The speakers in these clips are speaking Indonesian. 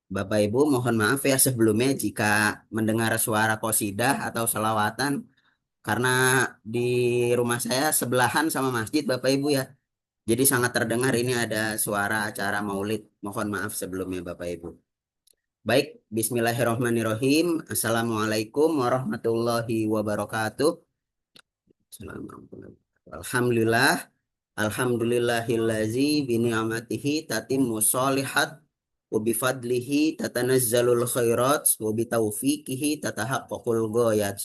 Bapak Ibu, mohon maaf ya sebelumnya jika mendengar suara qosidah atau selawatan karena di rumah saya sebelahan sama masjid Bapak Ibu ya. Jadi sangat terdengar ini ada suara acara Maulid. Mohon maaf sebelumnya Bapak Ibu. Baik, Bismillahirrahmanirrahim. Assalamualaikum warahmatullahi wabarakatuh. Assalamualaikum. Alhamdulillah. Alhamdulillahillazi bini'amatihi tatimmu sholihat wa bifadlihi tatanazzalul khairat wa bitaufiqihi tatahaqqaqul ghayat.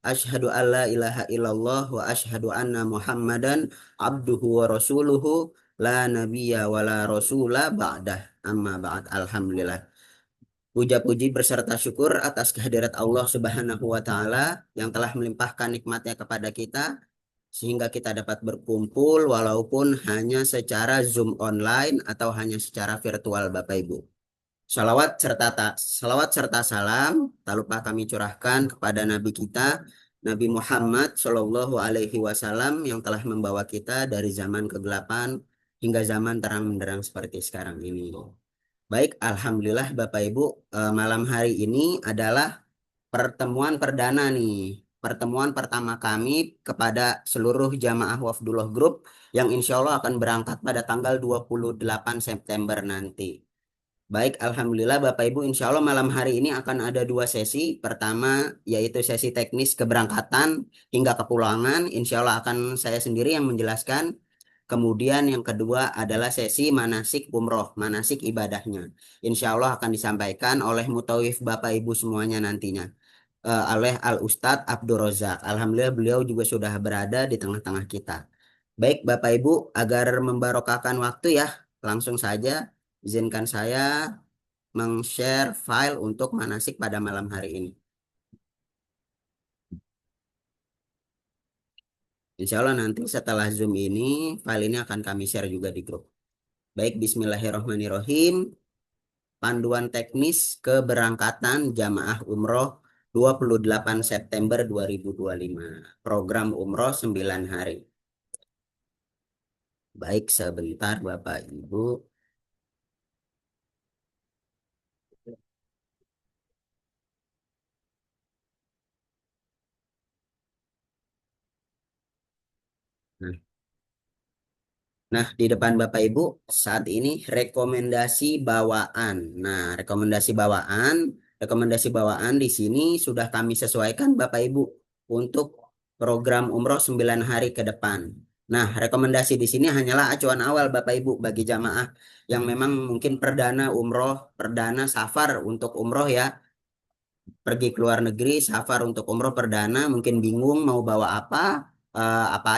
Asyhadu an la ilaha illallah wa asyhadu anna Muhammadan abduhu wa rasuluhu la nabiyya wa la rasula ba'dah. Amma ba'd. Alhamdulillah. Puja-puji berserta syukur atas kehadirat Allah Subhanahu wa taala yang telah melimpahkan nikmatnya kepada kita sehingga kita dapat berkumpul walaupun hanya secara Zoom online atau hanya secara virtual Bapak Ibu. Salawat serta salam tak lupa kami curahkan kepada Nabi kita Nabi Muhammad Shallallahu Alaihi Wasallam yang telah membawa kita dari zaman kegelapan hingga zaman terang benderang seperti sekarang ini. Baik, Alhamdulillah Bapak Ibu, malam hari ini adalah pertemuan perdana nih, pertemuan pertama kami kepada seluruh jamaah Wafdullah Group yang insya Allah akan berangkat pada tanggal 28 September nanti. Baik, Alhamdulillah Bapak Ibu, insya Allah malam hari ini akan ada dua sesi. Pertama yaitu sesi teknis keberangkatan hingga kepulangan, insya Allah akan saya sendiri yang menjelaskan. Kemudian yang kedua adalah sesi manasik umroh, manasik ibadahnya. Insya Allah akan disampaikan oleh mutawif Bapak Ibu semuanya nantinya oleh Al Ustadz Abdul Rozak. Alhamdulillah beliau juga sudah berada di tengah-tengah kita. Baik Bapak Ibu, agar membarokahkan waktu ya, langsung saja izinkan saya meng-share file untuk manasik pada malam hari ini. Insya Allah nanti setelah Zoom ini, file ini akan kami share juga di grup. Baik, Bismillahirrahmanirrahim. Panduan teknis keberangkatan jamaah umroh 28 September 2025. Program umroh 9 hari. Baik, sebentar Bapak Ibu. Nah, di depan Bapak Ibu saat ini rekomendasi bawaan di sini sudah kami sesuaikan Bapak Ibu untuk program umroh 9 hari ke depan. Nah, rekomendasi di sini hanyalah acuan awal Bapak Ibu bagi jamaah yang memang mungkin perdana umroh, perdana safar untuk umroh ya, pergi ke luar negeri, safar untuk umroh perdana, mungkin bingung mau bawa apa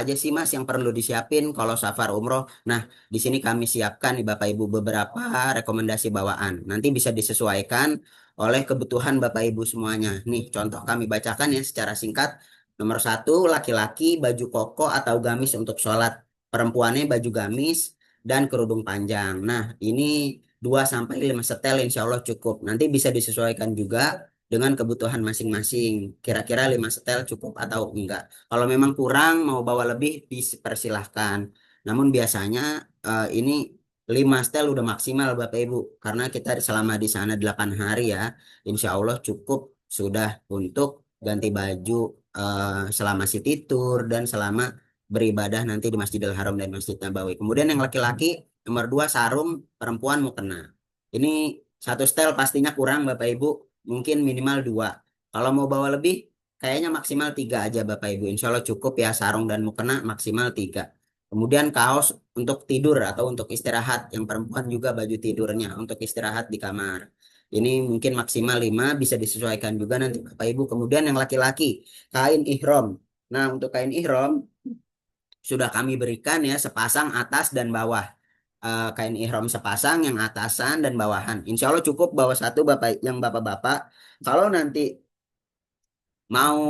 aja sih Mas yang perlu disiapin kalau safar umroh. Nah, di sini kami siapkan nih Bapak Ibu beberapa rekomendasi bawaan. Nanti bisa disesuaikan oleh kebutuhan Bapak Ibu semuanya. Nih, contoh kami bacakan ya secara singkat. Nomor satu, laki-laki baju koko atau gamis untuk sholat. Perempuannya baju gamis dan kerudung panjang. Nah, ini 2 sampai 5 setel insya Allah cukup. Nanti bisa disesuaikan juga dengan kebutuhan masing-masing. Kira-kira 5 setel cukup atau enggak. Kalau memang kurang mau bawa lebih dipersilahkan. Namun biasanya ini 5 setel udah maksimal Bapak Ibu. Karena kita selama di sana 8 hari ya. Insya Allah cukup sudah untuk ganti baju selama city tour dan selama beribadah nanti di Masjidil Haram dan Masjid Nabawi. Kemudian yang laki-laki nomor 2 sarung, perempuan mukena. Ini satu setel pastinya kurang Bapak Ibu, mungkin minimal 2. Kalau mau bawa lebih, kayaknya maksimal 3 aja Bapak Ibu. Insya Allah cukup ya sarung dan mukena maksimal 3. Kemudian kaos untuk tidur atau untuk istirahat. Yang perempuan juga baju tidurnya untuk istirahat di kamar. Ini mungkin maksimal 5, bisa disesuaikan juga nanti Bapak Ibu. Kemudian yang laki-laki, kain ihram. Nah, untuk kain ihram sudah kami berikan ya sepasang atas dan bawah. Kain ihram sepasang yang atasan dan bawahan. Insya Allah cukup bawa satu Bapak yang Bapak-bapak. Kalau nanti mau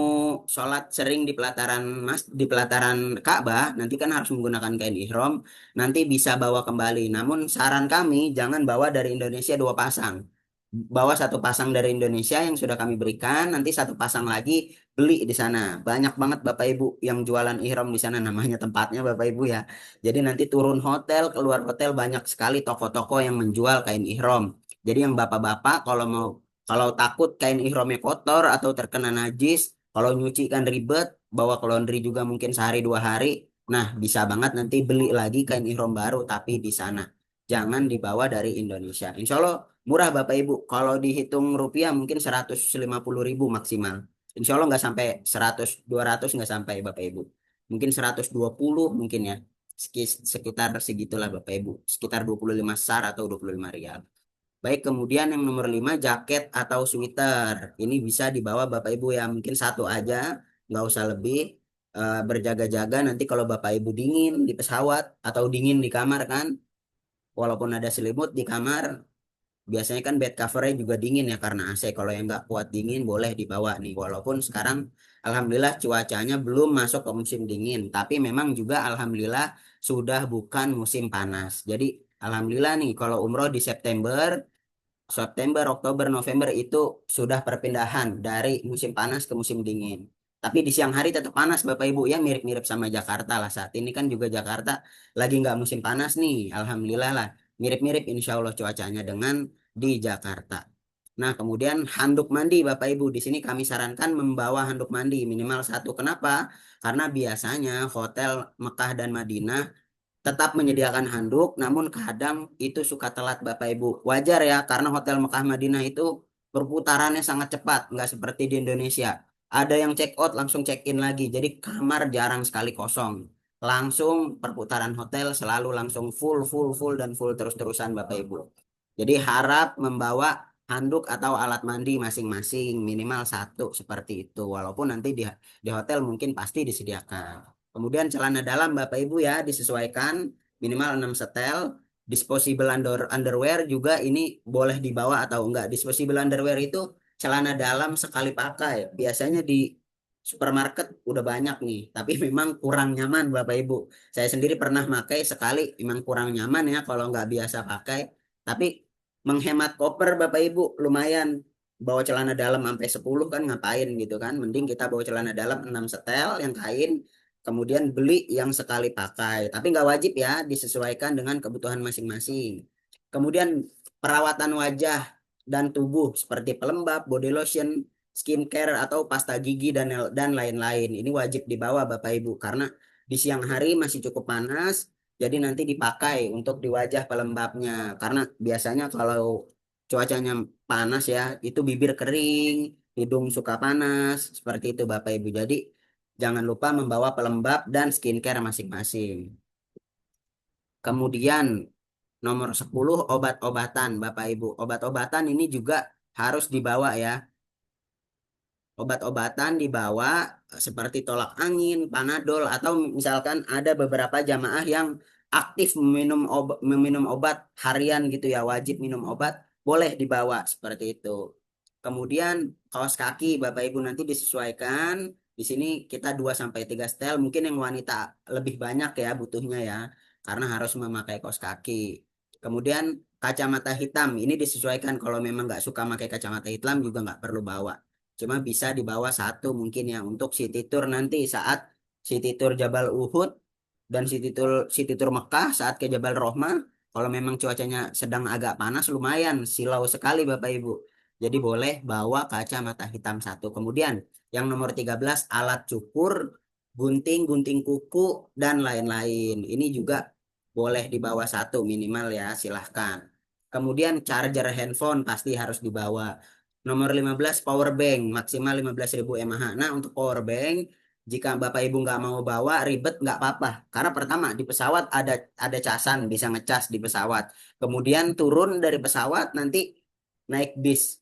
sholat sering di pelataran Ka'bah, nanti kan harus menggunakan kain ihram. Nanti bisa bawa kembali. Namun saran kami jangan bawa dari Indonesia 2 pasang. Bawa satu pasang dari Indonesia yang sudah kami berikan, nanti satu pasang lagi beli di sana. Banyak banget Bapak Ibu yang jualan ihram di sana, namanya tempatnya Bapak Ibu ya. Jadi nanti turun hotel, keluar hotel banyak sekali toko-toko yang menjual kain ihram. Jadi yang bapak-bapak kalau takut kain ihramnya kotor atau terkena najis, kalau nyuci kan ribet, bawa ke laundry juga mungkin sehari 2 hari. Nah, bisa banget nanti beli lagi kain ihram baru tapi di sana. Jangan dibawa dari Indonesia. Insya Allah murah Bapak Ibu. Kalau dihitung rupiah mungkin 150.000 maksimal. Insya Allah nggak sampai 100, 200 nggak sampai Bapak Ibu. Mungkin 120 mungkin ya. Sekitar segitulah Bapak Ibu. Sekitar 25 SAR atau 25 rial. Baik, kemudian yang nomor 5 jaket atau sweater. Ini bisa dibawa Bapak Ibu ya, mungkin satu aja, nggak usah lebih. Berjaga-jaga nanti kalau Bapak Ibu dingin di pesawat atau dingin di kamar kan, walaupun ada selimut di kamar, biasanya kan bed covernya juga dingin ya karena AC. Kalau yang nggak kuat dingin boleh dibawa nih. Walaupun sekarang alhamdulillah cuacanya belum masuk ke musim dingin, tapi memang juga alhamdulillah sudah bukan musim panas. Jadi alhamdulillah nih kalau umroh di September, Oktober, November itu sudah perpindahan dari musim panas ke musim dingin. Tapi di siang hari tetap panas Bapak Ibu ya, mirip-mirip sama Jakarta lah. Saat ini kan juga Jakarta lagi nggak musim panas nih. Alhamdulillah lah. Mirip-mirip insya Allah cuacanya dengan di Jakarta. Nah, kemudian handuk mandi Bapak Ibu. Di sini kami sarankan membawa handuk mandi minimal satu. Kenapa? Karena biasanya hotel Mekah dan Madinah tetap menyediakan handuk, namun kadang itu suka telat Bapak Ibu. Wajar ya, karena Hotel Mekah Madinah itu perputarannya sangat cepat, nggak seperti di Indonesia. Ada yang check out langsung check in lagi, jadi kamar jarang sekali kosong. Langsung perputaran hotel selalu langsung full, full, full dan full terus-terusan Bapak Ibu. Jadi harap membawa handuk atau alat mandi masing-masing minimal satu seperti itu. Walaupun nanti di hotel mungkin pasti disediakan. Kemudian celana dalam Bapak Ibu ya disesuaikan minimal 6 setel. Disposable underwear juga ini boleh dibawa atau enggak. Disposable underwear itu celana dalam sekali pakai. Biasanya di supermarket udah banyak nih, tapi memang kurang nyaman Bapak Ibu. Saya sendiri pernah pakai sekali, memang kurang nyaman ya kalau nggak biasa pakai. Tapi menghemat koper Bapak Ibu lumayan. Bawa celana dalam sampai 10 kan ngapain gitu kan. Mending kita bawa celana dalam 6 setel yang kain, kemudian beli yang sekali pakai. Tapi nggak wajib ya, disesuaikan dengan kebutuhan masing-masing. Kemudian perawatan wajah dan tubuh seperti pelembab, body lotion, skincare atau pasta gigi dan lain-lain. Ini wajib dibawa Bapak Ibu karena di siang hari masih cukup panas, jadi nanti dipakai untuk di wajah pelembabnya. Karena biasanya kalau cuacanya panas ya, itu bibir kering, hidung suka panas, seperti itu Bapak Ibu. Jadi jangan lupa membawa pelembab dan skincare masing-masing. Kemudian nomor 10 obat-obatan Bapak Ibu. Obat-obatan ini juga harus dibawa ya. Obat-obatan dibawa seperti tolak angin, panadol atau misalkan ada beberapa jamaah yang aktif meminum obat harian gitu ya, wajib minum obat, boleh dibawa seperti itu. Kemudian kaos kaki Bapak Ibu nanti disesuaikan. Di sini kita 2 sampai 3 setel, mungkin yang wanita lebih banyak ya butuhnya ya karena harus memakai kaos kaki. Kemudian kacamata hitam ini disesuaikan kalau memang nggak suka pakai kacamata hitam juga nggak perlu bawa. Cuma bisa dibawa satu mungkin ya untuk city tour nanti saat city tour Jabal Uhud dan city tour Mekah saat ke Jabal Rohmah. Kalau memang cuacanya sedang agak panas lumayan silau sekali Bapak Ibu. Jadi boleh bawa kacamata hitam satu. Kemudian yang nomor 13 alat cukur, gunting, gunting kuku dan lain-lain. Ini juga boleh dibawa satu minimal ya, silahkan. Kemudian charger handphone pasti harus dibawa. Nomor 15 power bank maksimal 15.000 mAh. Nah untuk power bank jika Bapak Ibu nggak mau bawa ribet nggak apa-apa. Karena pertama di pesawat ada casan bisa ngecas di pesawat. Kemudian turun dari pesawat nanti naik bis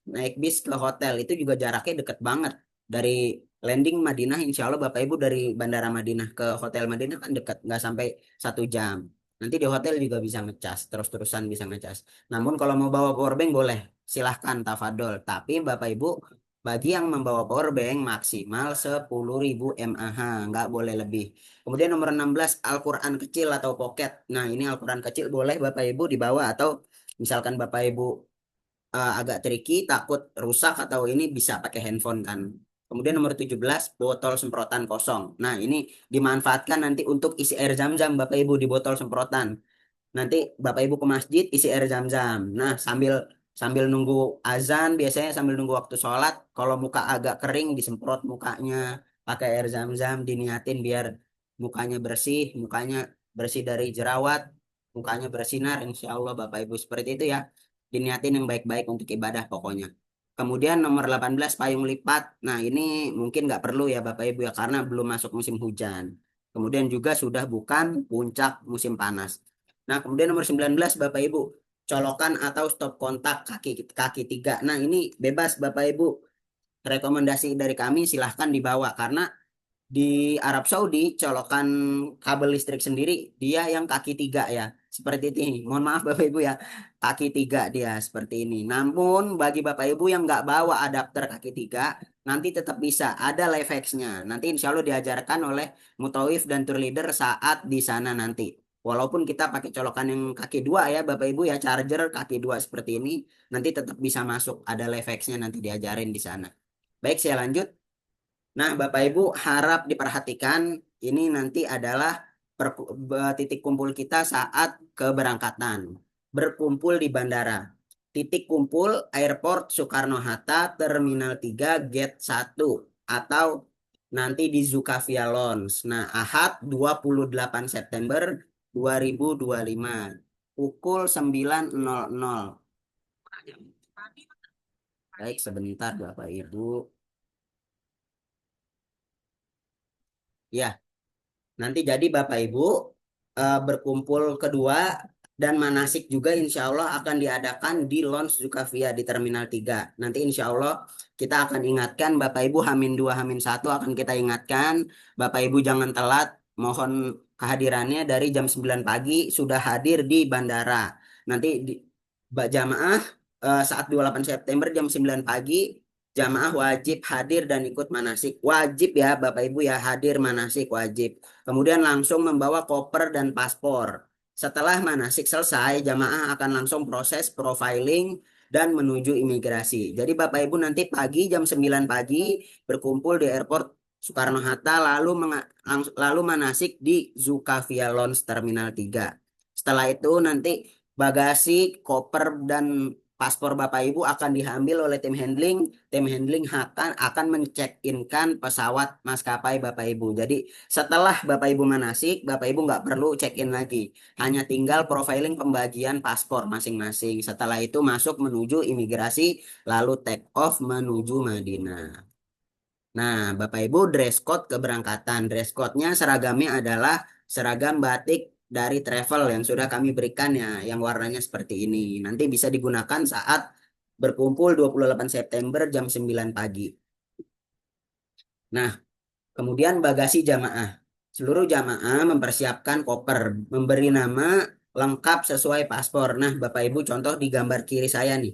ke hotel itu juga jaraknya deket banget. Dari landing Madinah insya Allah Bapak Ibu dari Bandara Madinah ke Hotel Madinah kan dekat nggak sampai 1 jam. Nanti di hotel juga bisa ngecas, terus-terusan bisa ngecas. Namun kalau mau bawa powerbank boleh, silahkan tafadol. Tapi Bapak Ibu, bagi yang membawa powerbank maksimal 10.000 mAh, nggak boleh lebih. Kemudian nomor 16, Al-Quran kecil atau pocket. Nah ini Al-Quran kecil boleh Bapak Ibu dibawa atau misalkan Bapak Ibu agak tricky, takut rusak atau ini bisa pakai handphone kan. Kemudian nomor 17 botol semprotan kosong. Nah, ini dimanfaatkan nanti untuk isi air zam-zam Bapak Ibu di botol semprotan. Nanti Bapak Ibu ke masjid isi air zam-zam. Nah, sambil Sambil nunggu azan, biasanya sambil nunggu waktu sholat, kalau muka agak kering disemprot mukanya pakai air zam-zam, diniatin biar mukanya bersih, mukanya bersih dari jerawat, mukanya bersinar, insya Allah Bapak Ibu seperti itu ya. Diniatin yang baik-baik untuk ibadah pokoknya. Kemudian nomor 18 payung lipat. Nah ini mungkin nggak perlu ya Bapak Ibu ya karena belum masuk musim hujan. Kemudian juga sudah bukan puncak musim panas. Nah kemudian nomor 19 Bapak Ibu, colokan atau stop kontak kaki kaki tiga. Nah ini bebas Bapak Ibu. Rekomendasi dari kami silahkan dibawa karena di Arab Saudi colokan kabel listrik sendiri dia yang kaki tiga ya seperti ini. Mohon maaf Bapak Ibu ya, kaki tiga dia seperti ini. Namun bagi Bapak Ibu yang nggak bawa adapter kaki tiga nanti tetap bisa ada life hacksnya. Nanti insya Allah diajarkan oleh Mutawif dan tour leader saat di sana nanti. Walaupun kita pakai colokan yang kaki dua ya Bapak Ibu ya, charger kaki dua seperti ini nanti tetap bisa masuk. Ada life hacksnya nanti diajarin di sana. Baik, saya lanjut. Nah, Bapak Ibu harap diperhatikan ini nanti adalah titik kumpul kita saat keberangkatan. Berkumpul di bandara. Titik kumpul Airport Soekarno-Hatta Terminal 3 Gate 1 atau nanti di Zukavia Lounge. Nah, Ahad 28 September 2025 pukul 9.00. Baik, sebentar Bapak Ibu. Ya, nanti jadi Bapak Ibu berkumpul kedua dan manasik juga insya Allah akan diadakan di Lounge Zukavia di Terminal 3. Nanti insya Allah kita akan ingatkan Bapak Ibu Hamin 2 Hamin 1 akan kita ingatkan. Bapak Ibu jangan telat. Mohon kehadirannya dari jam 9 pagi sudah hadir di bandara. Nanti jamaah saat 28 September jam 9 pagi jamaah wajib hadir dan ikut manasik. Wajib ya Bapak Ibu ya hadir manasik wajib. Kemudian langsung membawa koper dan paspor. Setelah manasik selesai, jamaah akan langsung proses profiling dan menuju imigrasi. Jadi Bapak Ibu nanti pagi jam 9 pagi berkumpul di Airport Soekarno-Hatta lalu manasik di Zukavia Lounge Terminal 3. Setelah itu nanti bagasi, koper dan paspor Bapak Ibu akan diambil oleh tim handling. Tim handling akan mencek-inkan pesawat maskapai Bapak Ibu. Jadi setelah Bapak Ibu manasik, Bapak Ibu nggak perlu check-in lagi. Hanya tinggal profiling pembagian paspor masing-masing. Setelah itu masuk menuju imigrasi, lalu take off menuju Madinah. Nah, Bapak Ibu dress code keberangkatan. Dress code-nya seragamnya adalah seragam batik dari travel yang sudah kami berikan ya, yang warnanya seperti ini. Nanti bisa digunakan saat berkumpul 28 September jam 9 pagi. Nah, kemudian bagasi jamaah. Seluruh jamaah mempersiapkan koper, memberi nama lengkap sesuai paspor. Nah, Bapak Ibu contoh di gambar kiri saya nih.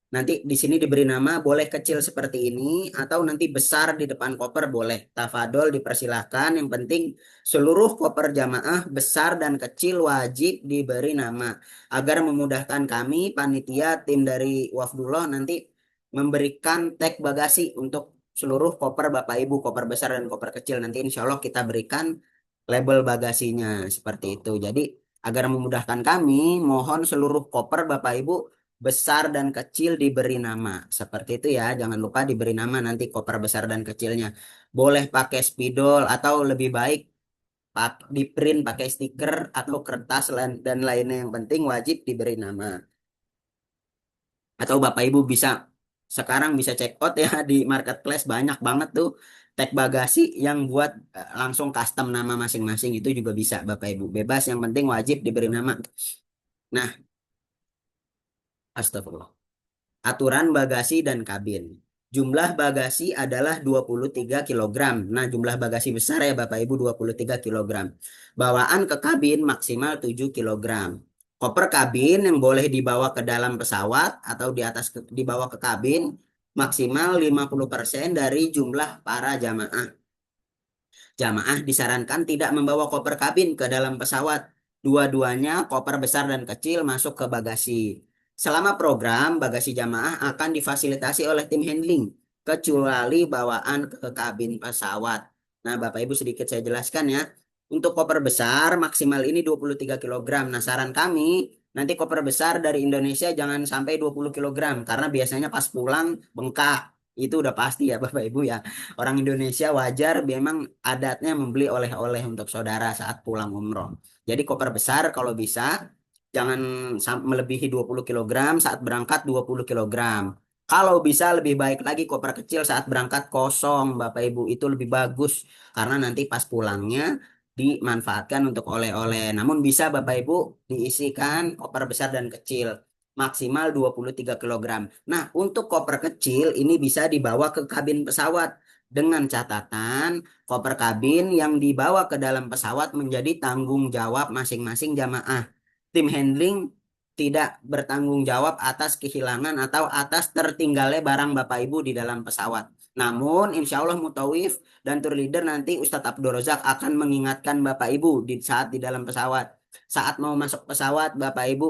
Nanti di sini diberi nama boleh kecil seperti ini atau nanti besar di depan koper boleh. Tafadol dipersilahkan. Yang penting seluruh koper jamaah besar dan kecil wajib diberi nama agar memudahkan kami panitia tim dari Wafdullah nanti memberikan tag bagasi untuk seluruh koper Bapak Ibu, koper besar dan koper kecil. Nanti insya Allah kita berikan label bagasinya seperti itu. Jadi agar memudahkan kami, mohon seluruh koper Bapak Ibu besar dan kecil diberi nama. Seperti itu ya, jangan lupa diberi nama nanti koper besar dan kecilnya. Boleh pakai spidol atau lebih baik di print pakai stiker atau kertas dan lainnya yang penting wajib diberi nama. Atau Bapak Ibu bisa sekarang bisa check out ya di marketplace banyak banget tuh tag bagasi yang buat langsung custom nama masing-masing itu juga bisa Bapak Ibu. Bebas yang penting wajib diberi nama. Nah, astagfirullah. Aturan bagasi dan kabin. Jumlah bagasi adalah 23 kilogram. Nah, jumlah bagasi besar ya Bapak Ibu 23 kilogram. Bawaan ke kabin maksimal 7 kilogram. Koper kabin yang boleh dibawa ke dalam pesawat atau dibawa ke kabin maksimal 50% dari jumlah para jamaah. Jamaah disarankan tidak membawa koper kabin ke dalam pesawat. Dua-duanya koper besar dan kecil masuk ke bagasi. Selama program, bagasi jamaah akan difasilitasi oleh tim handling, kecuali bawaan ke kabin pesawat. Nah, Bapak Ibu sedikit saya jelaskan ya. Untuk koper besar maksimal ini 23 kilogram. Nah, saran kami nanti koper besar dari Indonesia jangan sampai 20 kilogram karena biasanya pas pulang bengkak. Itu udah pasti ya Bapak Ibu ya. Orang Indonesia wajar memang adatnya membeli oleh-oleh untuk saudara saat pulang umroh. Jadi koper besar kalau bisa jangan melebihi 20 kilogram, saat berangkat 20 kilogram. Kalau bisa lebih baik lagi koper kecil saat berangkat kosong Bapak Ibu, itu lebih bagus karena nanti pas pulangnya dimanfaatkan untuk oleh-oleh. Namun bisa Bapak Ibu diisikan koper besar dan kecil maksimal 23 kilogram. Nah, untuk koper kecil ini bisa dibawa ke kabin pesawat dengan catatan koper kabin yang dibawa ke dalam pesawat menjadi tanggung jawab masing-masing jamaah. Tim handling tidak bertanggung jawab atas kehilangan atau atas tertinggalnya barang Bapak Ibu di dalam pesawat. Namun, insya Allah Mutawif dan tour leader nanti Ustadz Abdul Razak akan mengingatkan Bapak Ibu di saat di dalam pesawat. Saat mau masuk pesawat, Bapak Ibu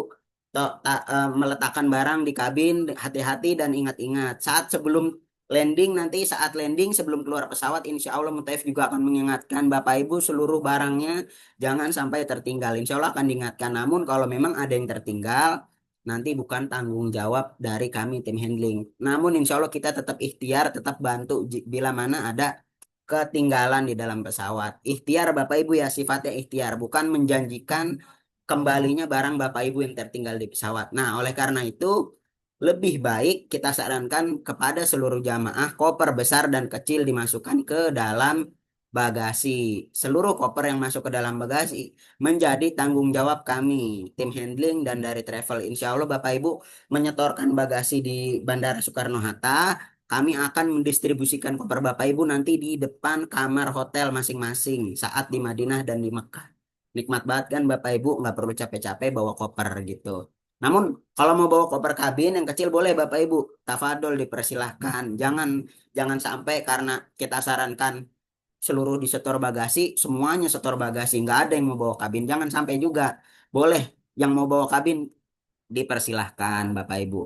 meletakkan barang di kabin, hati-hati dan ingat-ingat. Saat sebelum landing nanti saat landing sebelum keluar pesawat, insya Allah Mutaif juga akan mengingatkan Bapak Ibu seluruh barangnya jangan sampai tertinggal. Insya Allah akan diingatkan. Namun kalau memang ada yang tertinggal, nanti bukan tanggung jawab dari kami tim handling. Namun insya Allah kita tetap ikhtiar, tetap bantu bila mana ada ketinggalan di dalam pesawat. Ikhtiar Bapak Ibu ya sifatnya ikhtiar, bukan menjanjikan kembalinya barang Bapak Ibu yang tertinggal di pesawat. Nah, oleh karena itu lebih baik kita sarankan kepada seluruh jamaah koper besar dan kecil dimasukkan ke dalam bagasi. Seluruh koper yang masuk ke dalam bagasi menjadi tanggung jawab kami, tim handling dan dari travel. Insya Allah Bapak Ibu menyetorkan bagasi di Bandara Soekarno-Hatta. Kami akan mendistribusikan koper Bapak Ibu nanti di depan kamar hotel masing-masing saat di Madinah dan di Mekah. Nikmat banget kan Bapak Ibu, nggak perlu capek-capek bawa koper gitu. Namun kalau mau bawa koper kabin yang kecil boleh Bapak Ibu, tafadol dipersilahkan. Jangan jangan sampai karena kita sarankan seluruh disetor bagasi, semuanya setor bagasi, nggak ada yang mau bawa kabin. Jangan sampai juga. Boleh yang mau bawa kabin dipersilahkan Bapak Ibu.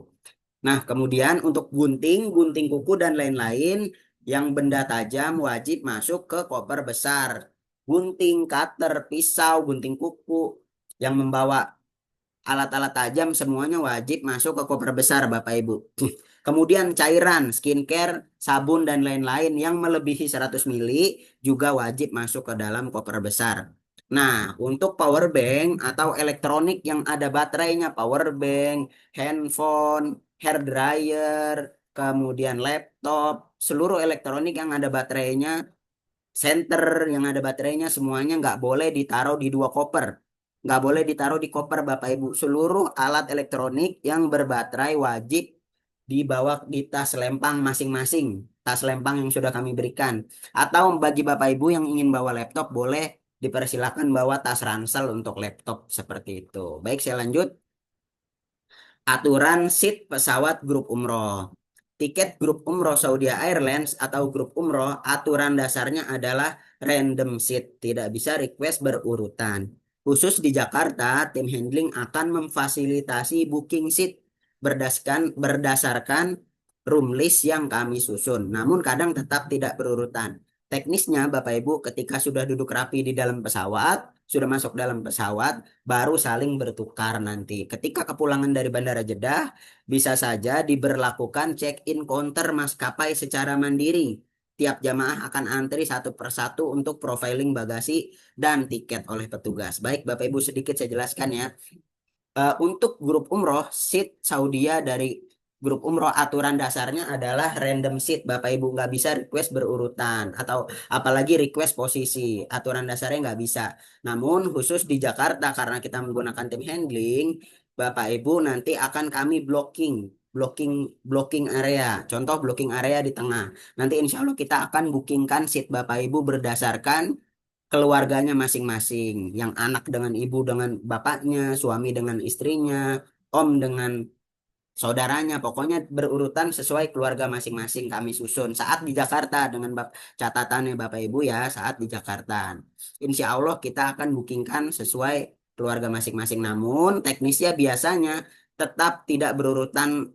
Nah, kemudian untuk gunting, gunting kuku dan lain-lain yang benda tajam wajib masuk ke koper besar. Gunting, cutter, pisau, gunting kuku yang membawa alat-alat tajam semuanya wajib masuk ke koper besar Bapak Ibu. Kemudian cairan, skincare, sabun dan lain-lain yang melebihi 100 mili juga wajib masuk ke dalam koper besar. Nah, untuk power bank atau elektronik yang ada baterainya, power bank, handphone, hair dryer, kemudian laptop, seluruh elektronik yang ada baterainya, senter yang ada baterainya semuanya nggak boleh ditaruh di dua koper. Nggak boleh ditaruh di koper Bapak Ibu. Seluruh alat elektronik yang berbaterai wajib dibawa di tas lempang masing-masing. Tas lempang yang sudah kami berikan. Atau bagi Bapak Ibu yang ingin bawa laptop boleh dipersilakan bawa tas ransel untuk laptop seperti itu. Baik, saya lanjut. Aturan seat pesawat grup umroh. Tiket grup umroh Saudi Airlines atau grup umroh, aturan dasarnya adalah random seat, tidak bisa request berurutan. Khusus di Jakarta, tim handling akan memfasilitasi booking seat berdasarkan room list yang kami susun. Namun kadang tetap tidak berurutan. Teknisnya Bapak Ibu ketika sudah duduk rapi di dalam pesawat, sudah masuk dalam pesawat, baru saling bertukar nanti. Ketika kepulangan dari Bandara Jeddah, bisa saja diberlakukan check-in counter maskapai secara mandiri. Tiap jamaah akan antri satu persatu untuk profiling bagasi dan tiket oleh petugas. Baik, Bapak Ibu sedikit saya jelaskan ya. Untuk grup umroh, seat Saudia dari grup umroh aturan dasarnya adalah random seat. Bapak Ibu nggak bisa request berurutan atau apalagi request posisi. Aturan dasarnya nggak bisa. Namun khusus di Jakarta karena kita menggunakan tim handling, Bapak Ibu nanti akan kami blocking. Blocking blocking area. Contoh blocking area di tengah. Nanti insya Allah kita akan bookingkan seat Bapak Ibu berdasarkan keluarganya masing-masing, yang anak dengan ibu dengan bapaknya, suami dengan istrinya, om dengan saudaranya, pokoknya berurutan sesuai keluarga masing-masing kami susun saat di Jakarta dengan catatannya Bapak Ibu ya saat di Jakarta. Insya Allah kita akan bookingkan sesuai keluarga masing-masing. Namun teknisnya biasanya tetap tidak berurutan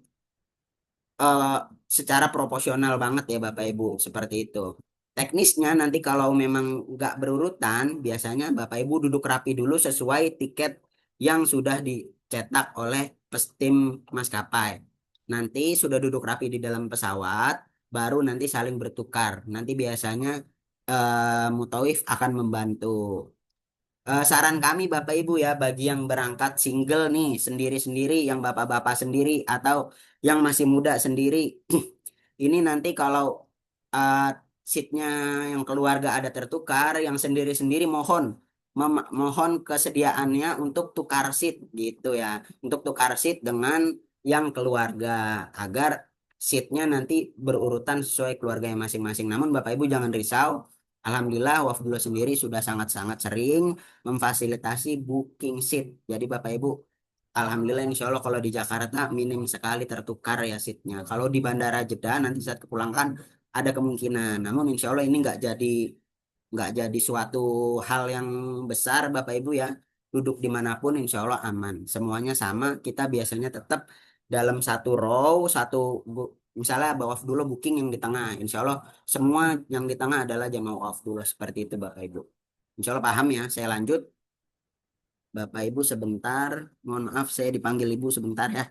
eh, secara proporsional banget ya Bapak Ibu seperti itu. Teknisnya nanti kalau memang nggak berurutan, biasanya Bapak Ibu duduk rapi dulu sesuai tiket yang sudah dicetak oleh tim maskapai. Nanti sudah duduk rapi di dalam pesawat, baru nanti saling bertukar. Nanti biasanya Mutawif akan membantu. Saran kami Bapak Ibu ya, bagi yang berangkat single nih, sendiri-sendiri, yang bapak-bapak sendiri atau yang masih muda sendiri, ini nanti kalau uh, seatnya yang keluarga ada tertukar, yang sendiri-sendiri mohon kesediaannya untuk tukar seat gitu ya, untuk tukar seat dengan yang keluarga agar seatnya nanti berurutan sesuai keluarganya masing-masing. Namun Bapak Ibu jangan risau. Alhamdulillah Wafdullah sendiri sudah sangat-sangat sering memfasilitasi booking seat. Jadi Bapak Ibu, Alhamdulillah insya Allah kalau di Jakarta minim sekali tertukar ya seatnya. Kalau di Bandara Jeddah nanti saat kepulangkan ada kemungkinan. Namun insya Allah ini nggak jadi suatu hal yang besar Bapak Ibu ya. Duduk dimanapun insya Allah aman. Semuanya sama. Kita biasanya tetap dalam satu row, misalnya bawah dulu booking yang di tengah. Insya Allah semua yang di tengah adalah jamaah off dulu seperti itu Bapak Ibu. Insya Allah paham ya. Saya lanjut. Bapak Ibu sebentar. Mohon maaf saya dipanggil Ibu sebentar ya.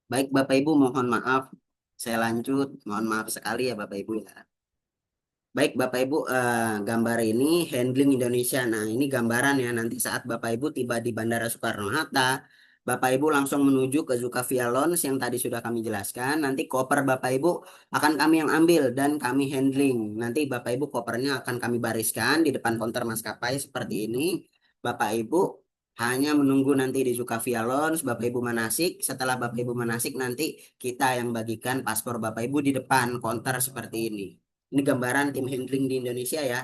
Baik Bapak Ibu mohon maaf. Saya lanjut. Mohon maaf sekali ya Bapak Ibu ya. Baik Bapak Ibu, gambar ini handling Indonesia. Nah, ini gambaran ya nanti saat Bapak Ibu tiba di Bandara Soekarno-Hatta, Bapak Ibu langsung menuju ke Zukavia Lounge yang tadi sudah kami jelaskan. Nanti koper Bapak Ibu akan kami yang ambil dan kami handling. Nanti Bapak Ibu kopernya akan kami bariskan di depan konter maskapai seperti ini. Bapak Ibu hanya menunggu nanti di Zukavia Lounge, Bapak Ibu manasik. Setelah Bapak Ibu manasik nanti kita yang bagikan paspor Bapak Ibu di depan konter seperti ini. Ini gambaran tim handling di Indonesia ya.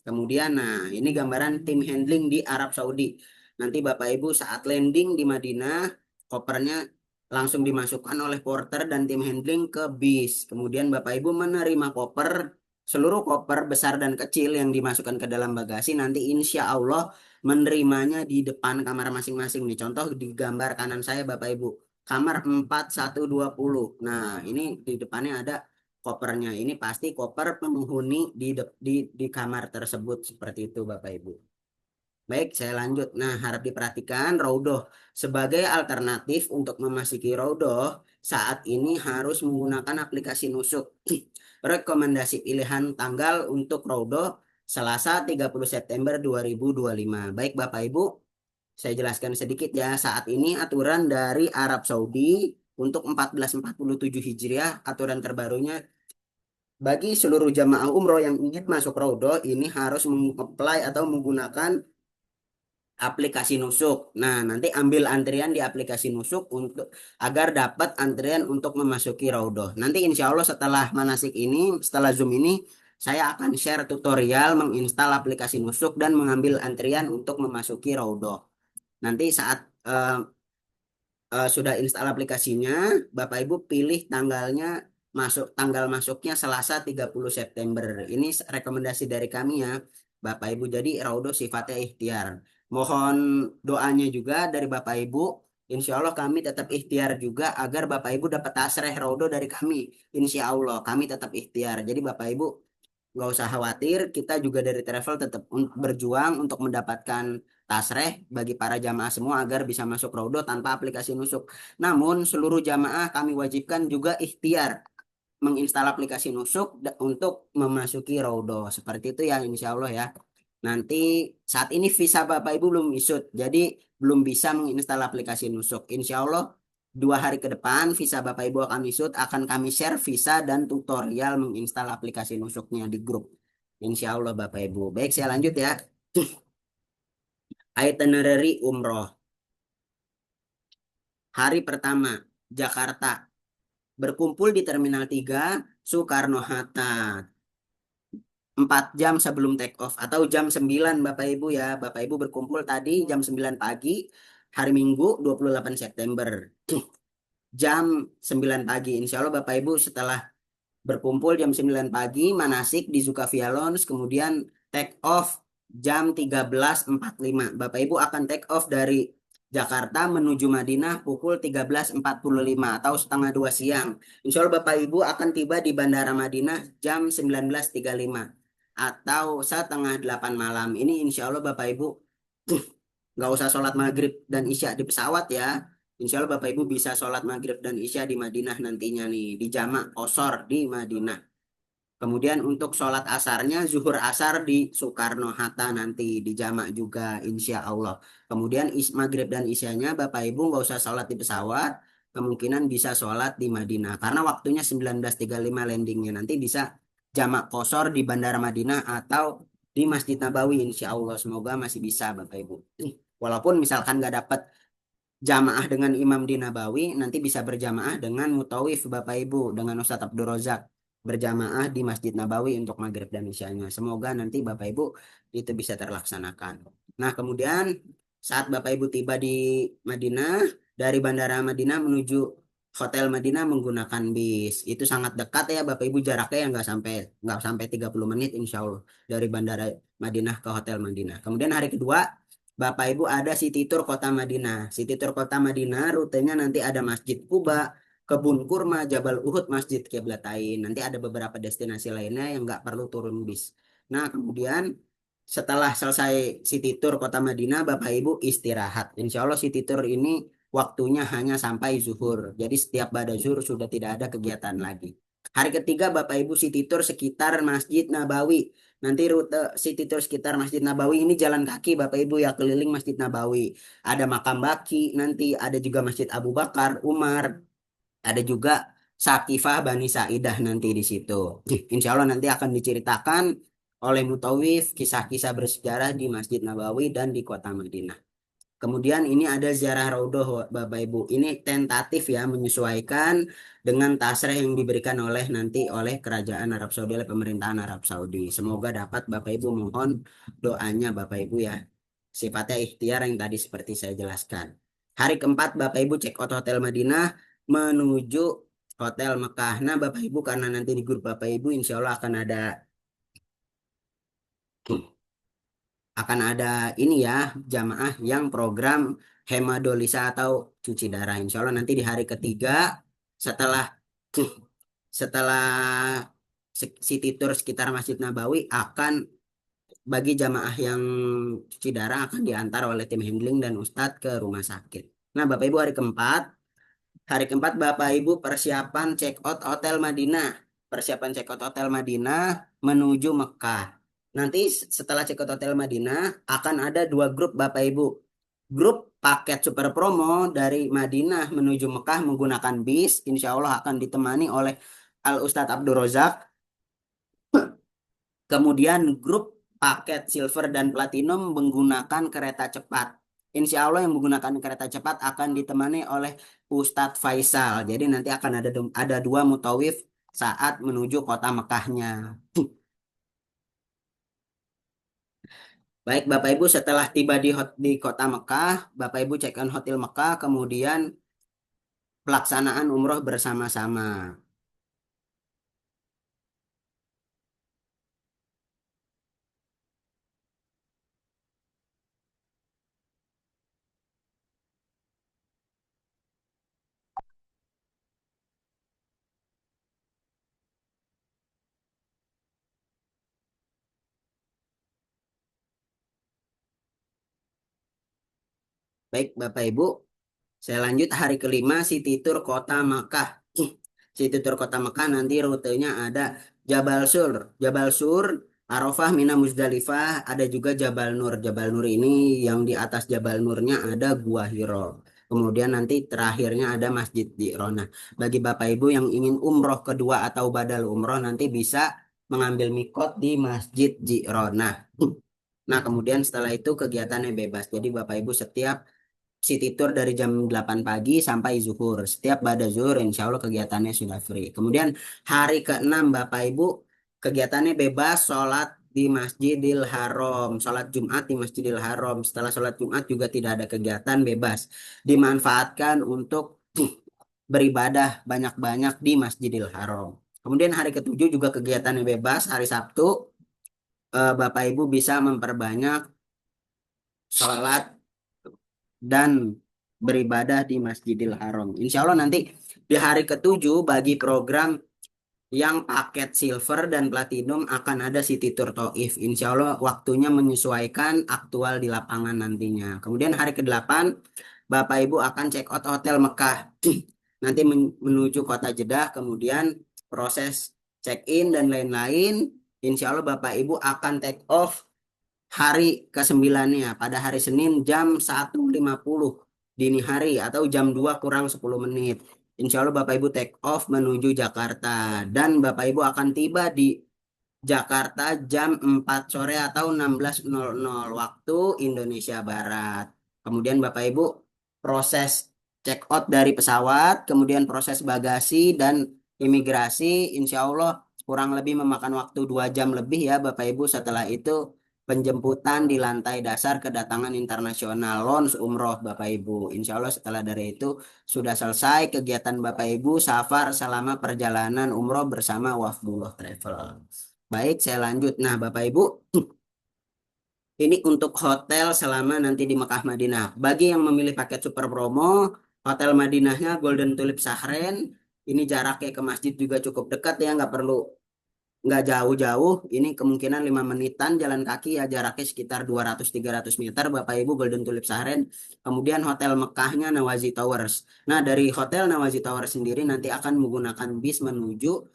Kemudian, nah ini gambaran tim handling di Arab Saudi. Nanti Bapak Ibu saat landing di Madinah, kopernya langsung dimasukkan oleh porter dan tim handling ke bis. Kemudian Bapak Ibu menerima koper, seluruh koper besar dan kecil yang dimasukkan ke dalam bagasi. Nanti insya Allah menerimanya di depan kamar masing-masing. Nih contoh di gambar kanan saya Bapak Ibu. Kamar 4120. Nah, ini di depannya ada kopernya. Ini pasti koper penghuni di kamar tersebut seperti itu Bapak Ibu. Baik, saya lanjut. Nah, harap diperhatikan Raudoh sebagai alternatif untuk memasuki Raudoh saat ini harus menggunakan aplikasi Nusuk. Rekomendasi pilihan tanggal untuk Raudoh Selasa 30 September 2025. Baik Bapak Ibu, saya jelaskan sedikit ya. Saat ini aturan dari Arab Saudi untuk 1447 Hijriah, aturan terbarunya bagi seluruh jamaah umroh yang ingin masuk Raudoh ini harus mengapply atau menggunakan aplikasi Nusuk. Nah, nanti ambil antrian di aplikasi Nusuk untuk agar dapat antrian untuk memasuki Raudoh. Nanti insya Allah setelah manasik ini, setelah Zoom ini, saya akan share tutorial menginstal aplikasi Nusuk dan mengambil antrian untuk memasuki Raudoh. Nanti saat sudah install aplikasinya, Bapak Ibu pilih tanggal masuknya Selasa 30 September. Ini rekomendasi dari kami ya, Bapak Ibu. Jadi Raudo sifatnya ikhtiar. Mohon doanya juga dari Bapak Ibu. Insya Allah kami tetap ikhtiar juga agar Bapak Ibu dapat tasreh Raudo dari kami. Insya Allah kami tetap ikhtiar. Jadi Bapak Ibu nggak usah khawatir, kita juga dari travel tetap berjuang untuk mendapatkan tasreh bagi para jamaah semua agar bisa masuk Raudo tanpa aplikasi Nusuk. Namun seluruh jamaah kami wajibkan juga ikhtiar menginstal aplikasi Nusuk untuk memasuki Raudo. Seperti itu ya insya Allah ya. Nanti saat ini visa Bapak Ibu belum isut, jadi belum bisa menginstal aplikasi Nusuk. Insya Allah 2 hari ke depan visa Bapak Ibu akan isut, akan kami share visa dan tutorial menginstal aplikasi Nusuknya di grup. Insya Allah Bapak Ibu. Baik, saya lanjut ya. Itinerary umroh. Hari pertama, Jakarta. Berkumpul di Terminal 3 Soekarno-Hatta. 4 jam sebelum take off atau jam 9 Bapak Ibu ya. Bapak Ibu berkumpul tadi jam 9 pagi hari Minggu 28 September. Jam 9 pagi. Insya Allah Bapak Ibu setelah berkumpul jam 9 pagi manasik di Zulkaflia Lounge, kemudian take off jam 13.45. Bapak Ibu akan take off dari Jakarta menuju Madinah pukul 13.45 atau setengah 2 siang. Insya Allah Bapak Ibu akan tiba di Bandara Madinah jam 19.35 atau setengah 8 malam. Ini insya Allah Bapak Ibu nggak usah sholat maghrib dan isya di pesawat ya. Insya Allah Bapak Ibu bisa sholat maghrib dan isya di Madinah nantinya nih, di jamak qashar di Madinah. Kemudian untuk sholat asarnya zuhur asar di Soekarno-Hatta nanti di jamak juga insya Allah. Kemudian maghrib dan isyanya Bapak Ibu nggak usah sholat di pesawat, kemungkinan bisa sholat di Madinah karena waktunya 19.35 landingnya, nanti bisa jamak qashar di Bandara Madinah atau di Masjid Nabawi insya Allah. Semoga masih bisa Bapak Ibu. Walaupun misalkan nggak dapat jamaah dengan imam di Nabawi, nanti bisa berjamaah dengan mutawif Bapak Ibu, dengan Ustadz Abdul Razak berjamaah di Masjid Nabawi untuk maghrib dan isyanya. Semoga nanti Bapak Ibu itu bisa terlaksanakan. Nah, kemudian saat Bapak Ibu tiba di Madinah, dari Bandara Madinah menuju Hotel Madinah menggunakan bis. Itu sangat dekat ya Bapak Ibu, jaraknya ya nggak sampai 30 menit insya Allah dari Bandara Madinah ke Hotel Madinah. Kemudian hari kedua Bapak Ibu ada City Tour Kota Madinah. City Tour Kota Madinah rutenya nanti ada Masjid Kuba, Kebun Kurma, Jabal Uhud, Masjid Qiblatain. Nanti ada beberapa destinasi lainnya yang nggak perlu turun bis. Nah, kemudian setelah selesai City Tour Kota Madinah, Bapak Ibu istirahat. Insya Allah City Tour ini waktunya hanya sampai zuhur. Jadi setiap pada zuhur sudah tidak ada kegiatan lagi. Hari ketiga Bapak Ibu City Tour sekitar Masjid Nabawi. Nanti rute City Tour sekitar Masjid Nabawi ini jalan kaki Bapak Ibu ya, keliling Masjid Nabawi. Ada makam Baki, nanti ada juga Masjid Abu Bakar, Umar, ada juga Sakifah Bani Saidah nanti di situ. Insya Allah nanti akan diceritakan oleh Mutawif kisah-kisah bersejarah di Masjid Nabawi dan di kota Madinah. Kemudian ini ada ziarah Raudhah Bapak Ibu. Ini tentatif ya, menyesuaikan dengan tasreh yang diberikan oleh nanti oleh Kerajaan Arab Saudi, oleh pemerintahan Arab Saudi. Semoga dapat Bapak Ibu, mohon doanya Bapak Ibu ya. Sifatnya ikhtiar yang tadi seperti saya jelaskan. Hari keempat Bapak Ibu check out Hotel Madinah menuju Hotel Mekah. Nah Bapak Ibu karena nanti di grup Bapak Ibu insya Allah akan ada ini ya, jamaah yang program hemadolisa atau cuci darah. Insya Allah nanti di hari ketiga setelah setelah City Tour sekitar Masjid Nabawi, akan bagi jamaah yang cuci darah akan diantar oleh tim handling dan Ustadz ke rumah sakit. Nah Bapak Ibu hari keempat Bapak Ibu persiapan check out Hotel Madinah. Persiapan check out Hotel Madinah menuju Mekah. Nanti setelah check out Hotel Madinah akan ada 2 grup Bapak Ibu. Grup paket super promo dari Madinah menuju Mekah menggunakan bis. Insya Allah akan ditemani oleh Al Ustadz Abdul Razak. Kemudian grup paket silver dan platinum menggunakan kereta cepat. Insya Allah yang menggunakan kereta cepat akan ditemani oleh Ustadz Faisal. Jadi nanti akan ada 2 mutawif saat menuju kota Mekahnya. Baik Bapak Ibu setelah tiba di kota Mekah, Bapak Ibu check in hotel Mekah, kemudian pelaksanaan umroh bersama-sama. Baik Bapak Ibu, saya lanjut hari kelima City Tour Kota Makkah. City Tour Kota Makkah nanti rutenya ada Jabal Sur. Jabal Sur Arafah, Mina, Muzdalifah, ada juga Jabal Nur. Jabal Nur ini yang di atas Jabal Nurnya ada Gua Hiro. Kemudian nanti terakhirnya ada Masjid Ji'rona. Bagi Bapak Ibu yang ingin umroh kedua atau badal umroh nanti bisa mengambil mikot di Masjid Ji'rona. Nah, kemudian setelah itu kegiatannya bebas. Jadi Bapak Ibu setiap city tour dari jam 8 pagi sampai zuhur. Setiap pada zuhur, insya Allah kegiatannya sudah free. Kemudian hari ke-6 Bapak Ibu kegiatannya bebas, sholat di Masjidil Haram, sholat Jumat di Masjidil Haram. Setelah sholat Jumat juga tidak ada kegiatan bebas. Dimanfaatkan untuk beribadah banyak-banyak di Masjidil Haram. Kemudian hari ke-7 juga kegiatannya bebas, hari Sabtu Bapak Ibu bisa memperbanyak sholat dan beribadah di Masjidil Haram. Insya Allah nanti di hari ke-7 bagi program yang paket silver dan platinum akan ada City Tour Taif. Insya Allah waktunya menyesuaikan aktual di lapangan nantinya. Kemudian hari ke-8 Bapak Ibu akan check out Hotel Mekah. Nanti menuju kota Jeddah, kemudian proses check in dan lain-lain. Insya Allah Bapak Ibu akan take off hari ke-9-nya pada hari Senin jam 1.50 dini hari atau jam 2 kurang 10 menit. Insya Allah Bapak Ibu take off menuju Jakarta dan Bapak Ibu akan tiba di Jakarta jam 4 sore atau 16.00 waktu Indonesia Barat. Kemudian Bapak Ibu proses check out dari pesawat, kemudian proses bagasi dan imigrasi, insya Allah kurang lebih memakan waktu 2 jam lebih ya Bapak Ibu. Setelah itu penjemputan di lantai dasar kedatangan internasional launch umroh Bapak Ibu. Insya Allah setelah dari itu sudah selesai kegiatan Bapak Ibu safar selama perjalanan umroh bersama Wafdullah Travel. Baik, saya lanjut. Nah, Bapak Ibu, ini untuk hotel selama nanti di Mekah Madinah. Bagi yang memilih paket super promo, hotel Madinahnya Golden Tulip Sahren. Ini jaraknya ke masjid juga cukup dekat ya, nggak jauh-jauh. Ini kemungkinan 5 menitan jalan kaki ya, jaraknya sekitar 200-300 meter Bapak Ibu Golden Tulip Sahren. Kemudian hotel Mekahnya Nawazi Towers. Nah, dari hotel Nawazi Towers sendiri nanti akan menggunakan bis menuju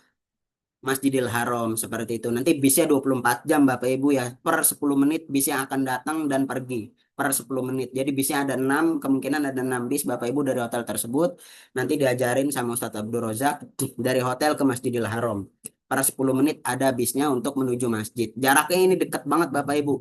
Masjidil Haram seperti itu. Nanti bisnya 24 jam Bapak Ibu ya. Per 10 menit bisnya akan datang dan pergi. Per 10 menit. Jadi bisnya ada 6, kemungkinan ada 6 bis Bapak Ibu dari hotel tersebut. Nanti diajarin sama Ustadz Abdul Rozak dari hotel ke Masjidil Haram. Per 10 menit ada bisnya untuk menuju masjid. Jaraknya ini dekat banget Bapak Ibu.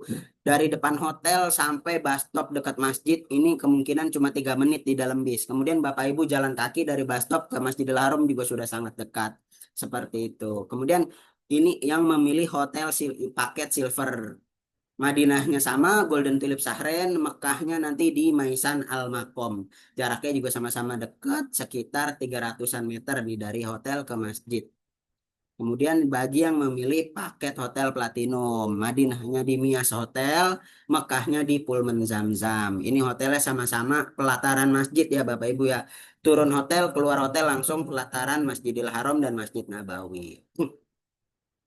Dari depan hotel sampai bus stop dekat masjid ini kemungkinan cuma 3 menit di dalam bis. Kemudian Bapak Ibu jalan kaki dari bus stop ke Masjidil Haram juga sudah sangat dekat. Seperti itu. Kemudian ini yang memilih hotel paket silver. Madinahnya sama, Golden Tulip Sahren, Mekahnya nanti di Maisan Al Makom. Jaraknya juga sama-sama dekat, sekitar 300-an meter nih dari hotel ke masjid. Kemudian bagi yang memilih paket hotel platinum, Madinahnya di Mias Hotel, Mekahnya di Pullman Zamzam. Ini hotelnya sama-sama pelataran masjid ya Bapak Ibu ya. Turun hotel, keluar hotel langsung pelataran Masjidil Haram dan Masjid Nabawi.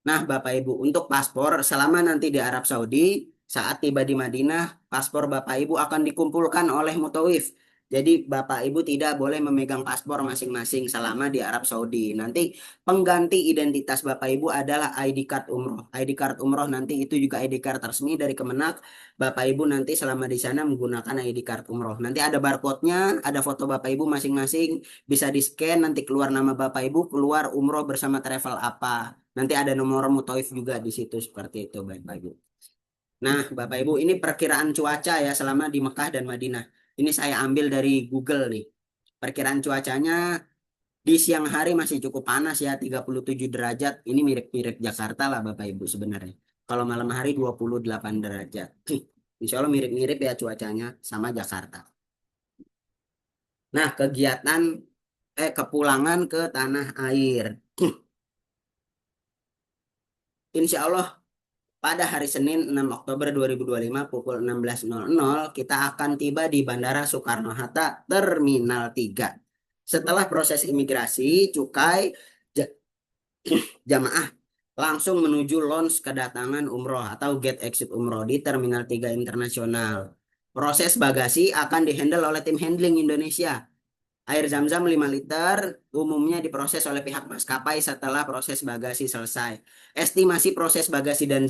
Nah, Bapak Ibu, untuk paspor selama nanti di Arab Saudi, saat tiba di Madinah, paspor Bapak Ibu akan dikumpulkan oleh mutawif. Jadi Bapak Ibu tidak boleh memegang paspor masing-masing selama di Arab Saudi. Nanti pengganti identitas Bapak Ibu adalah ID card umroh. ID card umroh nanti itu juga ID card resmi dari Kemenak. Bapak Ibu nanti selama di sana menggunakan ID card umroh. Nanti ada barcode-nya, ada foto Bapak Ibu masing-masing, bisa di-scan, nanti keluar nama Bapak Ibu, keluar umroh bersama travel apa. Nanti ada nomor mutawif juga di situ seperti itu Bapak Ibu. Nah, Bapak Ibu, ini perkiraan cuaca ya selama di Mekah dan Madinah. Ini saya ambil dari Google nih. Perkiraan cuacanya di siang hari masih cukup panas ya, 37 derajat. Ini mirip-mirip Jakarta lah Bapak Ibu sebenarnya. Kalau malam hari 28 derajat. Insya Allah mirip-mirip ya cuacanya sama Jakarta. Nah, kepulangan ke tanah air. Insya Allah pada hari Senin 6 Oktober 2025 pukul 16.00 kita akan tiba di Bandara Soekarno-Hatta Terminal 3. Setelah proses imigrasi, cukai, ja- jamaah langsung menuju lounge kedatangan umroh atau gate exit umroh di Terminal 3 Internasional. Proses bagasi akan dihandle oleh tim handling Indonesia. Air zam-zam 5 liter umumnya diproses oleh pihak maskapai setelah proses bagasi selesai. Estimasi proses bagasi dan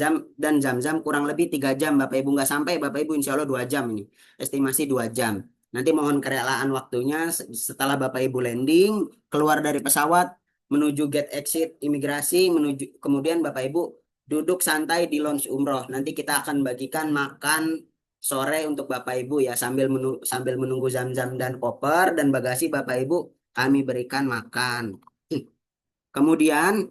zam-zam kurang lebih 3 jam Bapak Ibu, nggak sampai Bapak Ibu, insya Allah 2 jam ini. Estimasi 2 jam. Nanti mohon kerelaan waktunya setelah Bapak Ibu landing, keluar dari pesawat, menuju gate exit imigrasi, menuju kemudian Bapak Ibu duduk santai di lounge umroh. Nanti kita akan bagikan makan sore untuk Bapak Ibu ya, sambil menunggu zam-zam dan koper dan bagasi Bapak Ibu kami berikan makan. Kemudian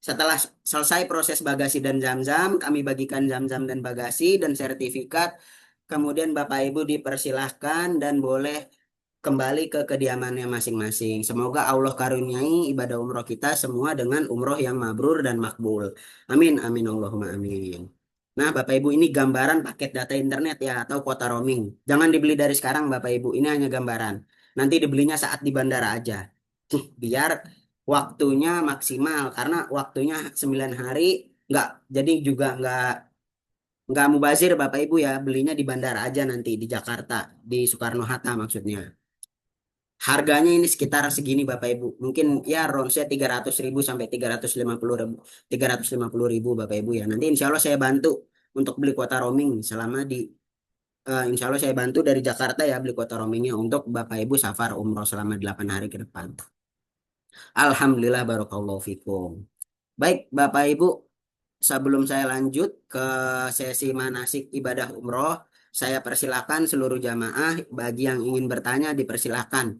setelah selesai proses bagasi dan zam-zam, kami bagikan zam-zam dan bagasi dan sertifikat. Kemudian Bapak Ibu dipersilahkan dan boleh kembali ke kediamannya masing-masing. Semoga Allah karuniai ibadah umroh kita semua dengan umroh yang mabrur dan makbul. Amin, amin, Allahumma amin. Nah, Bapak Ibu, ini gambaran paket data internet ya atau kuota roaming. Jangan dibeli dari sekarang, Bapak Ibu. Ini hanya gambaran. Nanti dibelinya saat di bandara aja. Biar waktunya maksimal karena waktunya 9 hari, nggak jadi juga nggak mubazir Bapak Ibu ya, belinya di bandara aja nanti di Jakarta, di Soekarno-Hatta maksudnya. Harganya ini sekitar segini Bapak Ibu. Mungkin ya range 300.000 sampai 350.000. 350.000 Bapak Ibu ya. Nanti insya Allah saya bantu untuk beli kuota roaming selama insya Allah saya bantu dari Jakarta ya beli kuota roamingnya untuk Bapak Ibu safar umroh selama 8 hari ke depan. Alhamdulillah barakallahu fikum. Baik Bapak Ibu, sebelum saya lanjut ke sesi manasik ibadah umroh, saya persilakan seluruh jamaah bagi yang ingin bertanya dipersilakan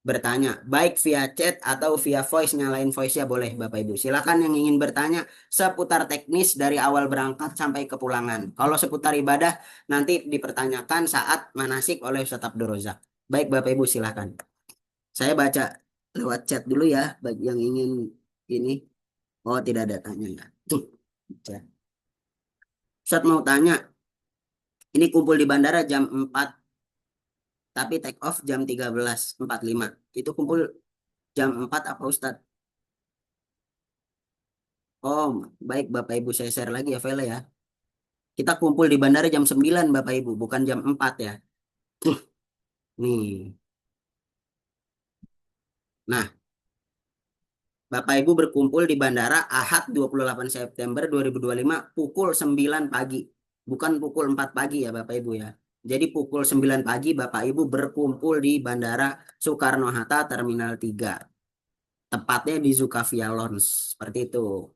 bertanya baik via chat atau via voice, nyalain voice ya boleh Bapak Ibu, silakan yang ingin bertanya seputar teknis dari awal berangkat sampai kepulangan. Kalau seputar ibadah nanti dipertanyakan saat manasik oleh Ustaz Abdul Razak. Baik Bapak Ibu silakan, saya baca lewat chat dulu ya bagi yang ingin ini. Oh tidak ada tanya ya. Tuh, chat. Ustaz mau tanya, ini kumpul di bandara jam 4 tapi take off jam 13.45, itu kumpul jam 4 apa Ustaz? Oh, baik Bapak Ibu saya share lagi ya Vela ya. Kita kumpul di bandara jam 9 Bapak Ibu, bukan jam 4 ya. Nih. Nah, Bapak Ibu berkumpul di bandara Ahad 28 September 2025 pukul 9 pagi. Bukan pukul 4 pagi ya Bapak Ibu ya. Jadi pukul 9 pagi Bapak Ibu berkumpul di Bandara Soekarno-Hatta Terminal 3. Tepatnya di Zukavia Lounge. Seperti itu.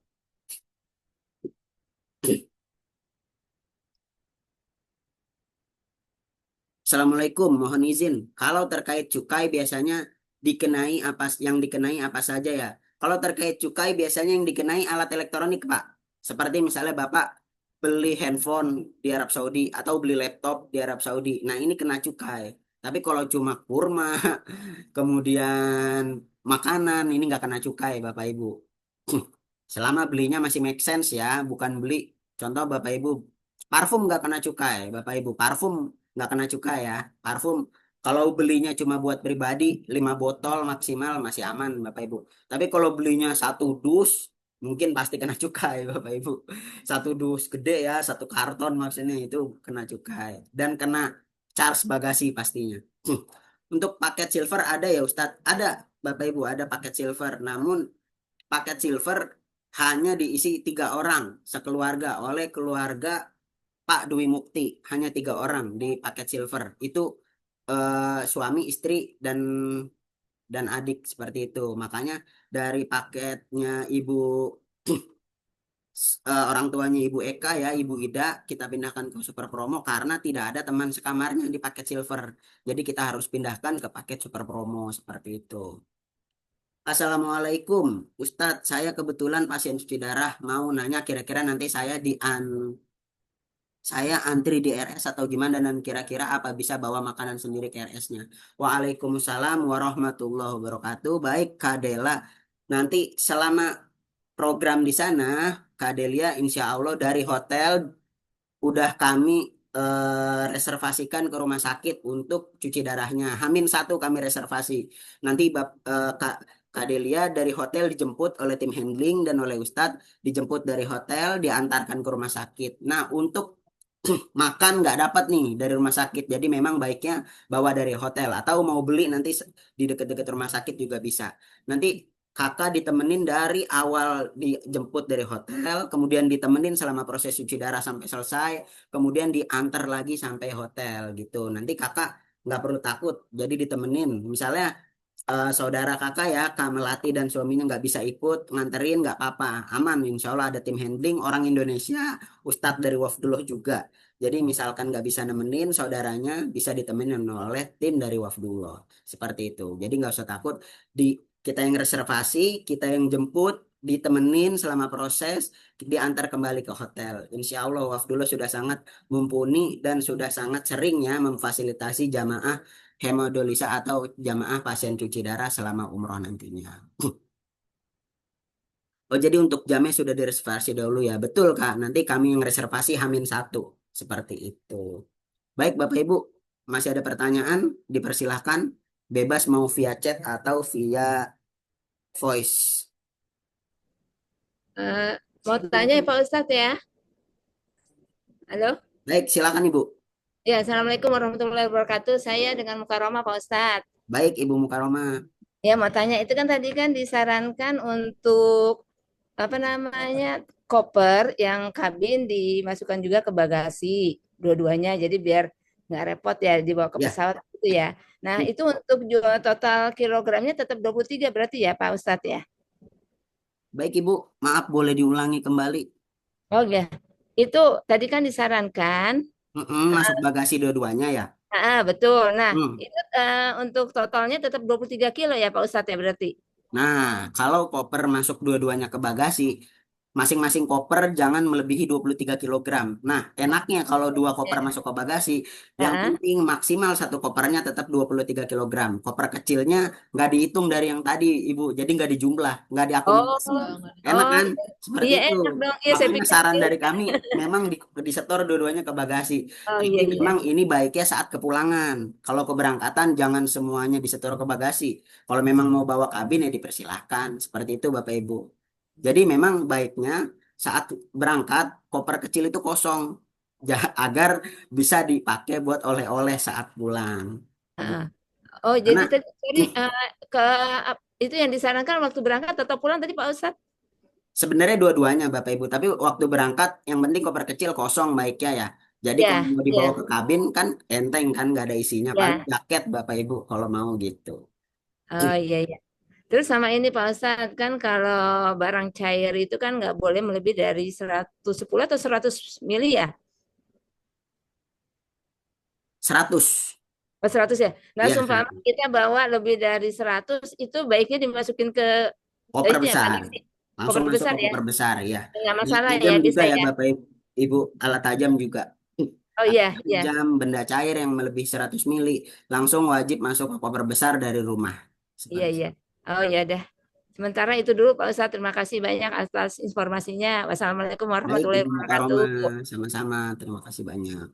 Assalamualaikum, mohon izin. Kalau terkait cukai biasanya dikenai apa yang dikenai apa saja ya? Kalau terkait cukai biasanya yang dikenai alat elektronik, Pak. Seperti misalnya Bapak beli handphone di Arab Saudi atau beli laptop di Arab Saudi. Nah, ini kena cukai. Tapi kalau cuma kurma, kemudian makanan, ini nggak kena cukai, Bapak Ibu. Selama belinya masih make sense ya, bukan beli contoh Bapak Ibu parfum nggak kena cukai, Bapak Ibu parfum nggak kena cukai ya. Parfum kalau belinya cuma buat pribadi 5 botol maksimal masih aman Bapak Ibu. Tapi kalau belinya satu dus mungkin pasti kena cukai Bapak Ibu. Satu dus gede ya, satu karton maksudnya itu kena cukai dan kena charge bagasi pastinya. Untuk paket silver ada ya Ustadz? Ada Bapak Ibu ada paket silver. Namun paket silver hanya diisi 3 orang sekeluarga oleh keluarga Pak Dwi Mukti, hanya 3 orang di paket silver itu, suami istri dan adik seperti itu. Makanya dari paketnya ibu, orang tuanya Ibu Eka ya Ibu Ida kita pindahkan ke Super Promo karena tidak ada teman sekamarnya di paket silver, jadi kita harus pindahkan ke paket Super Promo seperti itu. Assalamualaikum, Ustadz. Saya kebetulan pasien cuci darah. Mau nanya kira-kira nanti saya antri di RS atau gimana dan kira-kira apa bisa bawa makanan sendiri ke RS-nya. Waalaikumsalam warahmatullahi wabarakatuh. Baik, Kak Dela. Nanti selama program di sana, Kak Delia insya Allah dari hotel udah kami reservasikan ke rumah sakit untuk cuci darahnya. Hamin 1 kami reservasi. Nanti Kak Delia dari hotel dijemput oleh tim handling dan oleh Ustadz dijemput dari hotel diantarkan ke rumah sakit. Nah, untuk makan nggak dapat nih dari rumah sakit. Jadi memang baiknya bawa dari hotel atau mau beli nanti di dekat-dekat rumah sakit juga bisa. Nanti kakak ditemenin dari awal dijemput dari hotel, kemudian ditemenin selama proses cuci darah sampai selesai, kemudian diantar lagi sampai hotel gitu. Nanti kakak nggak perlu takut, jadi ditemenin. Misalnya saudara kakak ya, Kak Melati dan suaminya nggak bisa ikut nganterin nggak apa-apa, aman. Insya Allah ada tim handling orang Indonesia, Ustadz dari Wafdullah juga. Jadi misalkan nggak bisa nemenin saudaranya, bisa ditemenin oleh tim dari Wafdullah. Seperti itu. Jadi nggak usah takut. Di kita yang reservasi, kita yang jemput, ditemenin selama proses, diantar kembali ke hotel. Insya Allah Wafdullah sudah sangat mumpuni dan sudah sangat sering ya memfasilitasi jamaah hemodolisa atau jamaah pasien cuci darah selama umroh nantinya. Oh, jadi untuk jamnya sudah direservasi dahulu ya. Betul, Kak. Nanti kami yang reservasi H-1. Seperti itu. Baik, Bapak Ibu. Masih ada pertanyaan? Dipersilahkan. Bebas mau via chat atau via voice. Eh, mau tanya ya Pak Ustadz ya. Halo? Baik, silakan Ibu. Ya, Assalamualaikum warahmatullahi wabarakatuh. Saya dengan Mukaroma Pak Ustadz. Baik, Ibu Mukaroma. Ya, mau tanya itu kan tadi kan disarankan untuk apa namanya koper yang kabin dimasukkan juga ke bagasi dua-duanya. Jadi biar nggak repot ya dibawa ke Ya, pesawat itu ya. Nah, itu untuk jual total kilogramnya tetap 23 berarti ya Pak Ustadz ya. baik Ibu. Maaf, boleh diulangi kembali. Oh ya, itu tadi kan disarankan. Masuk bagasi dua-duanya ya. Betul. Nah, Hmm. itu untuk totalnya tetap 23 kilo ya Pak Ustadz ya berarti. Nah, kalau koper masuk dua-duanya ke bagasi, masing-masing koper jangan melebihi 23 kilogram. Nah, enaknya kalau dua koper Ya. masuk ke bagasi, yang Heeh. penting maksimal satu kopernya tetap 23 kilogram. Koper kecilnya nggak dihitung dari yang tadi, Ibu. Jadi nggak dijumlah, nggak Oh, diakumulasi. Enak oh, kan? Seperti iya itu. enak dong. Iya, saya Makanya pikir saran ya dari udah. kami memang disetor dua-duanya ke bagasi. Oh Tapi iya iya. memang ini baiknya saat kepulangan. Kalau keberangkatan jangan semuanya disetor ke bagasi. Kalau memang mau bawa kabin ya dipersilahkan. Seperti itu Bapak Ibu. Jadi memang baiknya saat berangkat koper kecil itu kosong. Agar bisa dipakai buat oleh-oleh saat pulang. Heeh. Oh, jadi Karena tadi ke itu yang disarankan waktu berangkat atau pulang tadi Pak Ustadz? sebenarnya dua-duanya Bapak Ibu. Tapi waktu berangkat yang penting koper kecil kosong baiknya ya. Jadi kalau Ya, mau dibawa ke ya, kabin kan enteng kan nggak ada isinya. Paling ya. jaket Bapak Ibu kalau mau gitu. Oh iya iya. Terus sama ini Pak Ustadz kan kalau barang cair itu kan nggak boleh melebihi dari 110 atau 100 mili ya? 100. Oh, 100 ya. Nah, Ya, sumpah 100. kita bawa lebih dari 100 itu baiknya dimasukin ke Koper itu ya besar. bagasi. Langsung Koper masuk besar ke ya. koper besar ya. Nggak Alat masalah tajam ya juga bisa ya ya. Bapak Ibu, alat tajam juga. Oh Alat iya, iya. tajam, benda cair yang melebihi 100 mili langsung wajib masuk ke koper besar dari rumah. Iya, Seperti iya. Oh ya dah. Sementara itu dulu Pak Ustadz. Terima kasih banyak atas informasinya. Wassalamualaikum baik warahmatullahi Ibu Mukaroma, wabarakatuh. sama-sama. Terima kasih banyak.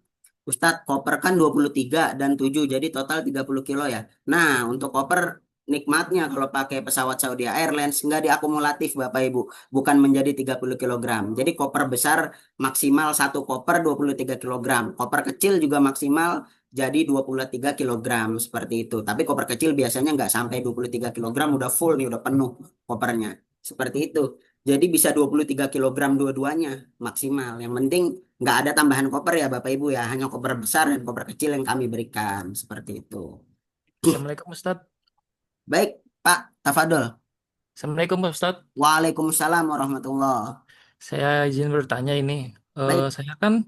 Ustadz, koper kan 23 dan 7 jadi total 30 kilo ya. Nah, untuk koper nikmatnya kalau pakai pesawat Saudi Airlines nggak diakumulatif Bapak Ibu, bukan menjadi 30 kilogram. Jadi koper besar maksimal satu koper 23 kilogram. Koper kecil juga maksimal jadi 23 kilogram seperti itu. Tapi koper kecil biasanya nggak sampai 23 kilogram udah full nih, udah penuh kopernya. Seperti itu. Jadi bisa 23 kilogram dua-duanya maksimal. Yang penting nggak ada tambahan koper ya Bapak Ibu ya, hanya koper besar dan koper kecil yang kami berikan seperti itu. Assalamualaikum Ustadz. Baik, Pak Tafadol. Assalamualaikum Pak Ustadz. Waalaikumsalam warahmatullah. Saya izin bertanya ini. Baik, Saya kan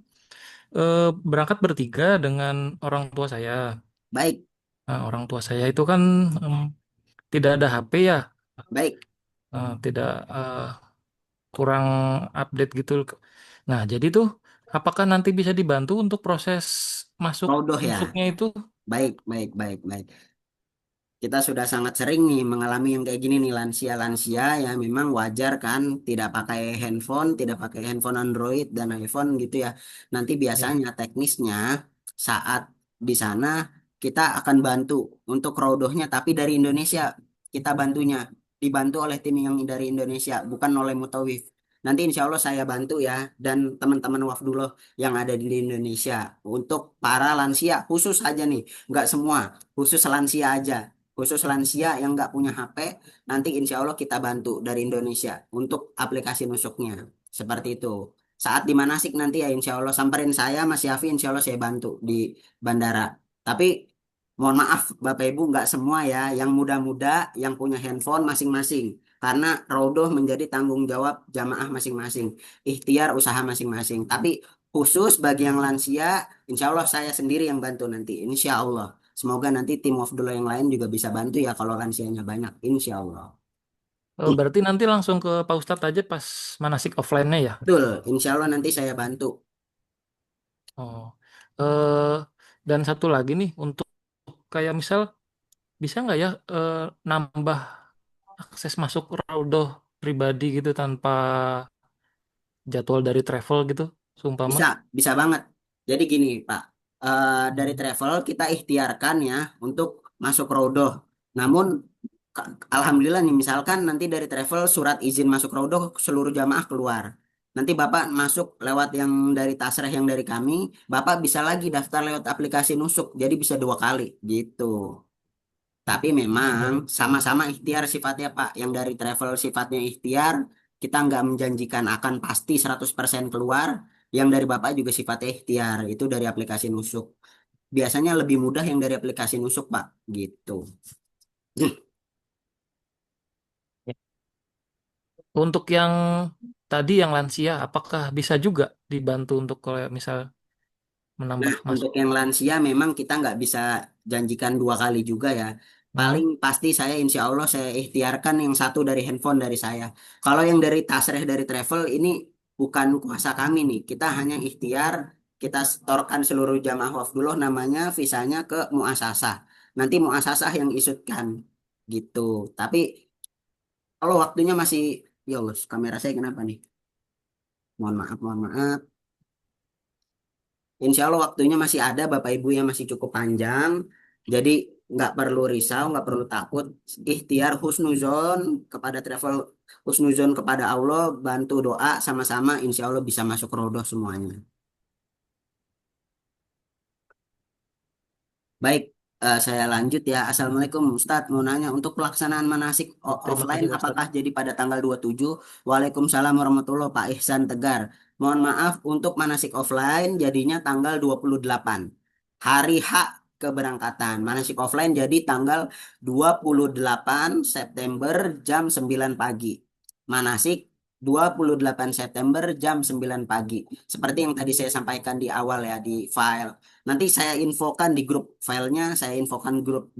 eh, berangkat bertiga dengan orang tua saya. baik, Nah, orang tua saya itu kan em, tidak ada HP ya, baik. tidak kurang update gitu. Nah, jadi tuh apakah nanti bisa dibantu untuk proses masuk Rodoh ya. masuknya itu? Baik, baik, baik, baik. Kita sudah sangat sering nih mengalami yang kayak gini nih lansia-lansia ya memang wajar kan tidak pakai handphone Android dan iPhone gitu ya. Nanti Ya. biasanya teknisnya saat di sana kita akan bantu untuk rodohnya tapi dari Indonesia kita bantunya dibantu oleh tim yang dari Indonesia bukan oleh Mutawif. Nanti insya Allah saya bantu ya, dan teman-teman Wafdullah yang ada di Indonesia untuk para lansia khusus aja nih, nggak semua, khusus lansia aja. Khusus lansia yang nggak punya HP, nanti insya Allah kita bantu dari Indonesia untuk aplikasi nusuknya. Seperti itu. Saat di manasik nanti ya insya Allah samperin saya, Mas Yafi, insya Allah saya bantu di bandara. Tapi mohon maaf Bapak Ibu nggak semua ya, yang muda-muda yang punya handphone masing-masing. Karena Rodoh menjadi tanggung jawab jamaah masing-masing. Ikhtiar usaha masing-masing. Tapi khusus bagi yang lansia, insya Allah saya sendiri yang bantu nanti. Insya Allah. Semoga nanti tim Wafdullah yang lain juga bisa bantu ya kalau lansianya banyak. Insya Allah. Berarti nanti langsung ke Pak Ustadz aja pas manasik offline-nya ya. Betul. Insya Allah nanti saya bantu. Oh. Eh, dan satu lagi nih untuk kayak misal bisa nggak ya nambah akses masuk Raudhah pribadi gitu tanpa jadwal dari travel gitu, seumpama. Bisa, bisa banget. Jadi gini, Pak. Dari travel kita ikhtiarkan ya untuk masuk Rodoh. Namun, Alhamdulillah nih, misalkan nanti dari travel surat izin masuk Rodoh seluruh jamaah keluar. Nanti Bapak masuk lewat yang dari Tasreh yang dari kami, Bapak bisa lagi daftar lewat aplikasi Nusuk. Jadi bisa 2 kali gitu. Tapi memang sama-sama ikhtiar sifatnya Pak. Yang dari travel sifatnya ikhtiar, kita nggak menjanjikan akan pasti 100% keluar. Yang dari Bapak juga sifatnya ikhtiar, itu dari aplikasi Nusuk. Biasanya lebih mudah yang dari aplikasi Nusuk Pak, gitu. Untuk yang tadi yang lansia, apakah bisa juga dibantu untuk kalau misal Nah, menambah untuk masuk? yang lansia memang kita nggak bisa janjikan 2 kali juga ya. Hmm? Paling pasti saya insya Allah saya ikhtiarkan yang satu dari handphone dari saya. Kalau yang dari Tasreh dari travel ini bukan kuasa kami nih. Kita hanya ikhtiar, kita setorkan seluruh jamaah Wafdullah namanya, visanya ke muasasah. Nanti muasasah yang isutkan gitu. Tapi kalau waktunya masih, ya Allah, kamera saya kenapa nih? Mohon maaf, mohon maaf. Insya Allah waktunya masih ada, Bapak Ibu yang masih cukup panjang. Jadi nggak perlu risau, nggak perlu takut. Ikhtiar husnuzon kepada travel, husnuzon kepada Allah, bantu doa sama-sama. Insya Allah bisa masuk rodoh semuanya. Baik, saya lanjut ya. Assalamualaikum Ustadz, mau nanya untuk pelaksanaan manasik Terima offline kasih Pak apakah Ustadz. jadi pada tanggal 27? Waalaikumsalam warahmatullahi Pak Ihsan Tegar. Mohon maaf untuk manasik offline jadinya tanggal 28. Hari H keberangkatan. Manasik offline jadi tanggal 28 September jam 9 pagi. Manasik 28 September jam 9 pagi. Seperti yang tadi saya sampaikan di awal ya di file. Nanti saya infokan di grup filenya, saya infokan grup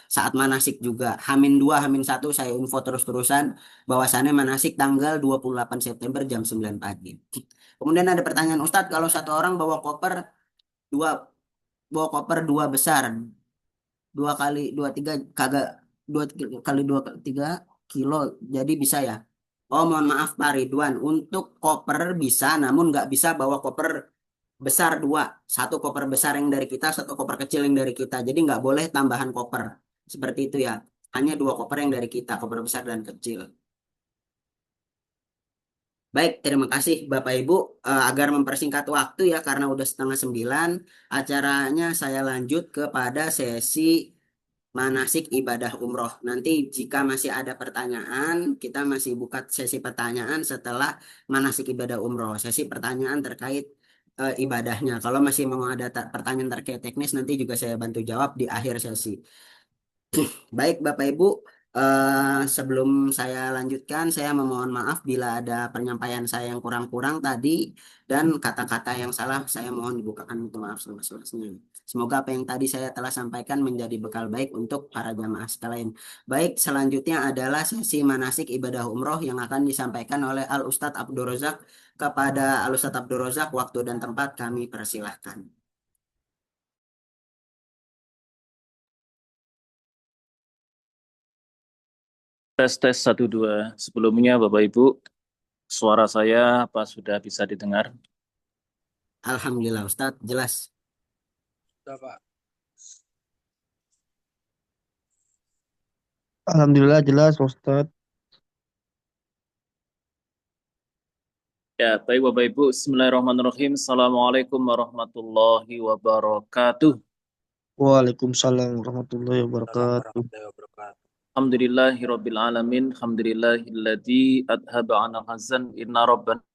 saat manasik juga. Hamin 2, Hamin 1 saya info terus-terusan bahwasannya manasik tanggal 28 September jam 9 pagi. Kemudian ada pertanyaan Ustadz, kalau satu orang dua bawa koper dua besar, 2 kali 2 3 kagak 2 kali 2 3 kilo, jadi bisa ya? Oh mohon maaf Pak Ridwan, untuk koper bisa, namun nggak bisa bawa koper besar dua, satu koper besar yang dari kita, satu koper kecil yang dari kita, jadi nggak boleh tambahan koper seperti itu ya, hanya 2 koper yang dari kita, koper besar dan kecil. Baik, terima kasih Bapak Ibu. Agar mempersingkat waktu ya karena udah setengah 9 acaranya, saya lanjut kepada sesi manasik ibadah umroh. Nanti jika masih ada pertanyaan, kita masih buka sesi pertanyaan setelah manasik ibadah umroh. Sesi pertanyaan terkait ibadahnya. Kalau masih mau ada pertanyaan terkait teknis, nanti juga saya bantu jawab di akhir sesi. Baik, Bapak Ibu, sebelum saya lanjutkan, saya memohon maaf bila ada penyampaian saya yang kurang-kurang tadi dan kata-kata yang salah, saya mohon dibukakan untuk maaf seluas-luasnya. Semoga apa yang tadi saya telah sampaikan menjadi bekal baik untuk para jamaah sekalian. Baik, selanjutnya adalah sesi manasik ibadah umroh yang akan disampaikan oleh Al Ustadz Abdul Razak. Kepada Al Ustadz Abdul Razak, waktu dan tempat kami persilahkan. Tes tes 1 2. Sebelumnya Bapak Ibu, suara saya apa sudah bisa didengar? Alhamdulillah Ustadz, jelas. Alhamdulillah jelas Ustadz. Ya, baik Bapak Ibu. Bismillahirrahmanirrahim. Assalamualaikum warahmatullahi wabarakatuh. Waalaikumsalam warahmatullahi wabarakatuh. Alhamdulillahi rabbil alamin. Alhamdulillahilladzi adhaba 'anal hazan. Inna rabbana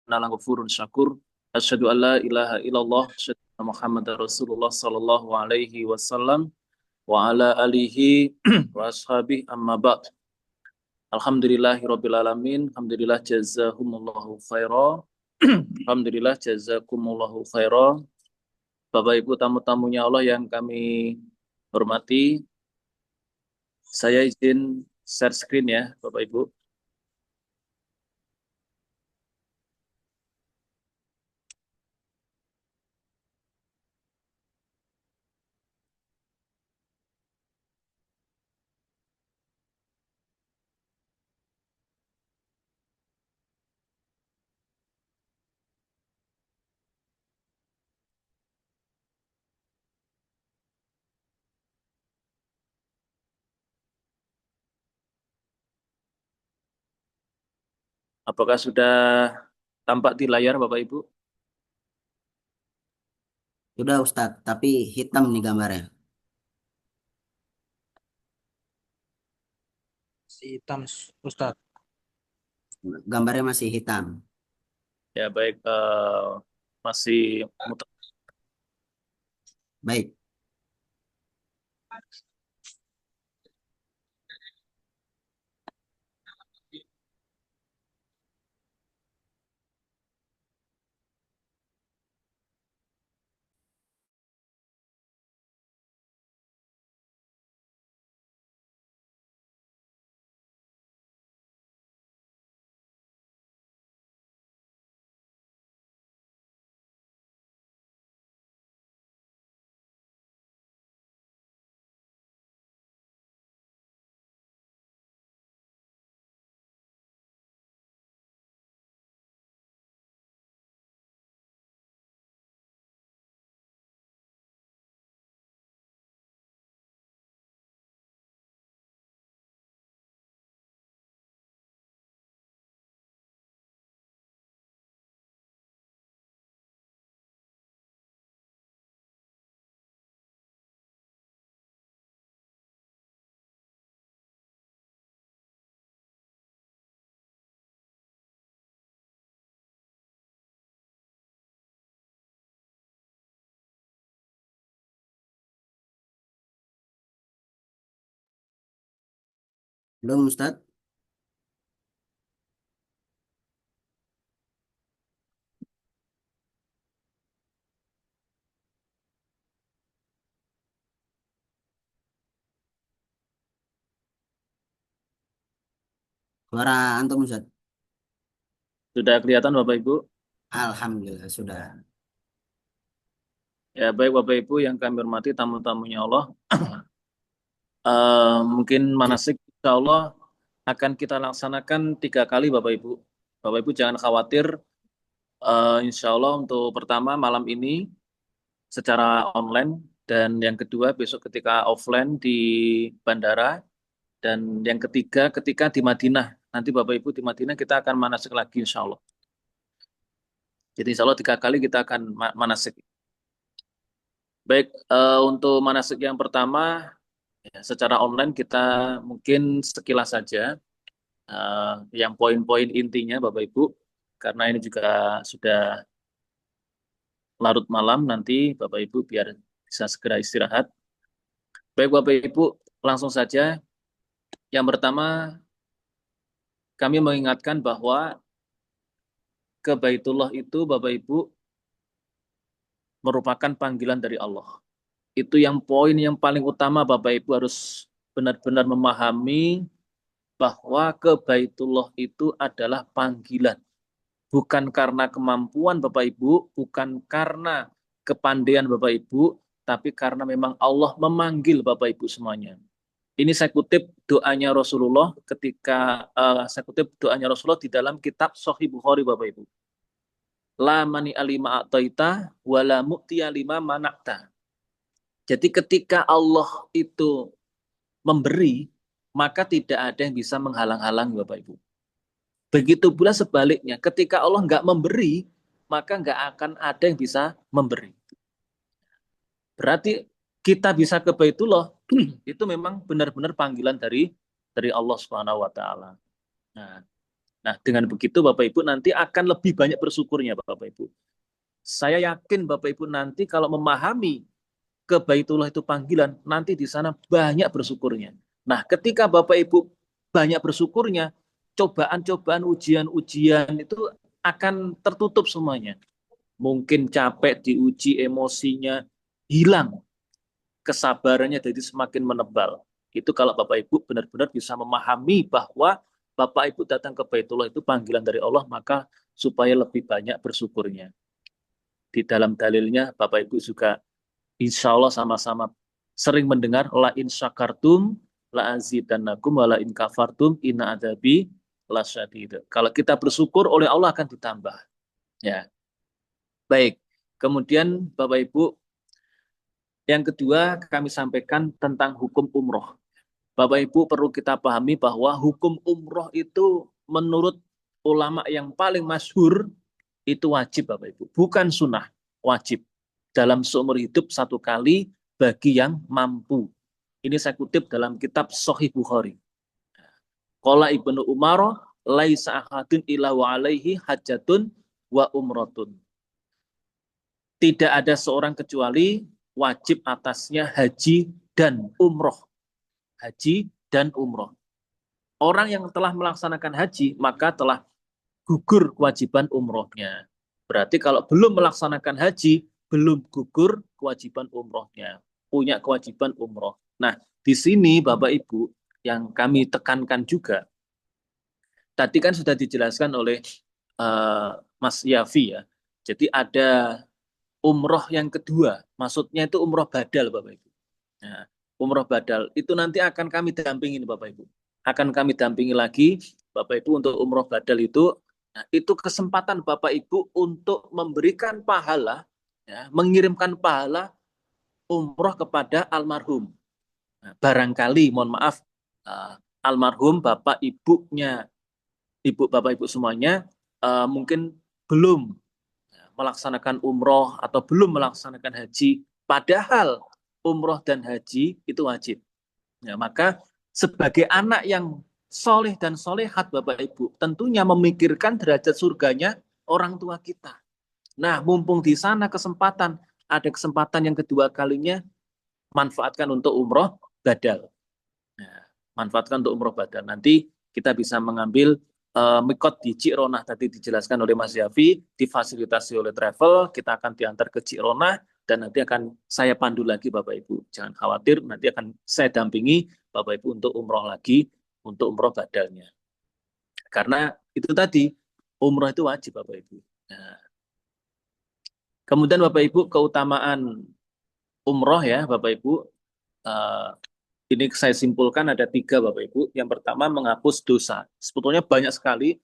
laghafurun syakur. Asyhadu an la ilaha illallah, asyhadu anna Muhammadar Rasulullah sallallahu alaihi wasallam wa ala alihi wa ashabihi amma ba'd. Alhamdulillahi rabbil alamin. Alhamdulillah jazahumullahu khaira. Alhamdulillah jazakumullahu khaira. Bapak Ibu tamu-tamunya Allah yang kami hormati, saya izin share screen ya, Bapak Ibu. Apakah sudah tampak di layar Bapak Ibu? Sudah Ustadz, tapi hitam nih gambarnya. Si hitam, Ustadz. Gambarnya masih hitam. Ya baik, masih muter. Baik. Belum Ustadz? Suara antum Ustadz? Sudah kelihatan Bapak Ibu? Alhamdulillah sudah. Ya baik Bapak Ibu yang kami hormati tamu-tamunya Allah. Mungkin manasik insya Allah akan kita laksanakan 3 kali Bapak Ibu. Bapak Ibu jangan khawatir. Insya Allah untuk pertama malam ini secara online dan yang kedua besok ketika offline di bandara dan yang ketiga ketika di Madinah. Nanti Bapak Ibu di Madinah kita akan manasik lagi insya Allah. Jadi insya Allah 3 kali kita akan manasik. Baik, untuk manasik yang pertama ya, secara online kita mungkin sekilas saja yang poin-poin intinya Bapak Ibu karena ini juga sudah larut malam nanti Bapak Ibu biar bisa segera istirahat. Baik Bapak Ibu, langsung saja. Yang pertama kami mengingatkan bahwa ke Baitullah itu Bapak Ibu merupakan panggilan dari Allah. Itu yang poin yang paling utama Bapak Ibu harus benar-benar memahami bahwa ke Baitullah itu adalah panggilan. Bukan karena kemampuan Bapak Ibu, bukan karena kepandaian Bapak Ibu, tapi karena memang Allah memanggil Bapak Ibu semuanya. Ini saya kutip doanya Rasulullah ketika saya kutip doanya Rasulullah di dalam kitab Sahih Bukhari Bapak Ibu. La mani alima a'taita wala mu'tiya lima manakta. Jadi ketika Allah itu memberi, maka tidak ada yang bisa menghalang-halangi Bapak Ibu. Begitu pula sebaliknya, ketika Allah nggak memberi, maka nggak akan ada yang bisa memberi. Berarti kita bisa ke Baitullah, itu memang benar-benar panggilan dari Allah Subhanahu wa taala. Nah, dengan begitu Bapak Ibu nanti akan lebih banyak bersyukurnya Bapak Ibu. Saya yakin Bapak Ibu nanti kalau memahami ke Baitullah itu panggilan, nanti di sana banyak bersyukurnya. Nah, ketika Bapak Ibu banyak bersyukurnya, cobaan-cobaan, ujian-ujian itu akan tertutup semuanya. Mungkin capek diuji, emosinya hilang, kesabarannya jadi semakin menebal. Itu kalau Bapak Ibu benar-benar bisa memahami bahwa Bapak Ibu datang ke Baitullah itu panggilan dari Allah, maka supaya lebih banyak bersyukurnya. Di dalam dalilnya Bapak Ibu juga insya Allah sama-sama sering mendengar la in syakartum la azidannakum wa la in kafartum inna adzabi lasyadid. Kalau kita bersyukur oleh Allah akan ditambah. Ya. Baik. Kemudian Bapak Ibu, yang kedua kami sampaikan tentang hukum umroh. Bapak Ibu perlu kita pahami bahwa hukum umroh itu menurut ulama yang paling masyhur itu wajib Bapak Ibu, bukan sunnah, wajib. Dalam seumur hidup satu kali bagi yang mampu. Ini saya kutip dalam kitab Sahih Bukhari. Qala Ibnu Umar, laisa ahadun illa wa alaihi hajjatun wa umratun. Tidak ada seorang kecuali wajib atasnya haji dan umroh. Haji dan umroh. Orang yang telah melaksanakan haji, maka telah gugur kewajiban umrohnya. Berarti kalau belum melaksanakan haji, belum gugur kewajiban umrohnya. Punya kewajiban umroh. Nah, di sini Bapak Ibu, yang kami tekankan juga, tadi kan sudah dijelaskan oleh Mas Yafi ya. Jadi ada umroh yang kedua, maksudnya itu umroh badal Bapak Ibu. Nah, umroh badal itu nanti akan kami dampingi Bapak Ibu. Akan kami dampingi lagi Bapak Ibu untuk umroh badal itu. Nah, itu kesempatan Bapak Ibu untuk memberikan pahala, ya, mengirimkan pahala umroh kepada almarhum. Nah, barangkali, mohon maaf, almarhum Bapak Ibunya, Bapak Ibu semuanya mungkin belum melaksanakan umroh atau belum melaksanakan haji, padahal umroh dan haji itu wajib. Ya, maka sebagai anak yang soleh dan solehat Bapak Ibu, tentunya memikirkan derajat surganya orang tua kita. Nah, mumpung di sana kesempatan, ada kesempatan yang kedua kalinya, manfaatkan untuk umroh badal. Nah, manfaatkan untuk umroh badal. Nanti kita bisa mengambil mikot di Cikronah tadi dijelaskan oleh Mas Yafi, difasilitasi oleh travel, kita akan diantar ke Cikronah, dan nanti akan saya pandu lagi Bapak Ibu. Jangan khawatir, nanti akan saya dampingi Bapak Ibu untuk umroh lagi, untuk umroh badalnya. Karena itu tadi, umroh itu wajib Bapak Ibu. Nah, kemudian Bapak Ibu, keutamaan umroh ya Bapak Ibu, ini saya simpulkan ada 3 Bapak Ibu. Yang pertama menghapus dosa. Sebetulnya banyak sekali,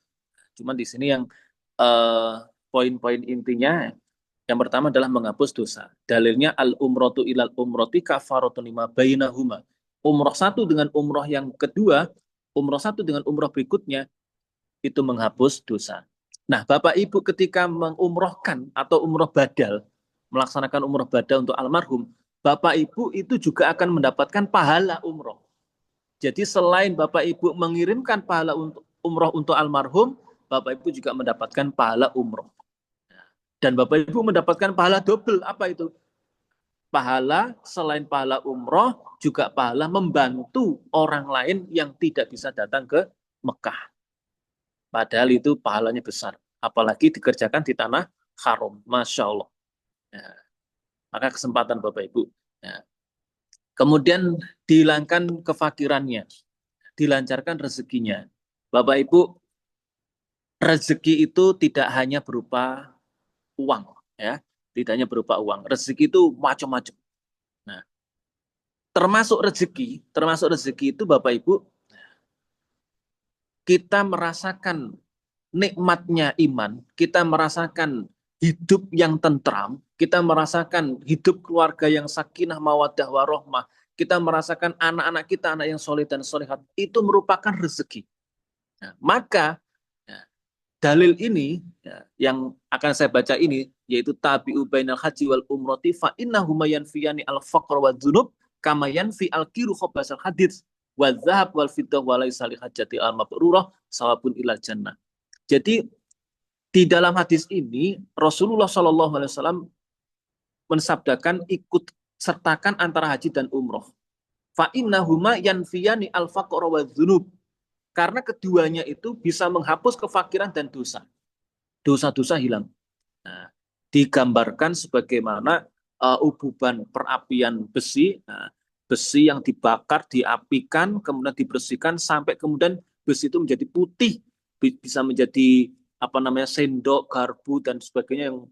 cuman di sini yang poin-poin intinya, yang pertama adalah menghapus dosa. Dalilnya al-umratu ilal umrati kafaratun lima bainahuma. Umroh satu dengan umroh yang kedua, umroh satu dengan umroh berikutnya, itu menghapus dosa. Nah, Bapak Ibu ketika mengumrohkan atau umroh badal, melaksanakan umroh badal untuk almarhum, Bapak Ibu itu juga akan mendapatkan pahala umroh. Jadi selain Bapak Ibu mengirimkan pahala untuk umroh untuk almarhum, Bapak Ibu juga mendapatkan pahala umroh. Dan Bapak Ibu mendapatkan pahala double. Apa itu? Pahala selain pahala umroh, juga pahala membantu orang lain yang tidak bisa datang ke Mekah. Padahal itu pahalanya besar. Apalagi dikerjakan di tanah haram. Masya Allah. Ya. Maka kesempatan Bapak Ibu. Ya. Kemudian dihilangkan kefakirannya. Dilancarkan rezekinya. Bapak Ibu, rezeki itu tidak hanya berupa uang. Ya. Tidak hanya berupa uang. Rezeki itu macam-macam. Nah, termasuk rezeki itu Bapak Ibu, kita merasakan nikmatnya iman, kita merasakan hidup yang tentram, kita merasakan hidup keluarga yang sakinah, mawaddah, warohmah, kita merasakan anak-anak kita, anak yang soleh dan solehat, itu merupakan rezeki. Nah, maka dalil ini ya, yang akan saya baca ini yaitu tabi'u bainal haji wal umrati fa innahuma yanfiyani al faqr wa dzunub kama yanfi al kiru khabasal hadits wa dzahab wal fiddah wa laisa li hajati al mabrurah sawabun ilal jannah. Jadi di dalam hadis ini Rasulullah Shallallahu Alaihi Wasallam mensabdakan ikut sertakan antara haji dan umroh. Fa innahuma yanfiyani al faqr wa dzunub. Karena keduanya itu bisa menghapus kefakiran dan dosa. Dosa-dosa hilang. Nah, digambarkan sebagaimana ububan perapian besi, besi yang dibakar, diapikan, kemudian dibersihkan sampai kemudian besi itu menjadi putih, bisa menjadi sendok, garpu dan sebagainya yang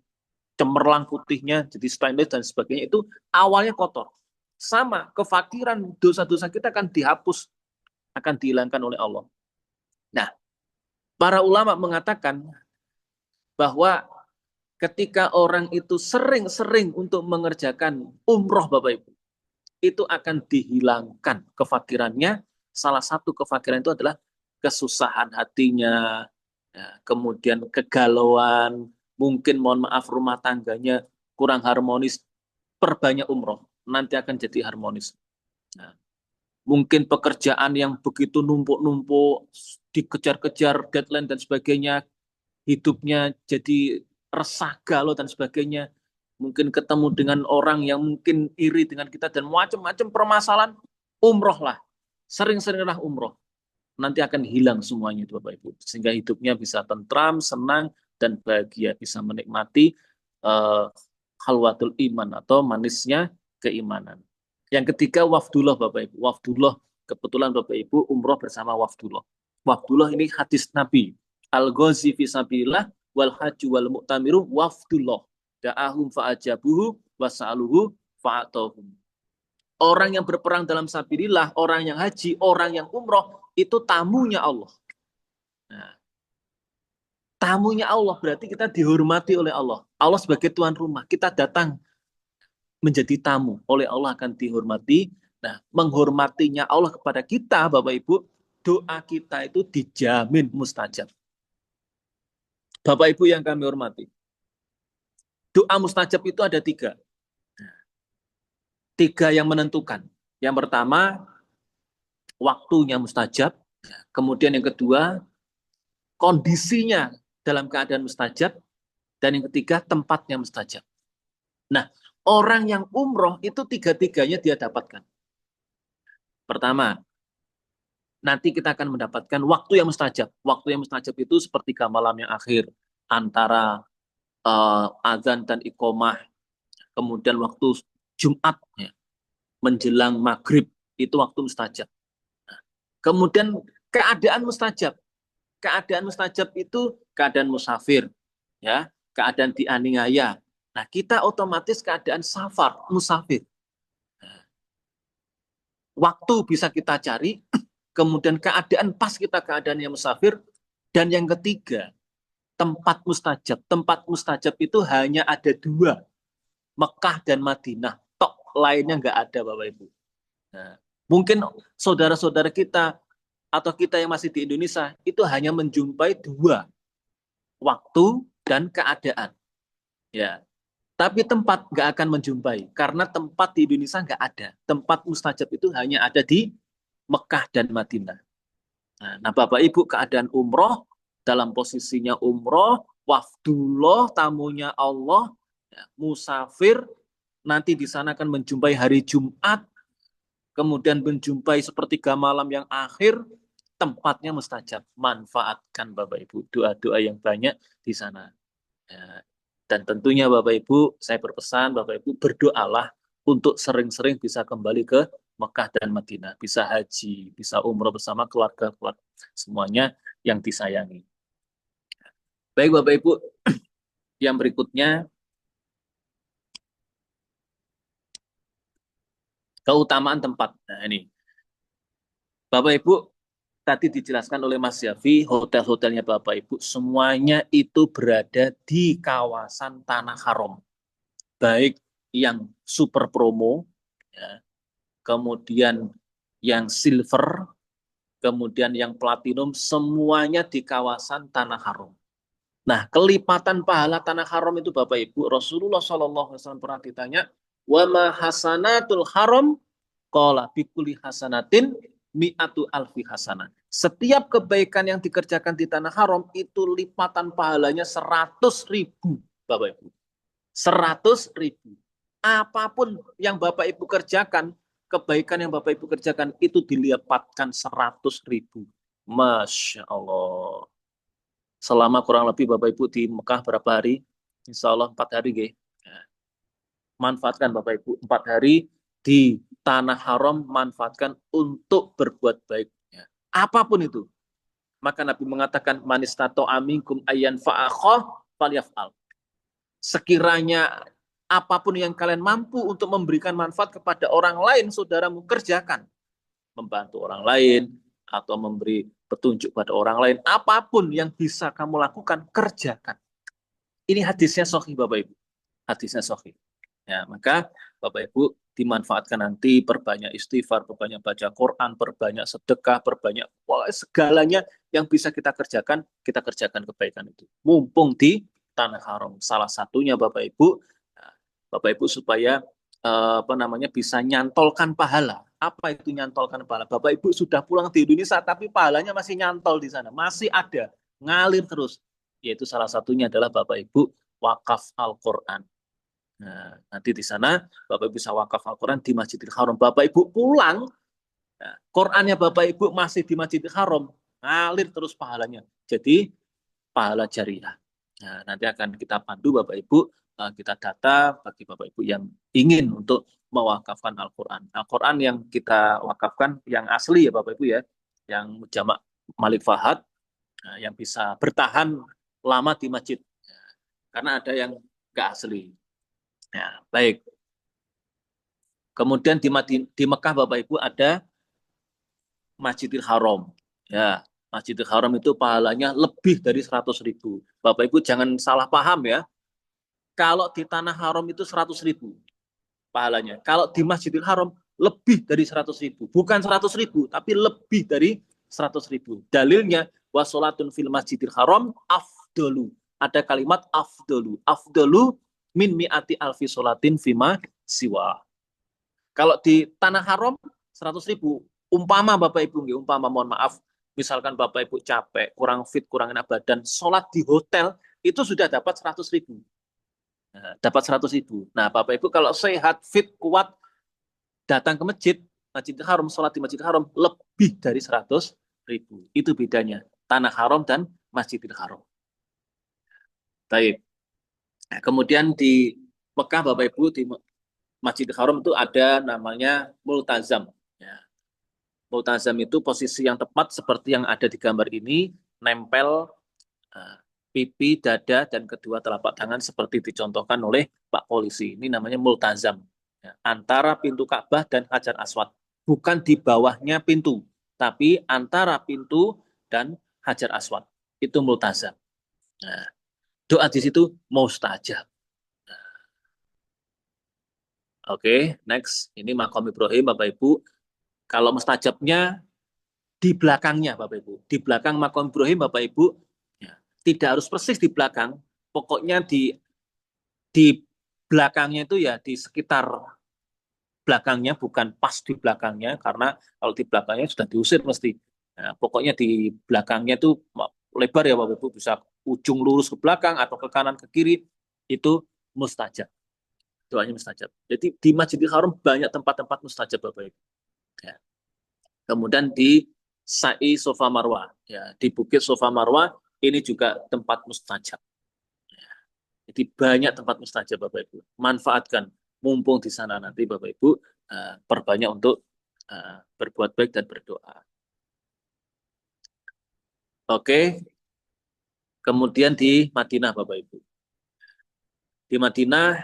cemerlang putihnya, jadi stainless dan sebagainya itu awalnya kotor. Sama, kefakiran, dosa-dosa kita akan dihapus, akan dihilangkan oleh Allah. Nah, para ulama mengatakan bahwa ketika orang itu sering-sering untuk mengerjakan umroh Bapak Ibu, itu akan dihilangkan kefakirannya. Salah satu kefakiran itu adalah kesusahan hatinya, ya, kemudian kegalauan, mungkin mohon maaf rumah tangganya kurang harmonis, perbanyak umroh, nanti akan jadi harmonis. Nah, mungkin pekerjaan yang begitu numpuk-numpuk, dikejar-kejar deadline dan sebagainya, hidupnya jadi resah, galau dan sebagainya, mungkin ketemu dengan orang yang mungkin iri dengan kita dan macam-macam permasalahan, umrohlah, sering-seringlah umroh, nanti akan hilang semuanya itu Bapak Ibu, sehingga hidupnya bisa tentram, senang dan bahagia, bisa menikmati halwatul iman atau manisnya keimanan. Yang ketiga wafdullah Bapak Ibu. Wafdullah, kebetulan Bapak Ibu umroh bersama wafdullah. Wafdullah ini hadis Nabi. Al-ghazi fi sabilillah wal haju wal mu'tamiru wafdullah. Da'ahum fa'ajabuhu wasa'aluhu fa'atahum. Orang yang berperang dalam sabilillah, orang yang haji, orang yang umroh, itu tamunya Allah. Nah, tamunya Allah berarti kita dihormati oleh Allah. Allah sebagai tuan rumah, kita datang menjadi tamu, oleh Allah akan dihormati. Nah, menghormatinya Allah kepada kita, Bapak Ibu, doa kita itu dijamin mustajab. Bapak Ibu yang kami hormati, doa mustajab itu ada 3. 3 yang menentukan. Yang pertama, waktunya mustajab. Kemudian yang kedua, kondisinya dalam keadaan mustajab. Dan yang ketiga, tempatnya mustajab. Nah, orang yang umroh itu 3-tiganya dia dapatkan. Pertama, nanti kita akan mendapatkan waktu yang mustajab. Waktu yang mustajab itu sepertiga malam yang akhir antara azan dan iqomah. Kemudian waktu Jumat ya, menjelang maghrib itu waktu mustajab. Nah, kemudian keadaan mustajab. Keadaan mustajab itu keadaan musafir, ya, keadaan dianiaya. Nah, kita otomatis keadaan safar, musafir. Waktu bisa kita cari, kemudian keadaan pas kita keadaan yang musafir, dan yang ketiga, tempat mustajab. Tempat mustajab itu hanya ada 2, Mekah dan Madinah. Tok, lainnya nggak ada Bapak Ibu. Nah, mungkin saudara-saudara kita atau kita yang masih di Indonesia itu hanya menjumpai 2, waktu dan keadaan. Ya, tapi tempat nggak akan menjumpai, karena tempat di Indonesia nggak ada. Tempat mustajab itu hanya ada di Mekah dan Madinah. Nah, Bapak Ibu keadaan umroh, dalam posisinya umroh, wafdullah, tamunya Allah, ya, musafir, nanti di sana akan menjumpai hari Jumat, kemudian menjumpai sepertiga malam yang akhir, tempatnya mustajab. Manfaatkan Bapak Ibu doa-doa yang banyak di sana. Ya, dan tentunya Bapak Ibu, saya berpesan Bapak Ibu berdoalah untuk sering-sering bisa kembali ke Mekah dan Madinah, bisa haji, bisa umroh bersama keluarga-keluarga semuanya yang disayangi. Baik Bapak Ibu, yang berikutnya keutamaan tempat. Nah ini, Bapak Ibu, tadi dijelaskan oleh Mas Yafi, hotel-hotelnya Bapak Ibu semuanya itu berada di kawasan Tanah Haram. Baik yang super promo, ya, kemudian yang silver, kemudian yang platinum, semuanya di kawasan Tanah Haram. Nah, kelipatan pahala tanah haram itu Bapak Ibu, Rasulullah SAW pernah ditanya, wa ma hasanatul haram qala bikuli hasanatin mi'atu alfi hasanah. Setiap kebaikan yang dikerjakan di tanah haram itu lipatan pahalanya 100.000 Bapak Ibu. 100.000. Apapun yang Bapak Ibu kerjakan, kebaikan yang Bapak Ibu kerjakan itu dilipatkan 100.000. Masya Allah. Selama kurang lebih Bapak Ibu di Mekah berapa hari? Insya Allah 4 hari. Ge. Manfaatkan Bapak Ibu 4 hari di tanah haram, manfaatkan untuk berbuat baik. Apapun itu. Maka Nabi mengatakan, manistato aminkum ayyan fa'akhah falyaf'al. Sekiranya apapun yang kalian mampu untuk memberikan manfaat kepada orang lain, saudaramu kerjakan. Membantu orang lain, atau memberi petunjuk pada orang lain. Apapun yang bisa kamu lakukan, kerjakan. Ini hadisnya sahih Bapak Ibu. Hadisnya sahih. Ya, maka Bapak Ibu dimanfaatkan nanti, perbanyak istighfar, perbanyak baca Quran, perbanyak sedekah, perbanyak segalanya yang bisa kita kerjakan kebaikan itu. Mumpung di tanah haram. Salah satunya Bapak Ibu supaya bisa nyantolkan pahala. Apa itu nyantolkan pahala? Bapak Ibu sudah pulang di Indonesia tapi pahalanya masih nyantol di sana, masih ada, ngalir terus. Yaitu salah satunya adalah Bapak Ibu wakaf Al-Qur'an. Nah, nanti di sana Bapak Ibu bisa wakaf Al-Qur'an di Masjidil Haram. Bapak Ibu pulang, Qur'annya Bapak Ibu masih di Masjidil Haram, ngalir terus pahalanya. Jadi pahala jariah. Nah, nanti akan kita pandu Bapak Ibu, kita data bagi Bapak Ibu yang ingin untuk mewakafkan Al-Qur'an. Al-Qur'an yang kita wakafkan yang asli ya Bapak Ibu ya, yang jamak Malik Fahad, yang bisa bertahan lama di masjid. Karena ada yang nggak asli. Ya, baik. Kemudian di Mekah Bapak Ibu ada Masjidil Haram. Ya, Masjidil Haram itu pahalanya lebih dari 100.000. Bapak Ibu jangan salah paham ya. Kalau di tanah haram itu 100.000 pahalanya. Kalau di Masjidil Haram lebih dari 100.000. Bukan 100.000, tapi lebih dari 100.000. Dalilnya, wasolatun fil Masjidil Haram afdolu. Ada kalimat afdolu. Afdolu min mi'ati alfi solatin fima siwa. Kalau di tanah haram 100.000. Umpama Bapak Ibu, mohon maaf, misalkan Bapak Ibu capek, kurang fit, kurang enak badan, sholat di hotel itu sudah dapat 100.000. Nah, dapat 100.000. Nah, Bapak Ibu kalau sehat, fit, kuat, datang ke Masjidil Haram, sholat di Masjidil Haram lebih dari 100.000. Itu bedanya tanah haram dan Masjidil Haram. Baik. Nah, kemudian di Mekah Bapak Ibu di Masjidil Haram itu ada namanya multazam. Ya. Multazam itu posisi yang tepat seperti yang ada di gambar ini, nempel pipi, dada, dan kedua telapak tangan seperti dicontohkan oleh Pak Polisi. Ini namanya multazam. Ya, antara pintu Ka'bah dan Hajar Aswad. Bukan di bawahnya pintu, tapi antara pintu dan Hajar Aswad. Itu multazam. Nah, doa di situ mustajab. Oke, next. Ini Maqam Ibrahim, Bapak Ibu. Kalau mustajabnya di belakangnya, Bapak Ibu. Di belakang Maqam Ibrahim, Bapak Ibu, ya, tidak harus persis di belakang. Pokoknya di belakangnya itu ya di sekitar belakangnya, bukan pas di belakangnya, karena kalau di belakangnya sudah diusir mesti. Nah, pokoknya di belakangnya itu lebar ya Bapak Ibu, bisa ujung lurus ke belakang atau ke kanan ke kiri, itu mustajab. Doanya mustajab. Jadi di Masjidil Haram banyak tempat-tempat mustajab Bapak Ibu. Ya. Kemudian di Sa'i Sofa Marwah, ya, di Bukit Sofa Marwah ini juga tempat mustajab. Ya. Jadi banyak tempat mustajab Bapak Ibu. Manfaatkan, mumpung di sana nanti Bapak Ibu perbanyak untuk berbuat baik dan berdoa. Oke. Kemudian di Madinah Bapak Ibu. Di Madinah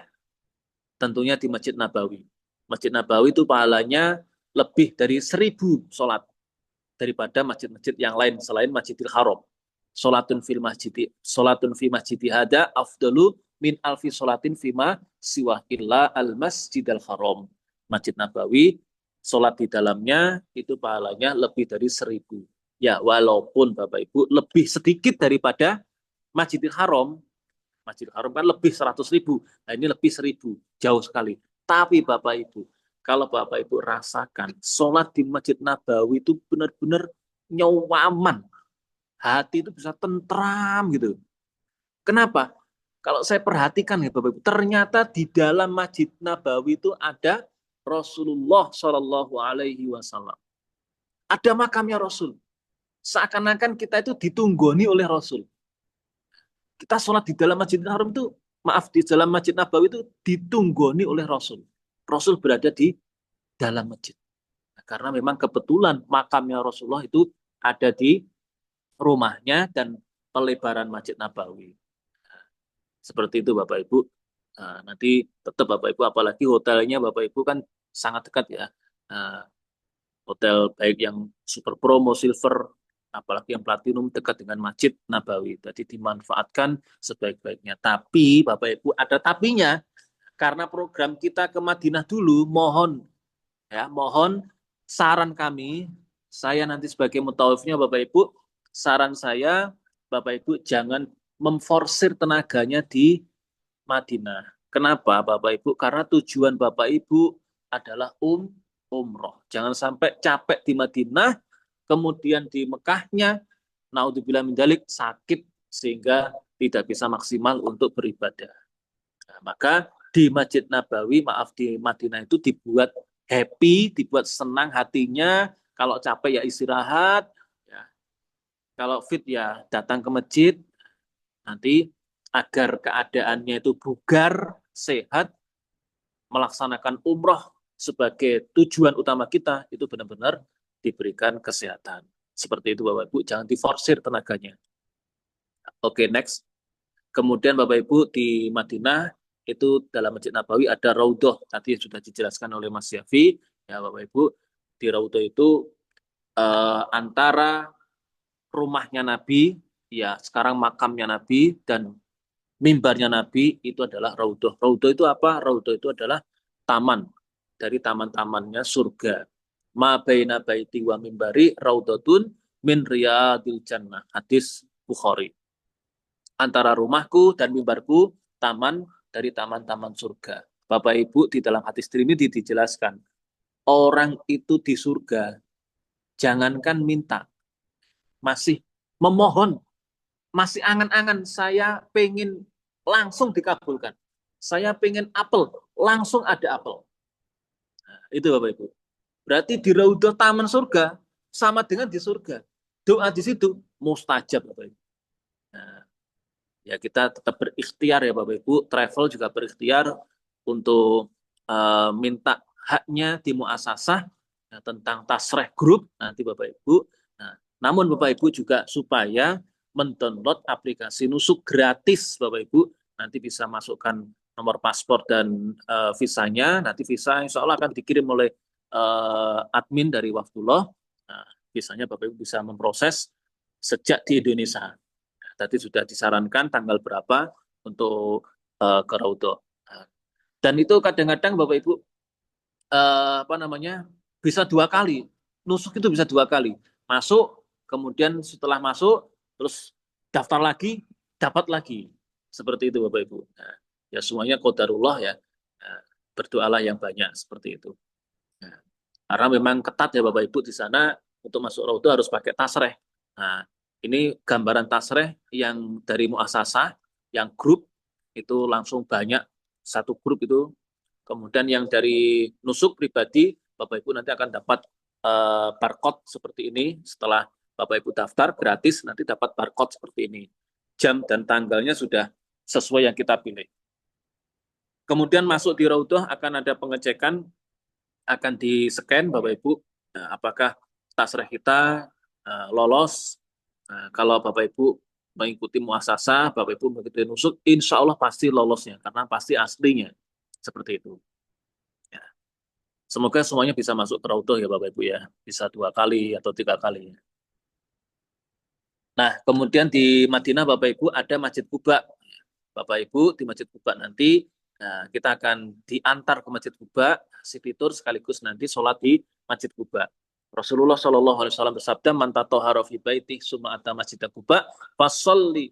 tentunya di Masjid Nabawi. Masjid Nabawi itu pahalanya lebih dari 1.000 sholat daripada masjid-masjid yang lain selain Masjidil Haram. Sholatun fi masjidi hada afdalu min alfi sholatin fima siwa illa al masjidil haram. Masjid Nabawi, sholat di dalamnya itu pahalanya lebih dari 1.000. Ya, walaupun Bapak Ibu lebih sedikit daripada Masjidil Haram kan lebih 100.000. Nah ini lebih 1.000, jauh sekali. Tapi Bapak Ibu, kalau Bapak Ibu rasakan sholat di Masjid Nabawi itu benar-benar nyaman, hati itu bisa tentram gitu. Kenapa? Kalau saya perhatikan ya Bapak Ibu, ternyata di dalam Masjid Nabawi itu ada Rasulullah Shallallahu Alaihi Wasallam. Ada makamnya Rasul. Seakan-akan kita itu ditunggoni oleh Rasul. Kita sholat di dalam Masjidil Haram itu, maaf, di dalam Masjid Nabawi itu ditunggoni oleh Rasul. Rasul berada di dalam masjid. Karena memang kebetulan makamnya Rasulullah itu ada di rumahnya dan pelebaran Masjid Nabawi. Seperti itu Bapak Ibu. Nah, nanti tetap Bapak Ibu, apalagi hotelnya Bapak Ibu kan sangat dekat ya. Nah, hotel baik yang super promo, silver, apalagi yang platinum dekat dengan Masjid Nabawi. Jadi dimanfaatkan sebaik-baiknya. Tapi Bapak Ibu ada tapinya. Karena program kita ke Madinah dulu, mohon saran kami, saya nanti sebagai mutawifnya Bapak Ibu, saran saya Bapak Ibu jangan memforsir tenaganya di Madinah. Kenapa Bapak Ibu? Karena tujuan Bapak Ibu adalah umroh. Jangan sampai capek di Madinah, kemudian di Mekahnya, naudzubillah min dzalik, sakit sehingga tidak bisa maksimal untuk beribadah. Nah, maka di Masjid Nabawi, maaf, di Madinah itu dibuat happy, dibuat senang hatinya. Kalau capek ya istirahat, ya. Kalau fit ya datang ke masjid, nanti agar keadaannya itu bugar, sehat, melaksanakan umroh sebagai tujuan utama kita, itu benar-benar diberikan kesehatan. Seperti itu Bapak Ibu, jangan diforsir tenaganya. Oke, next. Kemudian Bapak Ibu di Madinah, itu dalam Masjid Nabawi ada Raudhah. Tadi sudah dijelaskan oleh Mas Yafi, ya Bapak Ibu, di Raudhah itu antara rumahnya Nabi, ya sekarang makamnya Nabi, dan mimbarnya Nabi itu adalah Raudhah. Raudhah itu apa? Raudhah itu adalah taman dari taman-tamannya surga. Ma baina baiti wa mimbari raudhatun min riyadil jannah. Hadis Bukhari. Antara rumahku dan mimbarku taman dari taman-taman surga. Bapak Ibu di dalam hadis ini dijelaskan, orang itu di surga jangankan minta, masih memohon, masih angan-angan, saya pengen langsung dikabulkan. Saya pengen apel, langsung ada apel. Nah, itu Bapak Ibu. Berarti di Raudhah taman surga sama dengan di surga. Doa di situ mustajab Bapak Ibu. Nah, ya kita tetap berikhtiar ya Bapak Ibu. Travel juga berikhtiar untuk minta haknya di muasasah ya, tentang tasreh grup nanti Bapak Ibu. Nah, namun Bapak Ibu juga supaya mendownload aplikasi Nusuk gratis Bapak Ibu, nanti bisa masukkan nomor paspor dan visanya, nanti visa insya Allah akan dikirim oleh admin dari Waftullah. Nah, visanya Bapak Ibu bisa memproses sejak di Indonesia. Nah, tadi sudah disarankan tanggal berapa untuk ke Raudhah. Nah, dan itu kadang-kadang Bapak Ibu bisa 2 kali. Nusuk itu bisa 2 kali. Masuk, kemudian setelah masuk terus daftar lagi, dapat lagi. Seperti itu Bapak Ibu. Nah, ya semuanya qadarullah ya. Nah, berdoalah yang banyak seperti itu. Nah, karena memang ketat ya Bapak Ibu di sana untuk masuk Raudhah harus pakai tasreh. Nah, ini gambaran tasreh yang dari muasasah, yang grup itu langsung banyak, satu grup itu. Kemudian yang dari nusuk pribadi, Bapak Ibu nanti akan dapat barcode seperti ini. Setelah Bapak Ibu daftar gratis, nanti dapat barcode seperti ini. Jam dan tanggalnya sudah sesuai yang kita pilih. Kemudian masuk di Raudhah akan ada pengecekan, akan di-scan Bapak Ibu, apakah tasreh kita lolos. Kalau Bapak Ibu mengikuti muasasah, Bapak Ibu mengikuti nusuk, insya Allah pasti lolosnya, karena pasti aslinya. Seperti itu. Ya. Semoga semuanya bisa masuk ke Raudhah ya Bapak Ibu ya. Bisa 2 kali atau 3 kali. Nah, kemudian di Madinah Bapak Ibu ada Masjid Quba. Bapak Ibu di Masjid Quba nanti kita akan diantar ke Masjid Quba, sipitur sekaligus nanti sholat di Masjid Quba. Rasulullah SAW bersabda, "Man tatahhara fi baitihi tsumma ata masjid Quba, fasholli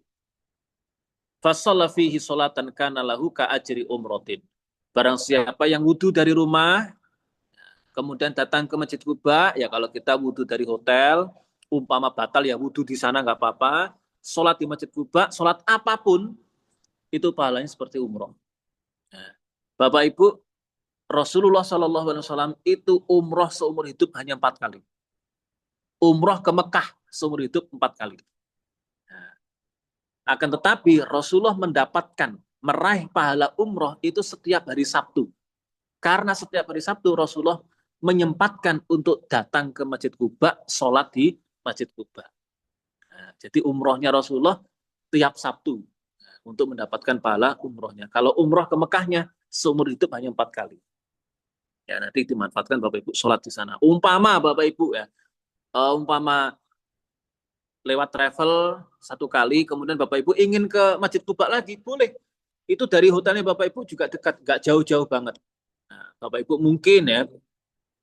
Fasalla fihi sholatan kana lahu ka ajri umrotin. Barang siapa yang wudu dari rumah, kemudian datang ke Masjid Kuba, ya kalau kita wudu dari hotel, umpama batal ya wudu di sana nggak apa-apa. Sholat di Masjid Kuba, sholat apapun, itu pahalanya seperti umroh. Nah, Bapak Ibu, Rasulullah SAW itu umroh seumur hidup hanya 4 kali. Umroh ke Mekah seumur hidup 4 kali. Nah, akan tetapi Rasulullah meraih pahala umroh itu setiap hari Sabtu. Karena setiap hari Sabtu Rasulullah menyempatkan untuk datang ke Masjid Kuba, sholat di Masjid Kuba. Nah, jadi umrohnya Rasulullah tiap Sabtu untuk mendapatkan pahala umrohnya. Kalau umroh ke Mekahnya seumur hidup hanya 4 kali. Ya nanti dimanfaatkan Bapak Ibu sholat di sana. Umpama Bapak Ibu ya, umpama lewat travel 1 kali, kemudian Bapak Ibu ingin ke Masjid Kuba lagi, boleh. Itu dari hotelnya Bapak Ibu juga dekat, nggak jauh-jauh banget. Nah, Bapak Ibu mungkin ya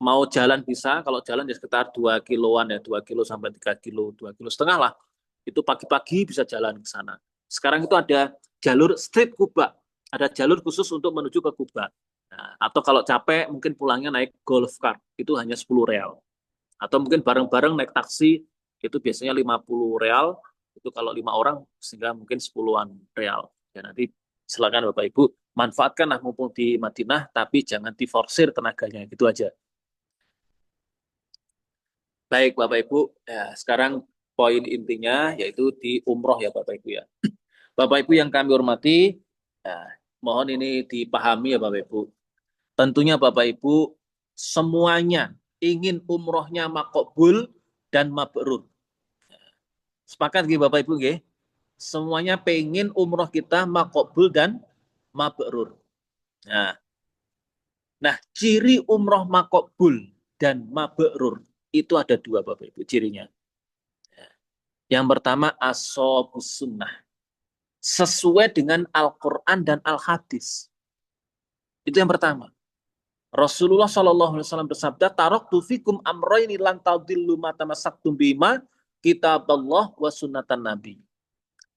mau jalan bisa, kalau jalan ya sekitar 2 kiloan ya, 2 kilo sampai 3 kilo, 2,5 kilo lah. Itu pagi-pagi bisa jalan ke sana. Sekarang itu ada jalur street Kuba, ada jalur khusus untuk menuju ke Kuba. Nah, atau kalau capek mungkin pulangnya naik golf cart, itu hanya 10 real. Atau mungkin bareng-bareng naik taksi, itu biasanya 50 real, itu kalau 5 orang sehingga mungkin 10-an real. Ya nanti silakan Bapak Ibu manfaatkanlah mumpung di Madinah, tapi jangan diforsir tenaganya, gitu aja. Baik Bapak Ibu, ya, sekarang poin intinya yaitu di umroh ya Bapak Ibu ya. Bapak Ibu yang kami hormati, ya, mohon ini dipahami ya Bapak Ibu. Tentunya Bapak Ibu semuanya ingin umrohnya makbul dan mabrur. Sepakat nggih Bapak Ibu nggih? Semuanya pengen umroh kita makbul dan mabrur. Nah, ciri umroh makbul dan mabrur itu ada 2 Bapak Ibu cirinya. Yang pertama asobus sunnah. Sesuai dengan Al-Quran dan Al-Hadis. Itu yang pertama. Rasulullah SAW bersabda, taraktu fikum amroini lan tadillu ma tamassaktum bima kitaballah wa sunnatan nabi.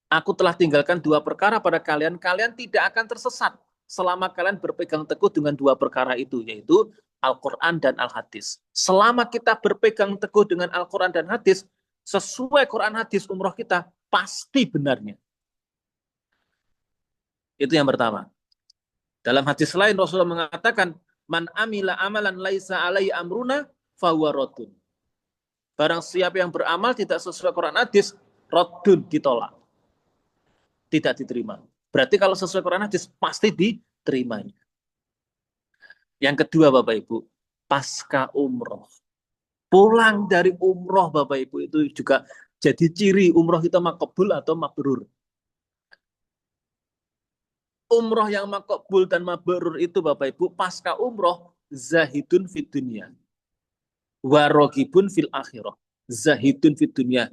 Aku telah tinggalkan 2 perkara pada kalian, kalian tidak akan tersesat selama kalian berpegang teguh dengan 2 perkara itu, yaitu Al-Quran dan Al-Hadis. Selama kita berpegang teguh dengan Al-Quran dan Hadis, sesuai Quran Hadis umroh kita, pasti benarnya. Itu yang pertama. Dalam hadis lain Rasulullah mengatakan, man amila amalan laisa alai amruna fahuwa raddun. Barang siapa yang beramal tidak sesuai Quran hadis, raddun, ditolak. Tidak diterima. Berarti kalau sesuai Quran hadis pasti diterimanya. Yang kedua Bapak Ibu, pasca umroh. Pulang dari umroh Bapak Ibu itu juga jadi ciri umroh kita makbul atau mabrur. Umroh yang makbul dan mabrur itu Bapak Ibu pasca umroh zahidun fid dunya warogibun fil akhirah. Zahidun fid dunya,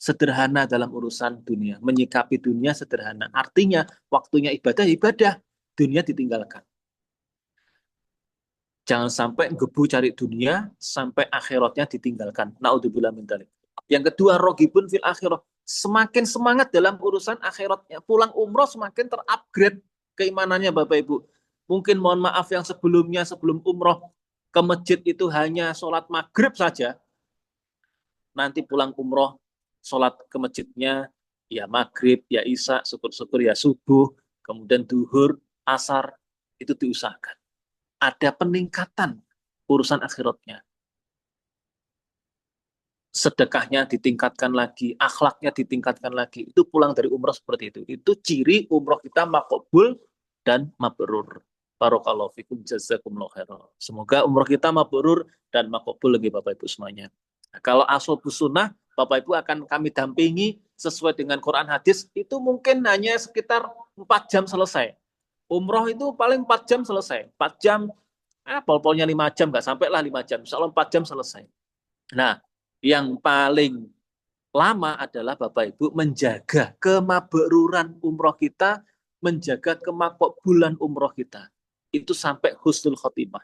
sederhana dalam urusan dunia, menyikapi dunia sederhana. Artinya waktunya ibadah, dunia ditinggalkan. Jangan sampai gebu cari dunia sampai akhiratnya ditinggalkan. Naudzubillah min dzalik. Yang kedua rogibun fil akhirah, semakin semangat dalam urusan akhiratnya. Pulang umroh semakin terupgrade keimanannya Bapak Ibu. Mungkin mohon maaf yang sebelumnya sebelum umroh ke masjid itu hanya sholat maghrib saja. Nanti pulang umroh sholat ke masjidnya ya maghrib, ya isya, syukur-syukur ya subuh, kemudian duhur, asar, itu diusahakan. Ada peningkatan urusan akhiratnya. Sedekahnya ditingkatkan lagi, akhlaknya ditingkatkan lagi. Itu pulang dari umroh seperti itu. Itu ciri umroh kita makbul dan mabrur. Barakallahu fikum jazakumullahu khairan. Semoga umroh kita mabrur dan makbul lagi Bapak Ibu semuanya. Nah, kalau ashabus sunnah, Bapak Ibu akan kami dampingi sesuai dengan Quran hadis, itu mungkin hanya sekitar 4 jam selesai. Umroh itu paling 4 jam selesai. 4 jam, pol-polnya 5 jam, nggak sampai lah 5 jam. Insya Allah 4 jam selesai. Nah, yang paling lama adalah Bapak Ibu menjaga kemabruran umroh kita, menjaga kemakbulan umroh kita. Itu sampai husnul khotimah.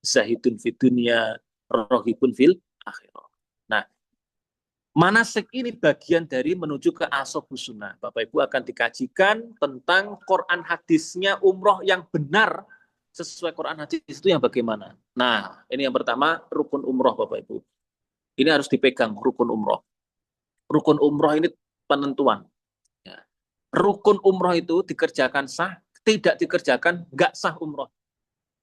Zahidun fid dunya, rohibun fil akhirah. Nah, manasik ini bagian dari menuju ke ashabus sunnah. Bapak Ibu akan dikajikan tentang Quran hadisnya umroh yang benar sesuai Quran hadis itu yang bagaimana. Nah, ini yang pertama rukun umroh Bapak Ibu. Ini harus dipegang rukun umroh. Rukun umroh ini penentuan. Ya. Rukun umroh itu dikerjakan sah, tidak dikerjakan nggak sah umroh.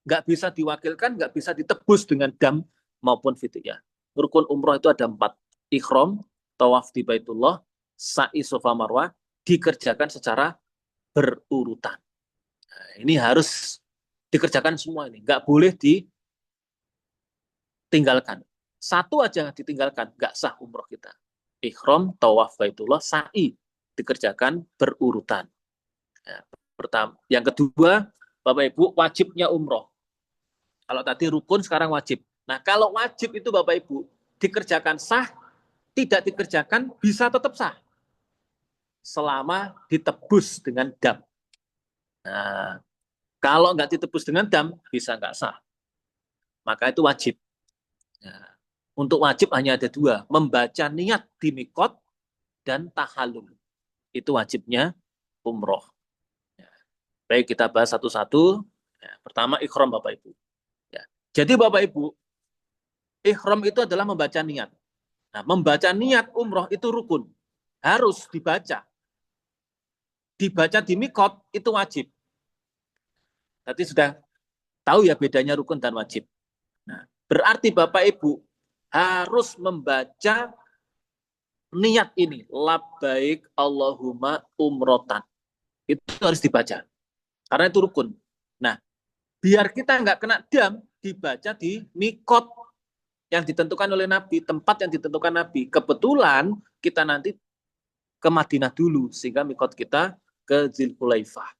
Nggak bisa diwakilkan, nggak bisa ditebus dengan dam maupun fidyah. Rukun umroh itu ada 4. Ikhram, tawaf di Baitullah, sa'i Safa Marwah, dikerjakan secara berurutan. Nah, ini harus dikerjakan semua ini. Nggak boleh ditinggalkan. Satu aja yang ditinggalkan, nggak sah umroh kita. Ikhram, tawaf Baitullah, sa'i, dikerjakan berurutan. Nah, pertama. Yang kedua, Bapak Ibu, wajibnya umroh. Kalau tadi rukun, sekarang wajib. Nah, kalau wajib itu Bapak Ibu, dikerjakan sah, tidak dikerjakan bisa tetap sah. Selama ditebus dengan dam. Nah, kalau nggak ditebus dengan dam, bisa nggak sah. Maka itu wajib. Nah, untuk wajib hanya ada 2. Membaca niat di mikot dan tahallul. Itu wajibnya umroh. Baik, kita bahas satu-satu. Pertama, ikhram Bapak Ibu. Jadi Bapak Ibu, ikhram itu adalah membaca niat. Nah, membaca niat umroh itu rukun. Harus dibaca. Dibaca di mikot itu wajib. Tadi sudah tahu ya bedanya rukun dan wajib. Nah, berarti Bapak Ibu harus membaca niat ini. Labbaik Allahumma umrotan. Itu harus dibaca. Karena itu rukun. Nah, biar kita nggak kena dam, dibaca di mikot yang ditentukan oleh Nabi, tempat yang ditentukan Nabi. Kebetulan kita nanti ke Madinah dulu, sehingga mikot kita ke Dzulhulaifah.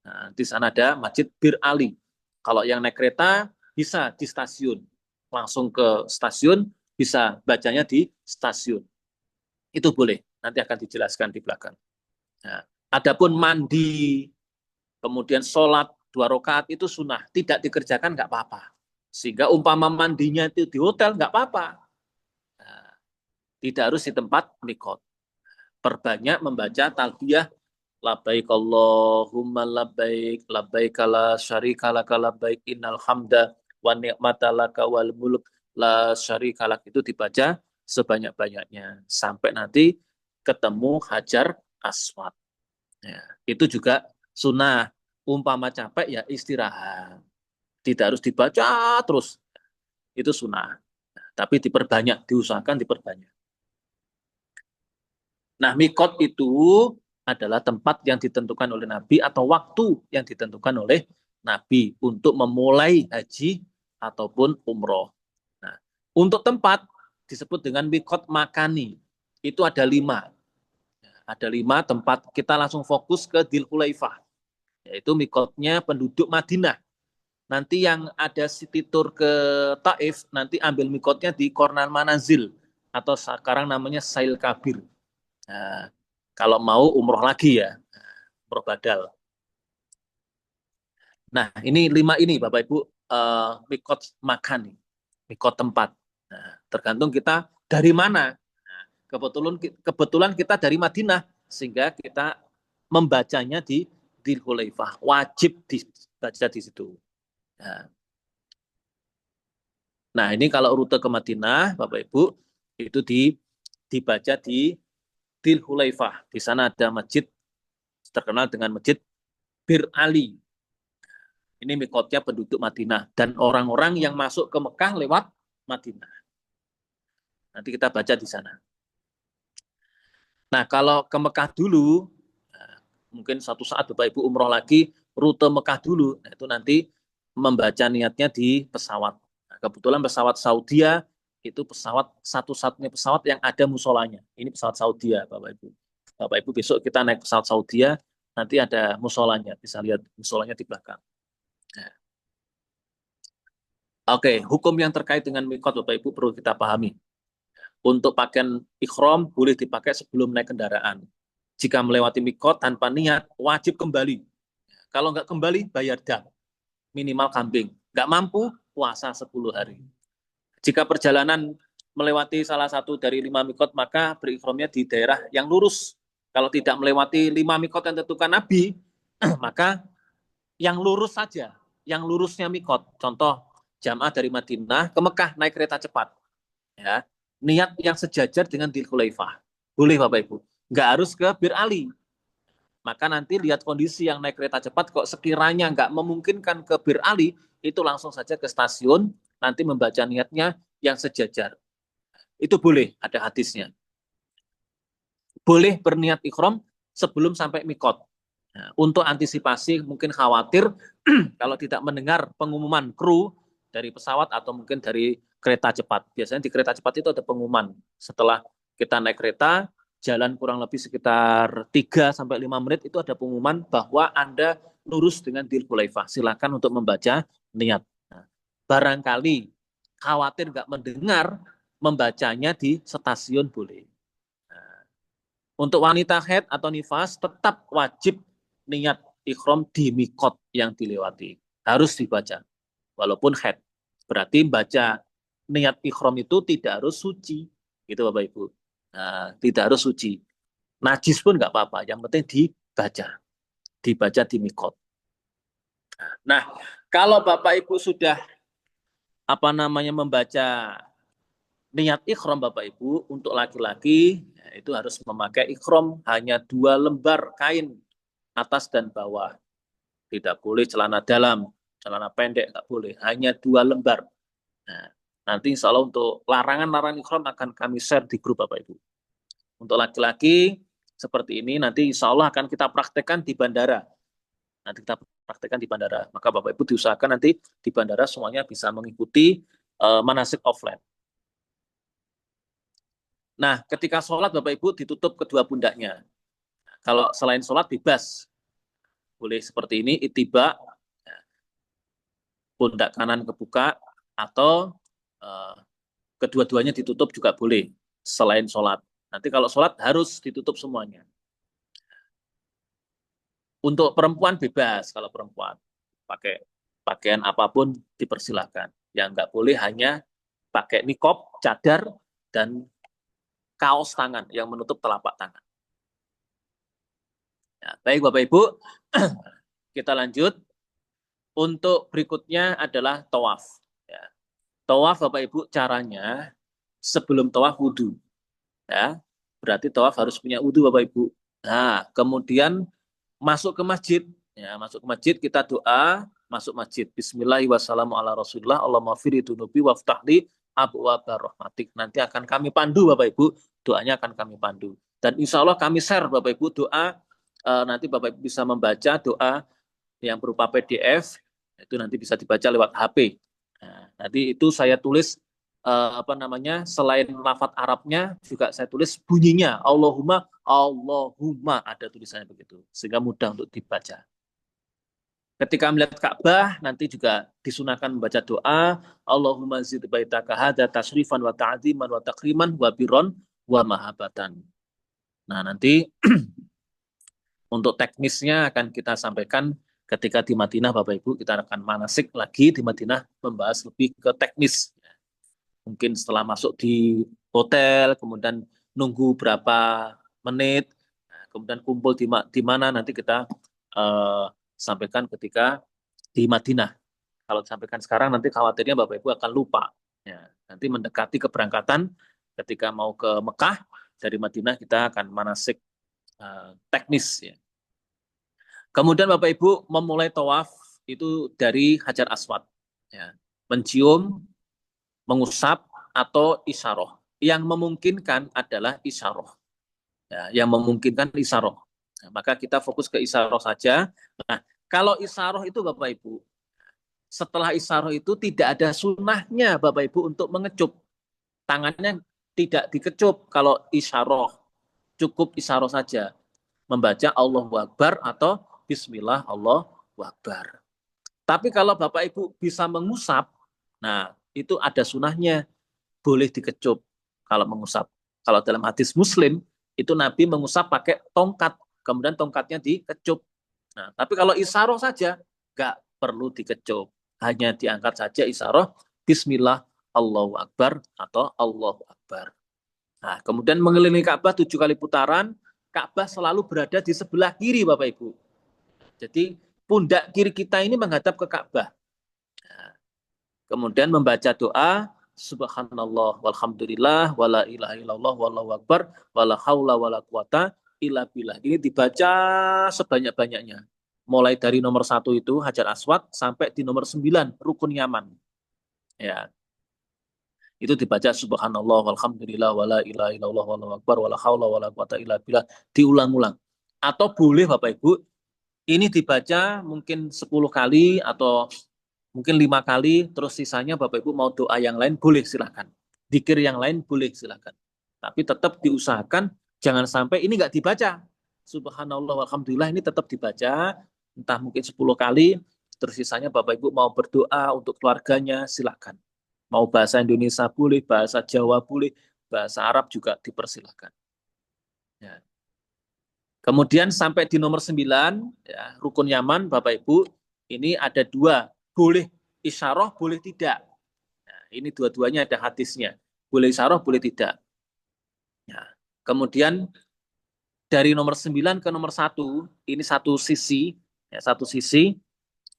Nah, di sana ada Masjid Bir Ali. Kalau yang naik kereta bisa di stasiun, langsung ke stasiun, bisa bacanya di stasiun. Itu boleh, nanti akan dijelaskan di belakang. Nah, adapun mandi, kemudian sholat 2 rakaat itu sunnah, tidak dikerjakan nggak apa-apa. Sehingga umpama mandinya itu di hotel nggak apa-apa. Nah, tidak harus di tempat mikot. Perbanyak membaca talbiyah labbaik Allahumma labbaik labbaik la syarika laka labbaik innal hamda wa ni'mata laka wal mulk la syarika lak, itu dibaca sebanyak-banyaknya sampai nanti ketemu Hajar Aswad. Ya, itu juga sunnah. Umpama capek ya istirahat. Tidak harus dibaca terus. Itu sunnah. Tapi diperbanyak, diusahakan diperbanyak. Nah, mikot itu adalah tempat yang ditentukan oleh Nabi atau waktu yang ditentukan oleh Nabi untuk memulai haji ataupun umroh. Nah, untuk tempat disebut dengan mikot makani. Itu ada 5. Ada 5 tempat. Kita langsung fokus ke Dzulhulaifah. Yaitu mikotnya penduduk Madinah. Nanti yang ada city tour ke Taif, nanti ambil mikotnya di Kornan Manazil. Atau sekarang namanya Sail Kabir. Nah, kalau mau umroh lagi ya, umroh badal. Nah, ini 5 ini Bapak Ibu, mikot makan, mikot tempat. Nah, tergantung kita dari mana. Nah, kebetulan kita dari Madinah, sehingga kita membacanya di Dzulhulaifah. Wajib dibaca di situ. Nah, ini kalau rute ke Madinah, Bapak Ibu, itu dibaca di Dzulhulaifah. Di sana ada masjid terkenal dengan Masjid Bir Ali. Ini mikotnya penduduk Madinah dan orang-orang yang masuk ke Mekah lewat Madinah. Nanti kita baca di sana. Nah, kalau ke Mekah dulu, mungkin satu saat Bapak Ibu umroh lagi, rute Mekah dulu, nah itu nanti membaca niatnya di pesawat. Nah, kebetulan pesawat Saudia itu pesawat satu-satunya pesawat yang ada musolanya. Ini pesawat Saudia, Bapak Ibu. Bapak Ibu besok kita naik pesawat Saudia, nanti ada musolanya, bisa lihat musolanya di belakang. Nah. Oke, hukum yang terkait dengan mikot Bapak Ibu perlu kita pahami. Untuk pakaian ikhram boleh dipakai sebelum naik kendaraan. Jika melewati mikot tanpa niat, wajib kembali. Kalau nggak kembali, bayar dam. Minimal kambing. Nggak mampu, puasa 10 hari. Jika perjalanan melewati salah satu dari 5 mikot, maka berikhramnya di daerah yang lurus. Kalau tidak melewati 5 mikot yang ditentukan Nabi, maka yang lurus saja, yang lurusnya mikot. Contoh, jamaah dari Madinah ke Mekah naik kereta cepat. Ya, niat yang sejajar dengan Dzul Khulaifah. Boleh Bapak Ibu. Nggak harus ke Bir Ali. Maka nanti lihat kondisi yang naik kereta cepat, kok sekiranya nggak memungkinkan ke Bir Ali, itu langsung saja ke stasiun, nanti membaca niatnya yang sejajar. Itu boleh, ada hadisnya. Boleh berniat ikhram sebelum sampai mikot. Nah, untuk antisipasi mungkin khawatir kalau tidak mendengar pengumuman kru dari pesawat atau mungkin dari kereta cepat. Biasanya di kereta cepat itu ada pengumuman. Setelah kita naik kereta, jalan kurang lebih sekitar 3-5 menit itu ada pengumuman bahwa Anda lurus dengan Dzul Khulaifah. Silakan untuk membaca niat. Nah, barangkali khawatir nggak mendengar, membacanya di stasiun boleh. Nah, untuk wanita haid atau nifas tetap wajib niat ikhram di mikot yang dilewati. Harus dibaca. Walaupun haid. Berarti baca niat ikhram itu tidak harus suci. Gitu Bapak Ibu. Nah, tidak harus suci. Najis pun nggak apa-apa. Yang penting dibaca. Dibaca di mikot. Nah, kalau Bapak Ibu sudah membaca niat ikhram Bapak Ibu, untuk laki-laki itu harus memakai ikhram hanya 2 lembar kain atas dan bawah. Tidak boleh celana dalam, celana pendek nggak boleh, hanya 2 lembar. Nah, nanti insya Allah untuk larangan-larangan ikhram akan kami share di grup Bapak Ibu. Untuk laki-laki seperti ini nanti insya Allah akan kita praktekkan di bandara. Nanti kita praktekkan di bandara. Maka Bapak Ibu diusahakan nanti di bandara semuanya bisa mengikuti manasik offline. Nah, ketika sholat Bapak Ibu ditutup kedua pundaknya. Kalau selain sholat bebas. Boleh seperti ini, ittiba, pundak kanan kebuka, atau kedua-duanya ditutup juga boleh, selain sholat. Nanti kalau sholat harus ditutup semuanya. Untuk perempuan bebas, kalau perempuan pakai pakaian apapun dipersilahkan. Yang nggak boleh hanya pakai niqab, cadar, dan kaos tangan yang menutup telapak tangan. Ya, baik Bapak Ibu, kita lanjut. Untuk berikutnya adalah tawaf. Ya. Tawaf Bapak Ibu caranya sebelum tawaf wudhu. Ya. Berarti tawaf harus punya wudhu Bapak Ibu. Nah, kemudian masuk ke masjid. Ya, masuk ke masjid kita doa, masuk masjid. Bismillahirrahmanirrahim. Allahumma firli dunubi waftahli abwaaba rahmatik. Nanti akan kami pandu Bapak Ibu. Doanya akan kami pandu. Dan insya Allah kami share Bapak Ibu doa. Nanti Bapak Ibu bisa membaca doa yang berupa PDF. Itu nanti bisa dibaca lewat HP. Nah, nanti itu saya tulis selain lafaz Arabnya juga saya tulis bunyinya Allahumma ada tulisannya begitu sehingga mudah untuk dibaca. Ketika melihat Ka'bah nanti juga disunahkan membaca doa Allahumma zid baitaka hadza tasrifan wa ta'ziman wa takriman wa birron wa mahabatan. Nah, nanti untuk teknisnya akan kita sampaikan ketika di Madinah Bapak Ibu. Kita akan manasik lagi di Madinah membahas lebih ke teknis. Mungkin setelah masuk di hotel, kemudian nunggu berapa menit, kemudian kumpul di mana nanti kita sampaikan ketika di Madinah. Kalau disampaikan sekarang nanti khawatirnya Bapak Ibu akan lupa. Ya, nanti mendekati keberangkatan ketika mau ke Mekah dari Madinah kita akan manasik teknis. Ya. Kemudian Bapak Ibu memulai tawaf itu dari Hajar Aswad. Ya. Mencium, mengusap, atau isyarah. Yang memungkinkan adalah isyarah. Ya, yang memungkinkan isyarah. Nah, maka kita fokus ke isyarah saja. Nah, kalau isyarah itu Bapak Ibu, setelah isyarah itu tidak ada sunnahnya Bapak Ibu untuk mengecup. Tangannya tidak dikecup kalau isyarah. Cukup isyarah saja. Membaca Allahu Akbar atau Bismillah Allahu Akbar. Tapi kalau Bapak Ibu bisa mengusap, nah itu ada sunahnya, boleh dikecup kalau mengusap. Kalau dalam hadis Muslim, itu Nabi mengusap pakai tongkat, kemudian tongkatnya dikecup. Nah, tapi kalau isyarah saja, nggak perlu dikecup. Hanya diangkat saja isyarah, Bismillah Allahu Akbar atau Allahu Akbar. Nah, kemudian mengelilingi Ka'bah 7 kali putaran. Ka'bah selalu berada di sebelah kiri, Bapak Ibu. Jadi pundak kiri kita ini menghadap ke Ka'bah. Nah, kemudian membaca doa Subhanallah walhamdulillah wala ilaha illallah wallahu akbar wala haula wala quwata illa billah. Ini dibaca sebanyak-banyaknya. Mulai dari nomor 1 itu Hajar Aswad sampai di nomor 9 Rukun Yaman. Ya. Itu dibaca subhanallah walhamdulillah wala ilaha illallah wallahu akbar wala haula wala quwata illa billah, diulang-ulang. Atau boleh Bapak Ibu ini dibaca mungkin 10 kali atau mungkin 5 kali, terus sisanya Bapak Ibu mau doa yang lain boleh silakan. Dzikir yang lain boleh silakan. Tapi tetap diusahakan jangan sampai ini nggak dibaca. Subhanallah walhamdulillah ini tetap dibaca entah mungkin 10 kali, terus sisanya Bapak Ibu mau berdoa untuk keluarganya silakan. Mau bahasa Indonesia boleh, bahasa Jawa boleh, bahasa Arab juga dipersilakan. Ya. Kemudian sampai di nomor 9, ya, Rukun Yaman, Bapak Ibu, ini ada 2. Boleh isyarah, boleh tidak. Nah, ini dua-duanya ada hadisnya. Boleh isyarah, boleh tidak. Ya. Kemudian dari nomor 9 ke nomor 1, ini satu sisi,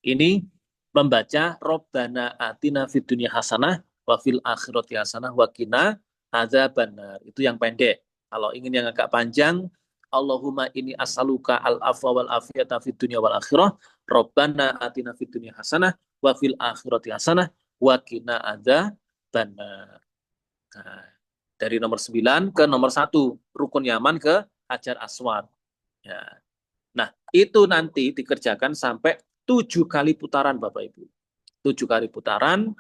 ini membaca Rabbana atina fid dunya hasanah wa fil akhirati hasanah wa qina adzabannar. Itu yang pendek. Kalau ingin yang agak panjang, Allahumma inni as'aluka al-afwa wal afiyata fid dunya wal akhirah. Rabbana atina fid dunya hasanah wa fil akhirati hasanah wa qina adzabannar. Nah, dari nomor 9 ke nomor 1, Rukun Yaman ke Hajar Aswad. Ya. Nah, itu nanti dikerjakan sampai 7 kali putaran Bapak Ibu. 7 kali putaran,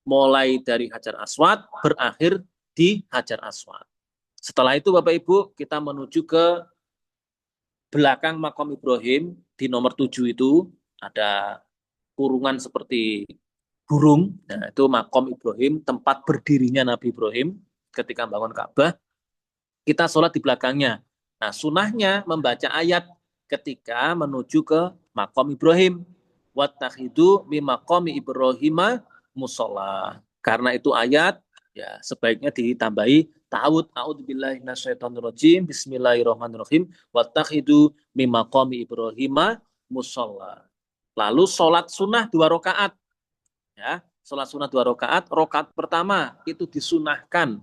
mulai dari Hajar Aswad, berakhir di Hajar Aswad. Setelah itu Bapak Ibu, kita menuju ke belakang Makom Ibrahim, di nomor 7 itu, ada kurungan seperti burung. Nah, itu Makom Ibrahim, tempat berdirinya Nabi Ibrahim ketika bangun Ka'bah. Kita sholat di belakangnya. Nah, sunahnya membaca ayat ketika menuju ke Makom Ibrahim. Wattakhidu mi maqami Ibrahima musholla. Karena itu ayat, ya sebaiknya ditambahi ta'awud a'udzubillahi minasyaitonirrajim bismillahirrahmanirrahim wattakhidu mi maqami Ibrahima musholla. Lalu sholat sunnah 2 rakaat. Ya, sholat sunnah 2 rakaat. Rakaat pertama itu disunahkan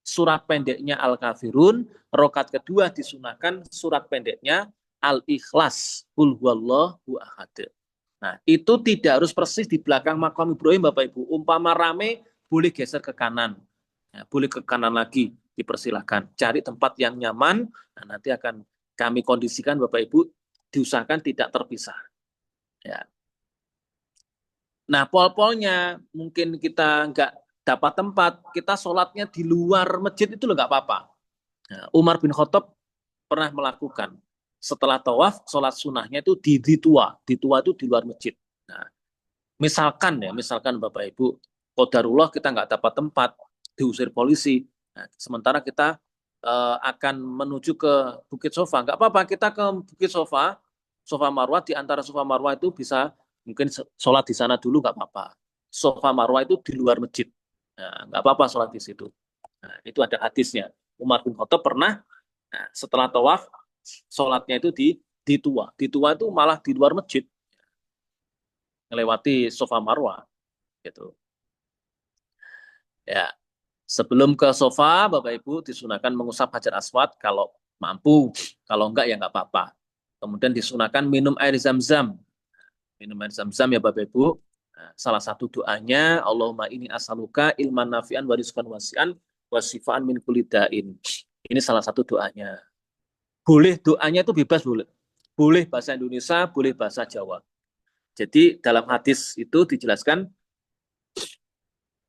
surat pendeknya Al-Kafirun, rakaat kedua disunahkan surat pendeknya Al-Ikhlas, Qul huwallahu ahad. Nah, itu tidak harus persis di belakang Makom Ibrahim Bapak Ibu. Umpama rame, boleh geser ke kanan. Ya, boleh ke kanan lagi, dipersilahkan. Cari tempat yang nyaman, nah, nanti akan kami kondisikan Bapak Ibu, diusahakan tidak terpisah. Ya. Nah, pol-polnya mungkin kita nggak dapat tempat, kita sholatnya di luar masjid itu nggak apa-apa. Nah, Umar bin Khattab pernah melakukan. Setelah tawaf, sholat sunnahnya itu di Ditua. Ditua itu di luar masjid. Nah, misalkan Bapak Ibu, qadarullah kita nggak dapat tempat, diusir polisi. Nah, sementara kita akan menuju ke Bukit Sofa. Nggak apa-apa, kita ke Bukit Sofa, Sofa Marwah, di antara Sofa Marwah itu bisa mungkin sholat di sana dulu, nggak apa-apa. Sofa Marwah itu di luar masjid. Nah, nggak apa-apa sholat di situ. Nah, itu ada hadisnya. Umar bin Khattab pernah, nah, setelah tawaf, sholatnya itu di Ditua. Ditua itu malah di luar masjid. Melewati Sofa Marwah. Gitu. Ya. Sebelum ke sofa, Bapak Ibu disunahkan mengusap Hajar Aswad kalau mampu. Kalau enggak, ya nggak apa-apa. Kemudian disunahkan minum air zam-zam. Minum air zam-zam ya Bapak Ibu. Nah, salah satu doanya, Allahumma inni as'aluka ilman nafi'an wa rizqan wasi'an wa shifaan min kulli da'in. Ini salah satu doanya. Boleh doanya itu bebas, boleh. Boleh bahasa Indonesia, boleh bahasa Jawa. Jadi dalam hadis itu dijelaskan,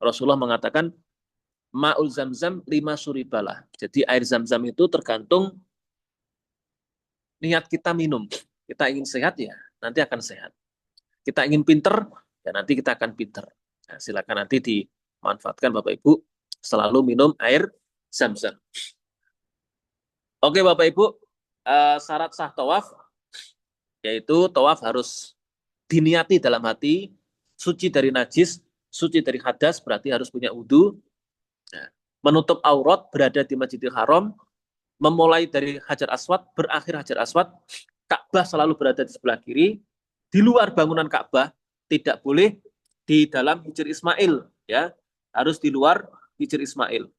Rasulullah mengatakan, ma'ul zam-zam 5 suribalah. Jadi air zam-zam itu tergantung niat kita minum. Kita ingin sehat ya, nanti akan sehat. Kita ingin pinter, ya nanti kita akan pinter. Nah, silakan nanti dimanfaatkan Bapak Ibu selalu minum air zam-zam. Oke Bapak Ibu, syarat sah tawaf yaitu tawaf harus diniati dalam hati, suci dari najis, suci dari hadas berarti harus punya wudhu. Nah, menutup aurat berada di Masjidil Haram, memulai dari Hajar Aswad, berakhir Hajar Aswad, Ka'bah selalu berada di sebelah kiri, di luar bangunan Ka'bah, tidak boleh di dalam Hijr Ismail, ya, harus di luar Hijr Ismail.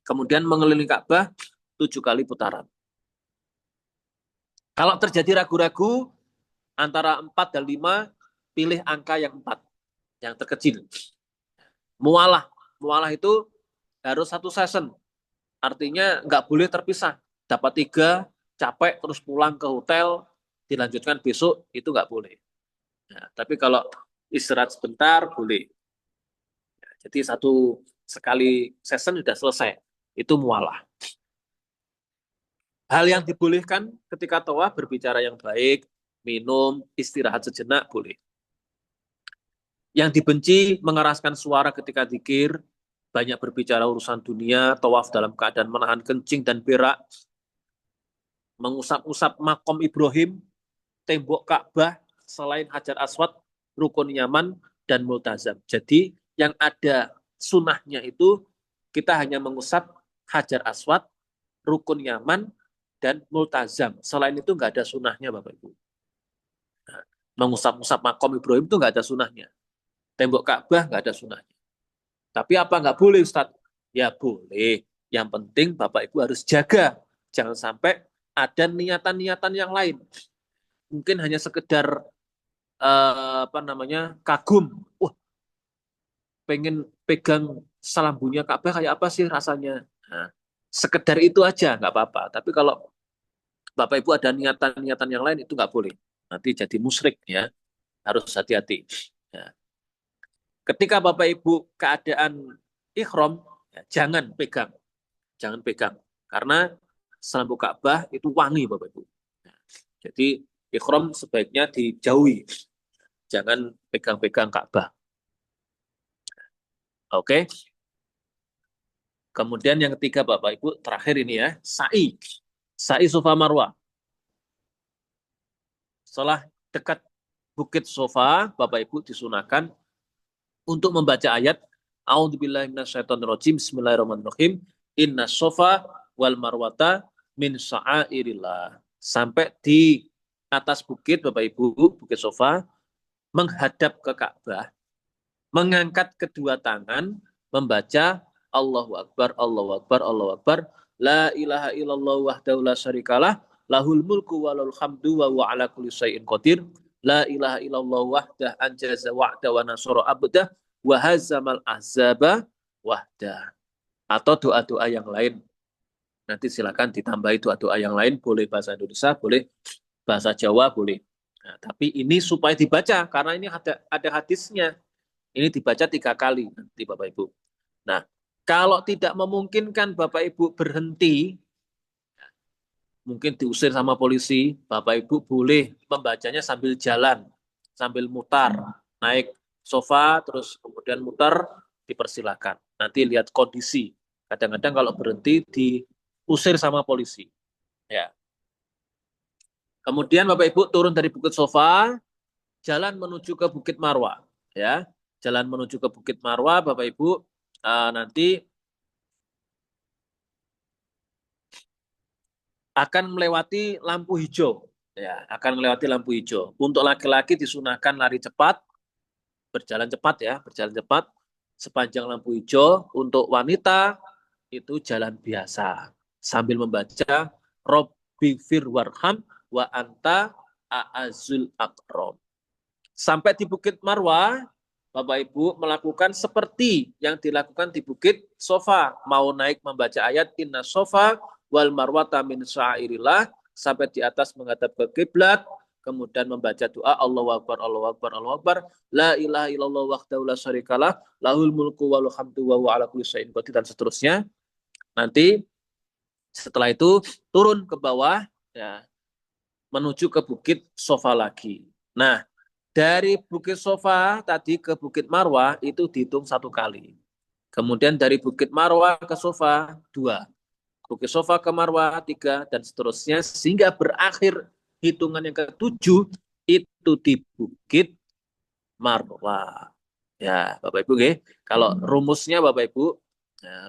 Kemudian mengelilingi Ka'bah 7 kali putaran. Kalau terjadi ragu-ragu antara 4 dan 5, pilih angka yang 4, yang terkecil. Mualah itu harus 1 session, artinya nggak boleh terpisah. Dapat 3, capek terus pulang ke hotel, dilanjutkan besok, itu nggak boleh. Nah, tapi kalau istirahat sebentar boleh. Jadi 1 sekali session sudah selesai, itu mualah. Hal yang dibolehkan ketika tawaf, berbicara yang baik, minum, istirahat sejenak, boleh. Yang dibenci, mengeraskan suara ketika zikir, banyak berbicara urusan dunia, tawaf dalam keadaan menahan kencing dan berak, mengusap-usap makom Ibrahim, tembok Ka'bah, selain Hajar Aswad, Rukun Yaman, dan Multazam. Jadi yang ada sunnahnya itu kita hanya mengusap Hajar Aswad, Rukun Yaman, dan Multazam. Selain itu nggak ada sunnahnya, Bapak Ibu. Nah, mengusap-usap makom Ibrahim itu nggak ada sunnahnya. Tembok Ka'bah nggak ada sunnahnya. Tapi apa nggak boleh, Ustadz? Ya boleh. Yang penting Bapak Ibu harus jaga. Jangan sampai ada niatan-niatan yang lain. Mungkin hanya sekedar kagum. Wah, pengen pegang selambunya Ka'bah kayak apa sih rasanya? Nah, sekedar itu aja nggak apa-apa. Tapi kalau Bapak Ibu ada niatan-niatan yang lain, itu nggak boleh. Nanti jadi musyrik, ya. Harus hati-hati. Ya. Ketika Bapak Ibu keadaan ihram, ya, jangan pegang. Jangan pegang. Karena selambu Ka'bah itu wangi, Bapak Ibu. Ya. Jadi ihram sebaiknya dijauhi. Jangan pegang-pegang Ka'bah. Oke. Kemudian yang ketiga, Bapak Ibu, terakhir ini ya, sa'i. Sa'i Safa Marwah. Setelah dekat Bukit Safa, Bapak Ibu disunahkan untuk membaca ayat A'udzubillahi minasyaitonirrajim, Bismillahirrahmanirrahim, Inna Safa wal Marwata min sya'airillah. Sampai di atas bukit, Bapak Ibu, Bukit Safa, menghadap ke Ka'bah, mengangkat kedua tangan, membaca Allahu Akbar, Allahu Akbar, Allahu Akbar, La ilaha illallah wahdahu la syarikalah, lahul mulku walul hamdu wa huwa ala kulli syai'in qadir, La ilaha illallah wahdah anjaza wa'da wa nasara abdah, wa hazamal ahzaba wahdah. Atau doa-doa yang lain. Nanti silakan ditambahi doa-doa yang lain, boleh bahasa Indonesia, boleh bahasa Jawa, boleh. Nah, tapi ini supaya dibaca, karena ini ada hadisnya. Ini dibaca 3 kali nanti Bapak Ibu. Nah, kalau tidak memungkinkan Bapak Ibu berhenti, mungkin diusir sama polisi, Bapak Ibu boleh membacanya sambil jalan, sambil mutar, naik sofa, terus kemudian mutar, dipersilakan. Nanti lihat kondisi. Kadang-kadang kalau berhenti diusir sama polisi. Ya. Kemudian Bapak Ibu turun dari Bukit Safa, jalan menuju ke Bukit Marwah. Ya, jalan menuju ke Bukit Marwah, Bapak Ibu nanti akan melewati lampu hijau. Ya, akan melewati lampu hijau. Untuk laki-laki disunahkan lari cepat, berjalan cepat ya, berjalan cepat sepanjang lampu hijau. Untuk wanita itu jalan biasa sambil membaca Robbi fir warham wa anta a'azul akram. Sampai di Bukit Marwah, Bapak Ibu melakukan seperti yang dilakukan di Bukit Safa. Mau naik membaca ayat Inna Safa wal Marwata min sya'airillah, sampai di atas menghadap ke kiblat, kemudian membaca doa Allahu Akbar, Allahu Akbar, Allahu Akbar, La ilaha illallah wahdahu la syarikalah, lahul mulku walul hamdu wa huwa ala kulli syai'in qadir, dan seterusnya. Nanti setelah itu turun ke bawah, ya, menuju ke Bukit Safa lagi. Nah, dari Bukit Safa tadi ke Bukit Marwah itu dihitung 1 kali. Kemudian dari Bukit Marwah ke Safa 2. Bukit Safa ke Marwah 3, dan seterusnya, sehingga berakhir hitungan yang ke-7 itu di Bukit Marwah. Ya, Bapak Ibu, nggih. Kalau rumusnya Bapak Ibu,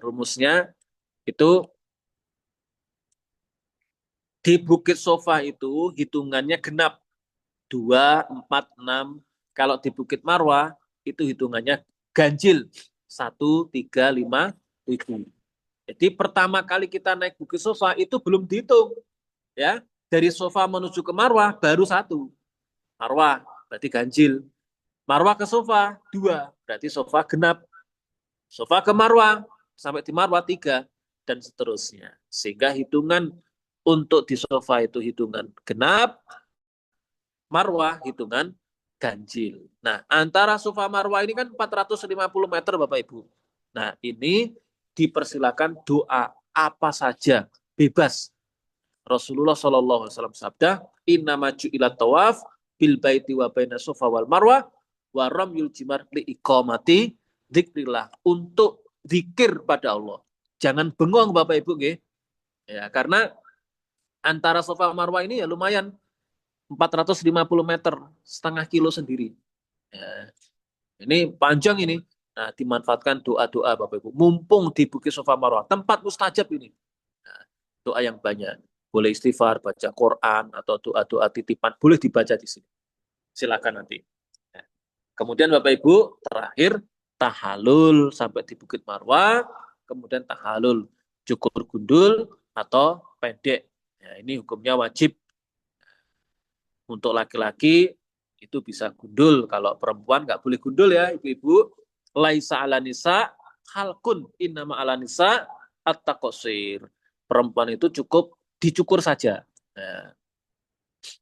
rumusnya itu di Bukit Sofa itu hitungannya genap 2, 4, 6. Kalau di Bukit Marwah itu hitungannya ganjil 1, 3, 5, 7. Jadi pertama kali kita naik Bukit Sofa itu belum dihitung, ya. Dari Sofa menuju ke Marwah baru 1. Marwah berarti ganjil. Marwah ke Sofa 2, berarti Sofa genap. Sofa ke Marwah sampai di Marwah 3 dan seterusnya. Sehingga hitungan untuk di Sofa itu hitungan genap, Marwah hitungan ganjil. Nah, antara Sofa Marwah ini kan 450 meter Bapak Ibu. Nah, ini dipersilakan doa apa saja, bebas. Rasulullah SAW sabda, "Inna maju ila tawaf bil baiti wa baina Sofa wal Marwah wa ramyul jimar li iqamati dzikrillah." Untuk zikir pada Allah. Jangan bengong Bapak Ibu nggih. Ya, karena antara Sofa Marwah ini ya lumayan 450 meter, setengah kilo sendiri. Ya, ini panjang ini. Nah, dimanfaatkan doa-doa Bapak Ibu. Mumpung di Bukit Sofa Marwah, tempat mustajab ini. Nah, doa yang banyak. Boleh istighfar, baca Quran, atau doa-doa titipan. Boleh dibaca di sini. Silakan nanti. Nah, kemudian Bapak Ibu, terakhir tahalul sampai di Bukit Marwah. Kemudian tahalul. Cukur gundul atau pendek. Ya, ini hukumnya wajib. Untuk laki-laki itu bisa gundul. Kalau perempuan nggak boleh gundul ya, ibu-ibu. Laisa ala nisa halkun innama ala nisa at-taqsir. Perempuan itu cukup dicukur saja. Nah,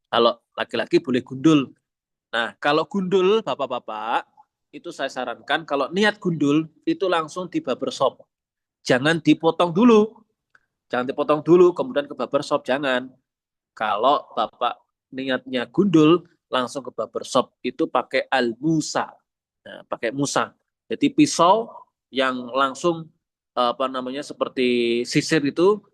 kalau laki-laki boleh gundul. Nah, kalau gundul Bapak-bapak, itu saya sarankan kalau niat gundul itu langsung di barbershop. Jangan dipotong dulu. Jangan dipotong dulu kemudian ke barbershop, jangan. Kalau Bapak niatnya gundul, langsung ke barbershop itu pakai al-musa. Nah, pakai musa. Jadi pisau yang langsung apa namanya seperti sisir itu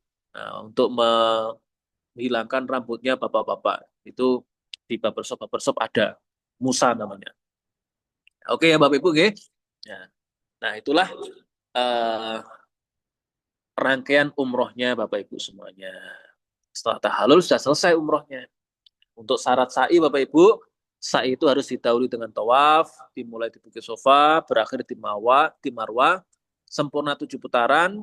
untuk menghilangkan rambutnya bapak-bapak. Itu di barbershop ada musa namanya. Oke ya Bapak Ibu, oke. Nah, itulah eh, rangkaian umrohnya Bapak Ibu semuanya. Setelah tahalul sudah selesai umrohnya. Untuk syarat sa'i Bapak Ibu, sa'i itu harus didahului dengan tawaf, dimulai di Bukit Sofa, berakhir di Marwah, sempurna 7 putaran,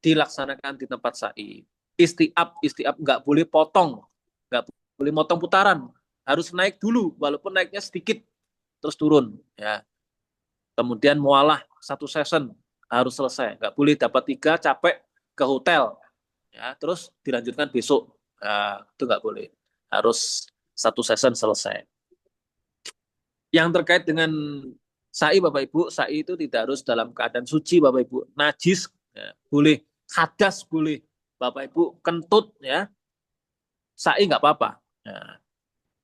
dilaksanakan di tempat sa'i. Istiab nggak boleh potong, nggak boleh motong putaran, harus naik dulu, walaupun naiknya sedikit, terus turun. Ya. Kemudian mualah 1 season harus selesai, nggak boleh dapat 3 capek ke hotel, ya terus dilanjutkan besok. Nah, itu nggak boleh, harus 1 season selesai. Yang terkait dengan sa'i Bapak Ibu, sa'i itu tidak harus dalam keadaan suci Bapak Ibu, najis ya, boleh, hadas boleh Bapak Ibu, kentut ya, sa'i nggak apa-apa. Nah,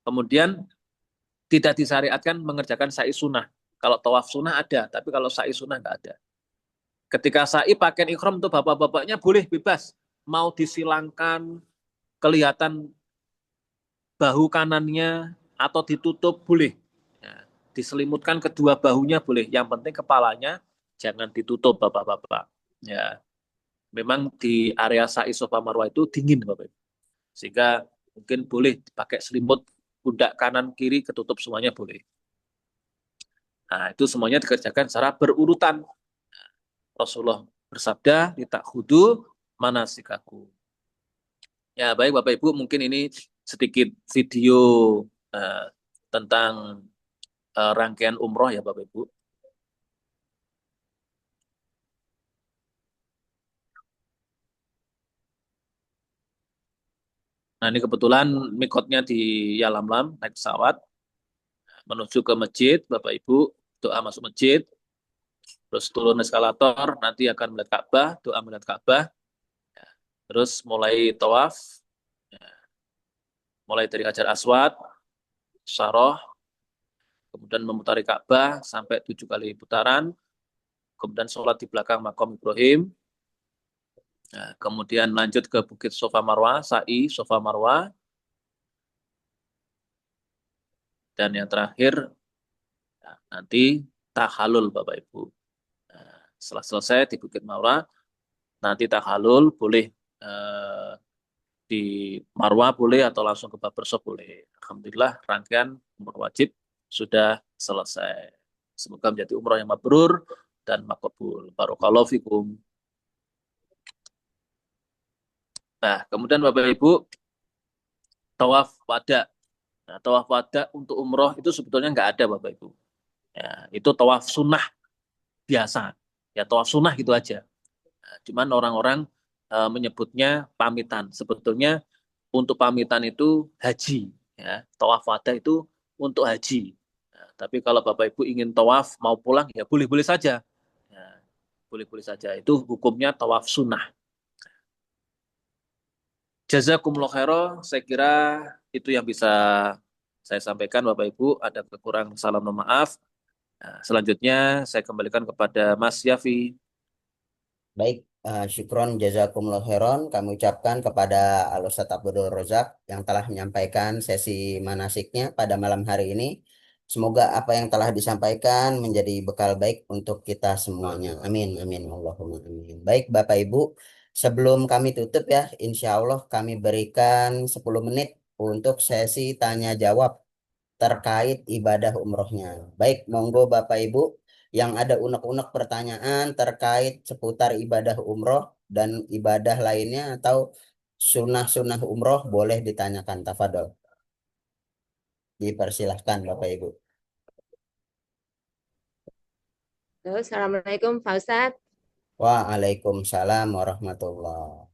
kemudian tidak disyariatkan mengerjakan sa'i sunnah. Kalau tawaf sunnah ada, tapi kalau sa'i sunnah nggak ada. Ketika sa'i pakaian ikhram untuk bapak-bapaknya boleh bebas, mau disilangkan, kelihatan bahu kanannya atau ditutup boleh. Ya, diselimutkan kedua bahunya boleh. Yang penting kepalanya jangan ditutup Bapak-bapak. Ya, memang di area sa'i Safa Marwah itu dingin Bapak. Sehingga mungkin boleh dipakai selimut, pundak kanan kiri ketutup semuanya boleh. Nah, itu semuanya dikerjakan secara berurutan. Rasulullah bersabda, "Litakhudu manasikaku." Ya, baik Bapak Ibu, mungkin ini sedikit video eh, tentang rangkaian umroh ya Bapak Ibu. Nah, ini kebetulan mikotnya di Yalamlam, naik pesawat, menuju ke masjid, Bapak Ibu, doa masuk masjid, terus turun eskalator, nanti akan melihat Ka'bah, doa melihat Ka'bah, terus mulai tawaf, mulai dari Hajar Aswad, Syarah, kemudian memutari Ka'bah sampai 7 kali putaran, kemudian sholat di belakang makam Ibrahim. Nah, kemudian lanjut ke Bukit Sofa Marwah, sa'i Sofa Marwah, dan yang terakhir nanti tahalul Bapak Ibu. Nah, setelah selesai di Bukit Marwah, nanti tahalul boleh di Marwah boleh atau langsung ke Barbershop boleh. Alhamdulillah rangkaian umroh wajib sudah selesai. Semoga menjadi umroh yang mabrur dan makbul. Barakallahu fikum. Nah, kemudian Bapak Ibu, tawaf wada. Nah, tawaf wada untuk umroh itu sebetulnya nggak ada Bapak Ibu. Ya, itu tawaf sunnah biasa. Ya, tawaf sunnah gitu aja. Nah, cuman orang-orang menyebutnya pamitan. Sebetulnya untuk pamitan itu haji. Ya, tawaf wada itu untuk haji. Nah, tapi kalau Bapak Ibu ingin tawaf mau pulang ya boleh-boleh saja. Ya, boleh-boleh saja. Itu hukumnya tawaf sunnah. Jazakumullah khairan, saya kira itu yang bisa saya sampaikan Bapak Ibu. Ada kekurangan salam mohon maaf. Nah, selanjutnya saya kembalikan kepada Mas Yafi. Baik, syukron jazakumullah khairan kami ucapkan kepada Al-Ustadz Abdul Razak yang telah menyampaikan sesi manasiknya pada malam hari ini. Semoga apa yang telah disampaikan menjadi bekal baik untuk kita semuanya. Amin, amin, Allahumma amin. Baik, Bapak Ibu, sebelum kami tutup ya, insya Allah kami berikan 10 menit untuk sesi tanya jawab terkait ibadah umrohnya. Baik, monggo Bapak Ibu yang ada unek-unek pertanyaan terkait seputar ibadah umroh dan ibadah lainnya atau sunnah-sunnah umroh boleh ditanyakan. Tafadol. Dipersilahkan Bapak Ibu. Halo, Assalamualaikum Pak Ustadz. Waalaikumsalam warahmatullahi.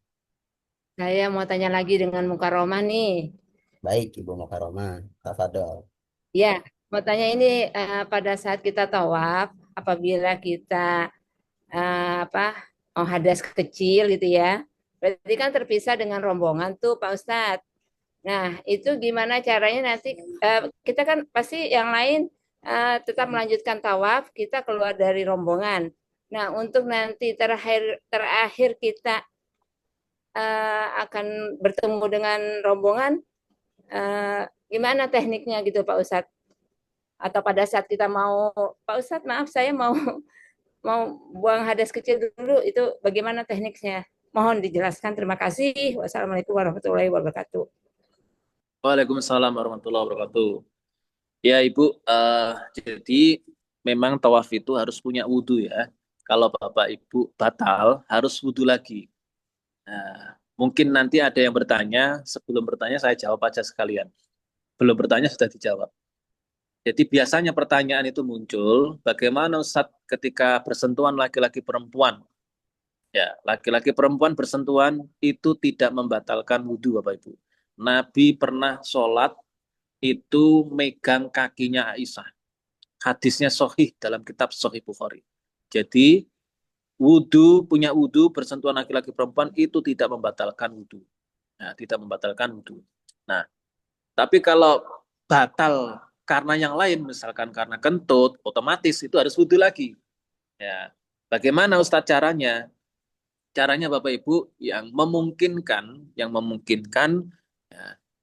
Saya mau tanya lagi dengan Mukaromah nih. Baik, Ibu Mukaromah. Tafadol. Ya, mau tanya ini pada saat kita tawaf, apabila kita apa mau hadas kecil gitu ya, berarti kan terpisah dengan rombongan tuh Pak Ustadz. Nah, itu gimana caranya nanti kita kan pasti yang lain tetap melanjutkan tawaf, kita keluar dari rombongan. Nah, untuk nanti terakhir kita akan bertemu dengan rombongan, gimana tekniknya gitu Pak Ustadz? Atau pada saat kita mau, Pak Ustadz maaf saya mau mau buang hadas kecil dulu, itu bagaimana tekniknya? Mohon dijelaskan. Terima kasih. Wassalamualaikum warahmatullahi wabarakatuh. Waalaikumsalam warahmatullahi wabarakatuh. Ya Ibu, jadi memang tawaf itu harus punya wudhu ya. Kalau Bapak Ibu batal, harus wudhu lagi. Nah, mungkin nanti ada yang bertanya, sebelum bertanya saya jawab aja sekalian. Belum bertanya sudah dijawab. Jadi biasanya pertanyaan itu muncul, bagaimana Ustaz ketika bersentuhan laki-laki perempuan? Ya, laki-laki perempuan bersentuhan itu tidak membatalkan wudhu Bapak Ibu. Nabi pernah sholat itu megang kakinya Aisyah. Hadisnya sahih dalam kitab Sahih Bukhari. Jadi wudhu, punya wudhu, bersentuhan laki-laki perempuan itu tidak membatalkan wudhu. Nah, tidak membatalkan wudhu. Nah, tapi kalau batal karena yang lain, misalkan karena kentut, otomatis itu harus wudhu lagi. Ya, bagaimana Ustadz caranya? Caranya Bapak Ibu yang memungkinkan ya,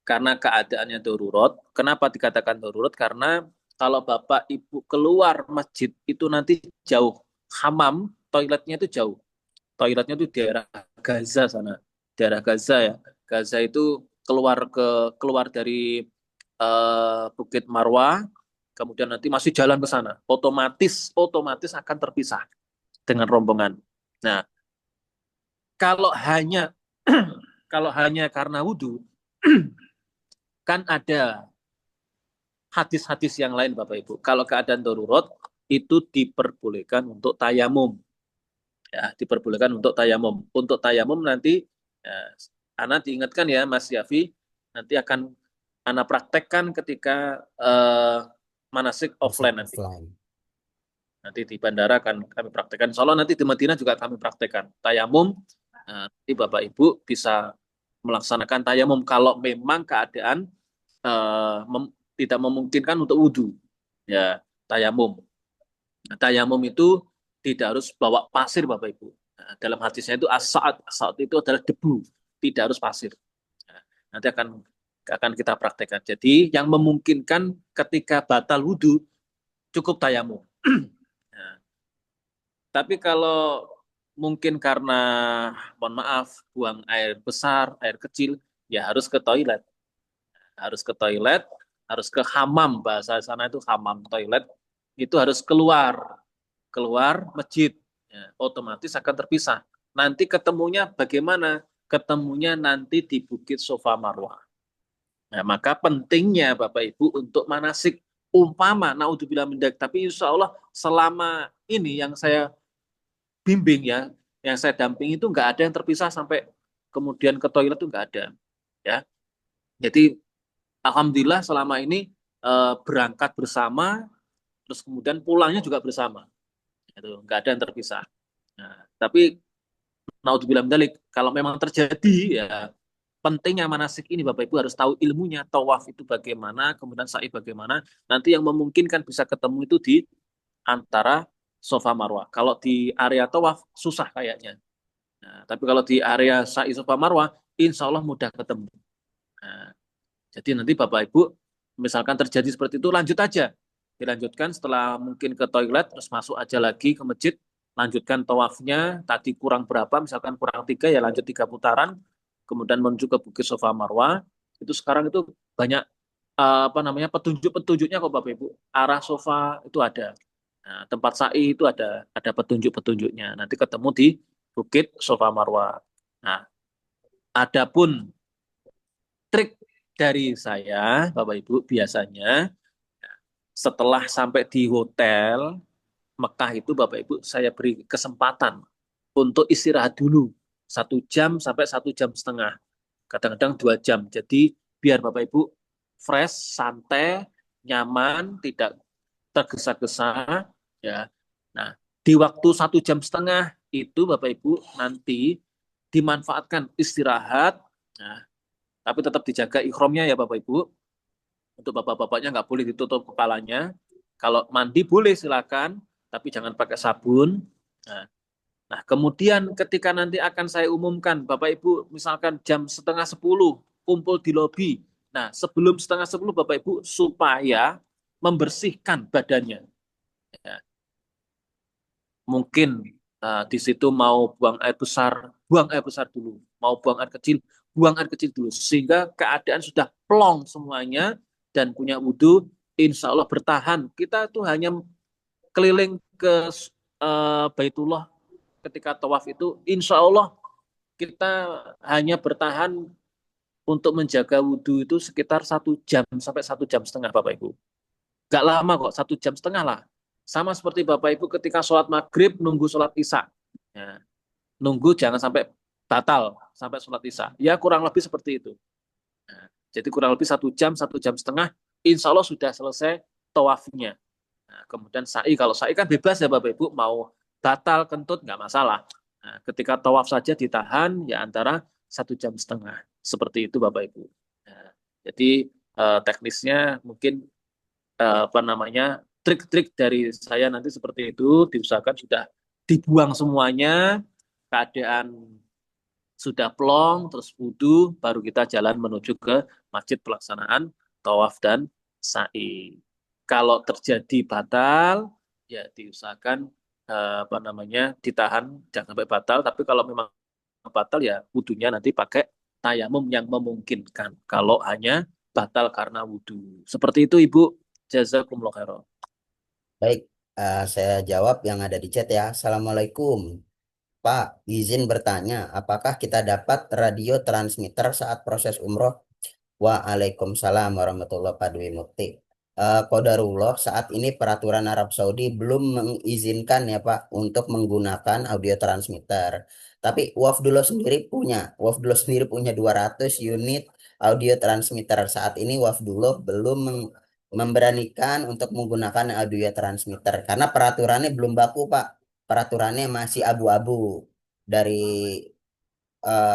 karena keadaannya darurat. Kenapa dikatakan darurat? Karena kalau Bapak Ibu keluar masjid itu nanti jauh. Hamam, toiletnya itu jauh. Toiletnya itu daerah Gaza sana. Daerah Gaza ya. Gaza itu keluar dari Bukit Marwah, kemudian nanti masih jalan ke sana. Otomatis akan terpisah dengan rombongan. Nah, kalau hanya kalau hanya karena wudhu, kan ada hadis-hadis yang lain Bapak Ibu. Kalau keadaan darurat itu diperbolehkan untuk tayamum. Ya, diperbolehkan untuk tayamum. Untuk tayamum nanti ya, Ana diingatkan ya Mas Yafi, nanti akan Ana praktekkan ketika manasik offline nanti. Nanti di bandara akan kami praktekkan. Insya Allah nanti di Madinah juga kami praktekkan. Tayamum, nanti Bapak Ibu bisa melaksanakan tayamum kalau memang keadaan tidak memungkinkan untuk wudhu. Ya, tayamum. Nah, tayamum itu tidak harus bawa pasir Bapak Ibu. Nah, dalam hadisnya itu as-sa'at itu adalah debu, tidak harus pasir. Nah, nanti akan kita praktekkan. Jadi yang memungkinkan ketika batal wudhu cukup tayamum. Tapi kalau mungkin karena, mohon maaf, buang air besar, air kecil, ya harus ke toilet. Harus ke toilet, harus ke hamam, bahasa sana itu hamam, toilet, itu harus keluar masjid. Ya, otomatis akan terpisah. Nanti ketemunya bagaimana? Ketemunya nanti di Bukit Sofa Marwah. Nah, maka pentingnya Bapak Ibu untuk manasik umpama, naudzubillah mendak, tapi insya Allah selama ini yang saya bimbing ya, yang saya dampingi itu nggak ada yang terpisah sampai kemudian ke toilet itu nggak ada. Ya, jadi alhamdulillah selama ini berangkat bersama, terus kemudian pulangnya juga bersama. Itu nggak ada yang terpisah. Nah, tapi naudzubillah dzalik, kalau memang terjadi ya pentingnya manasik ini Bapak Ibu harus tahu ilmunya, tawaf itu bagaimana, kemudian sa'i bagaimana. Nanti yang memungkinkan bisa ketemu itu di antara Sofa Marwah. Kalau di area tawaf susah kayaknya. Nah, tapi kalau di area sa'i Sofa Marwah, insya Allah mudah ketemu. Nah, jadi nanti Bapak Ibu misalkan terjadi seperti itu lanjut aja. Dilanjutkan setelah mungkin ke toilet, terus masuk aja lagi ke masjid, lanjutkan tawafnya, tadi kurang berapa, misalkan kurang 3, ya lanjut 3 putaran, kemudian menuju ke Bukit Sofa Marwah. Itu sekarang itu banyak apa namanya petunjuk-petunjuknya kok Bapak Ibu. Arah sofa itu ada. Nah, tempat sa'i itu ada petunjuk-petunjuknya. Nanti ketemu di Bukit Sofa Marwah. Nah, adapun trik dari saya, Bapak Ibu, biasanya setelah sampai di hotel Mekah itu Bapak Ibu saya beri kesempatan untuk istirahat dulu 1 jam sampai 1 jam setengah, kadang-kadang 2 jam. Jadi biar Bapak Ibu fresh, santai, nyaman, tidak tergesa-gesa, ya. Nah, di waktu 1 jam setengah itu Bapak Ibu nanti dimanfaatkan istirahat, nah, tapi tetap dijaga ikhramnya ya Bapak Ibu. Untuk bapak-bapaknya nggak boleh ditutup kepalanya. Kalau mandi boleh silakan, tapi jangan pakai sabun. Nah, nah, kemudian ketika nanti akan saya umumkan, Bapak Ibu misalkan jam setengah 10 kumpul di lobi. Nah, sebelum setengah 10 Bapak Ibu supaya membersihkan badannya. Ya, mungkin di situ mau buang air besar dulu. Mau buang air kecil dulu. Sehingga keadaan sudah plong semuanya dan punya wudhu, insya Allah bertahan. Kita tuh hanya keliling ke Baitullah ketika tawaf itu, insya Allah kita hanya bertahan untuk menjaga wudhu itu sekitar 1 jam sampai 1 jam setengah Bapak Ibu. Gak lama kok, 1 jam setengah lah. Sama seperti Bapak Ibu ketika sholat maghrib nunggu sholat isya. Ya, nunggu jangan sampai batal sampai sholat isya. Ya kurang lebih seperti itu. Nah, jadi kurang lebih 1 jam, 1 jam setengah, insya Allah sudah selesai tawafnya. Nah, kemudian sa'i, kalau sa'i kan bebas ya Bapak Ibu, mau batal kentut nggak masalah. Nah, ketika tawaf saja ditahan ya antara 1 jam setengah. Seperti itu Bapak Ibu. Nah, jadi teknisnya mungkin apa namanya trik-trik dari saya nanti seperti itu, diusahakan sudah dibuang semuanya, keadaan sudah plong, terus wudhu, baru kita jalan menuju ke masjid pelaksanaan tawaf dan sa'i. Kalau terjadi batal, ya diusahakan apa namanya ditahan, jangan sampai batal. Tapi kalau memang batal ya wudhunya nanti pakai tayamum yang memungkinkan. Kalau hanya batal karena wudhu. Seperti itu Ibu. Jazakumullah khairan. Baik, saya jawab yang ada di chat ya. Assalamualaikum. Pak, izin bertanya, apakah kita dapat radio transmitter saat proses umroh? Waalaikumsalam warahmatullahi Pak Dwi Mukti. Qadarullah, saat ini peraturan Arab Saudi belum mengizinkan ya Pak untuk menggunakan audio transmitter. Tapi Wafdullah sendiri punya 200 unit audio transmitter. Saat ini Wafdullah belum memberanikan untuk menggunakan audio transmitter karena peraturannya belum baku Pak. Peraturannya masih abu-abu dari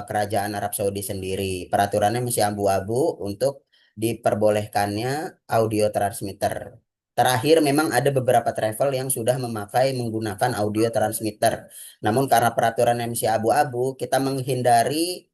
kerajaan Arab Saudi sendiri. Peraturannya masih abu-abu untuk diperbolehkannya audio transmitter. Terakhir memang ada beberapa travel yang sudah menggunakan audio transmitter. Namun karena peraturan yang masih abu-abu, kita menghindari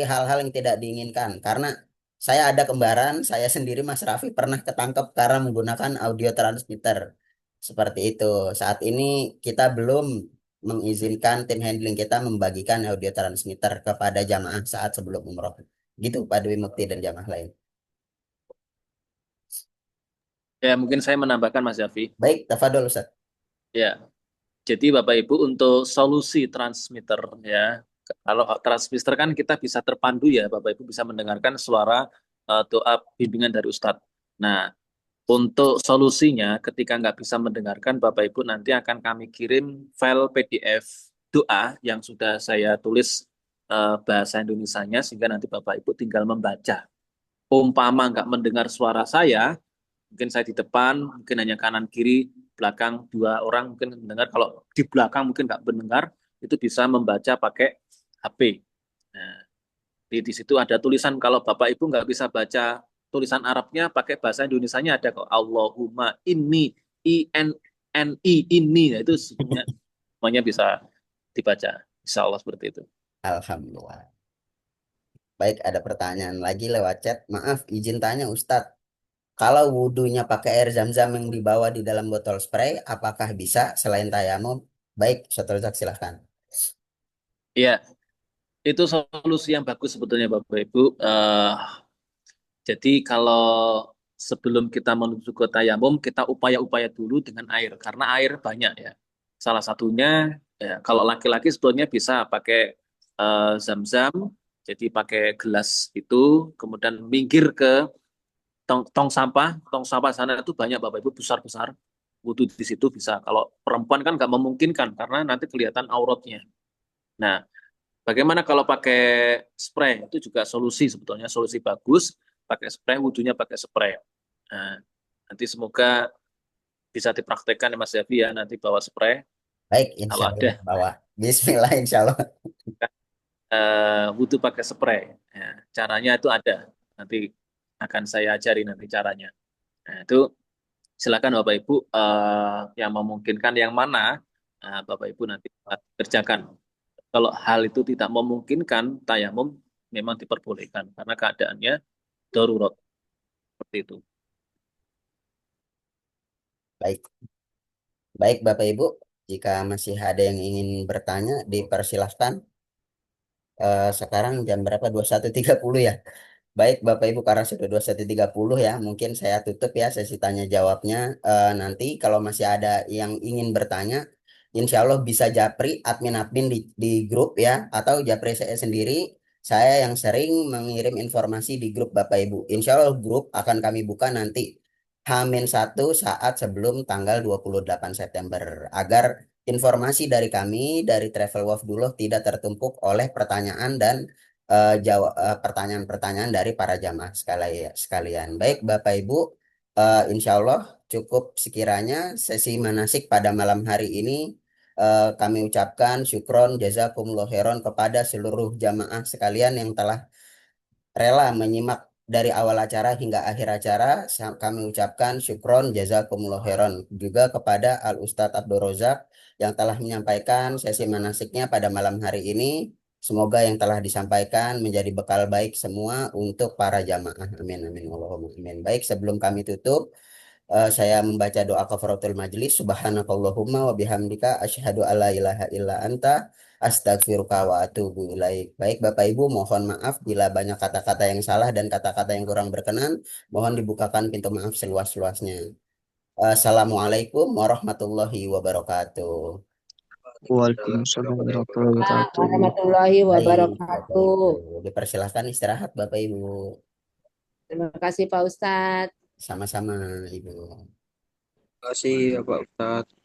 hal-hal yang tidak diinginkan. Karena saya ada kembaran, saya sendiri Mas Raffi pernah ketangkep karena menggunakan audio transmitter. Seperti itu. Saat ini kita belum mengizinkan tim handling kita membagikan audio transmitter kepada jamaah saat sebelum umroh. Gitu Pak Dwi Mukti dan jamaah lain. Ya, mungkin saya menambahkan Mas Zafi. Baik, tafadhol Ustaz. Ya, jadi Bapak Ibu untuk solusi transmitter ya, kalau transmitter kan kita bisa terpandu ya, Bapak Ibu bisa mendengarkan suara doa bimbingan dari Ustadz. Nah, untuk solusinya ketika nggak bisa mendengarkan, Bapak Ibu nanti akan kami kirim file PDF doa yang sudah saya tulis bahasa Indonesianya sehingga nanti Bapak Ibu tinggal membaca. Umpama nggak mendengar suara saya, mungkin saya di depan, mungkin hanya kanan kiri, belakang dua orang mungkin mendengar. Kalau di belakang mungkin nggak mendengar, itu bisa membaca pakai HP. Nah, di situ ada tulisan kalau Bapak Ibu nggak bisa baca tulisan Arabnya, pakai bahasa Indonesianya ada kok. Allahumma inni INNI ini. Nah, itu semuanya bisa dibaca. Insya Allah seperti itu. Alhamdulillah. Baik, ada pertanyaan lagi lewat chat. Maaf, izin tanya Ustadz. Kalau wudhunya pakai air zam-zam yang dibawa di dalam botol spray, apakah bisa selain tayamum? Baik, Ustadz Razak, silahkan. Iya, itu solusi yang bagus sebetulnya Bapak Ibu. Jadi kalau sebelum kita menuju ke tayamum, kita upaya-upaya dulu dengan air, karena air banyak ya. Salah satunya, ya, kalau laki-laki sebetulnya bisa pakai zam-zam, jadi pakai gelas itu, kemudian minggir ke tong sampah sana itu banyak Bapak Ibu besar-besar. Wudhu di situ bisa. Kalau perempuan kan nggak memungkinkan karena nanti kelihatan auratnya. Nah, bagaimana kalau pakai spray? Itu juga solusi sebetulnya, solusi bagus. Pakai spray, wudhunya pakai spray. Nah, nanti semoga bisa dipraktekkan ya Mas Yafi ya, nanti bawa spray. Baik, Kalau insya ada Allah. Bawa. Bismillah, insya Allah. wudhu pakai spray. Ya, caranya itu ada. Nanti akan saya ajari nanti caranya. Nah, itu silakan Bapak Ibu yang memungkinkan yang mana, Bapak Ibu nanti kerjakan. Kalau hal itu tidak memungkinkan, tayamum memang diperbolehkan karena keadaannya darurat seperti itu. Baik, baik Bapak Ibu. Jika masih ada yang ingin bertanya, dipersilahkan. Sekarang jam berapa? 21.30 ya. Baik Bapak Ibu, karena sudah 21.30 ya, mungkin saya tutup ya sesi tanya jawabnya. Nanti kalau masih ada yang ingin bertanya, insya Allah bisa japri admin-admin di grup ya, atau japri saya sendiri. Saya yang sering mengirim informasi di grup Bapak Ibu. Insya Allah grup akan kami buka nanti H-1 saat sebelum tanggal 28 September. Agar informasi dari kami, dari Travel Wolf dulu tidak tertumpuk oleh pertanyaan dan jawab pertanyaan-pertanyaan dari para jamaah sekalian. Baik, Bapak Ibu, insya Allah cukup sekiranya sesi manasik pada malam hari ini. Kami ucapkan syukron jazakumullah khairan kepada seluruh jamaah sekalian yang telah rela menyimak dari awal acara hingga akhir acara. Kami ucapkan syukron jazakumullah khairan juga kepada Al Ustadz Abdul Rozak yang telah menyampaikan sesi manasiknya pada malam hari ini. Semoga yang telah disampaikan menjadi bekal baik semua untuk para jamaah. Amin amin Allahumma amin. Baik, sebelum kami tutup, saya membaca doa kafaratul majlis. Subhanakallahumma wa bihamdika asyhadu alla ilaha illa anta astagfiruka wa atubu ilaik. Baik Bapak Ibu, mohon maaf bila banyak kata-kata yang salah dan kata-kata yang kurang berkenan. Mohon dibukakan pintu maaf seluas-luasnya. Assalamualaikum warahmatullahi wabarakatuh. Waalaikumsalam warahmatullahi wabarakatuh. Warahmatullahi Baik, Bapak wabarakatuh. Ibu. Dipersilahkan istirahat Bapak Ibu. Terima kasih Pak Ustadz. Sama-sama Ibu. Terima kasih ya Pak Ustadz.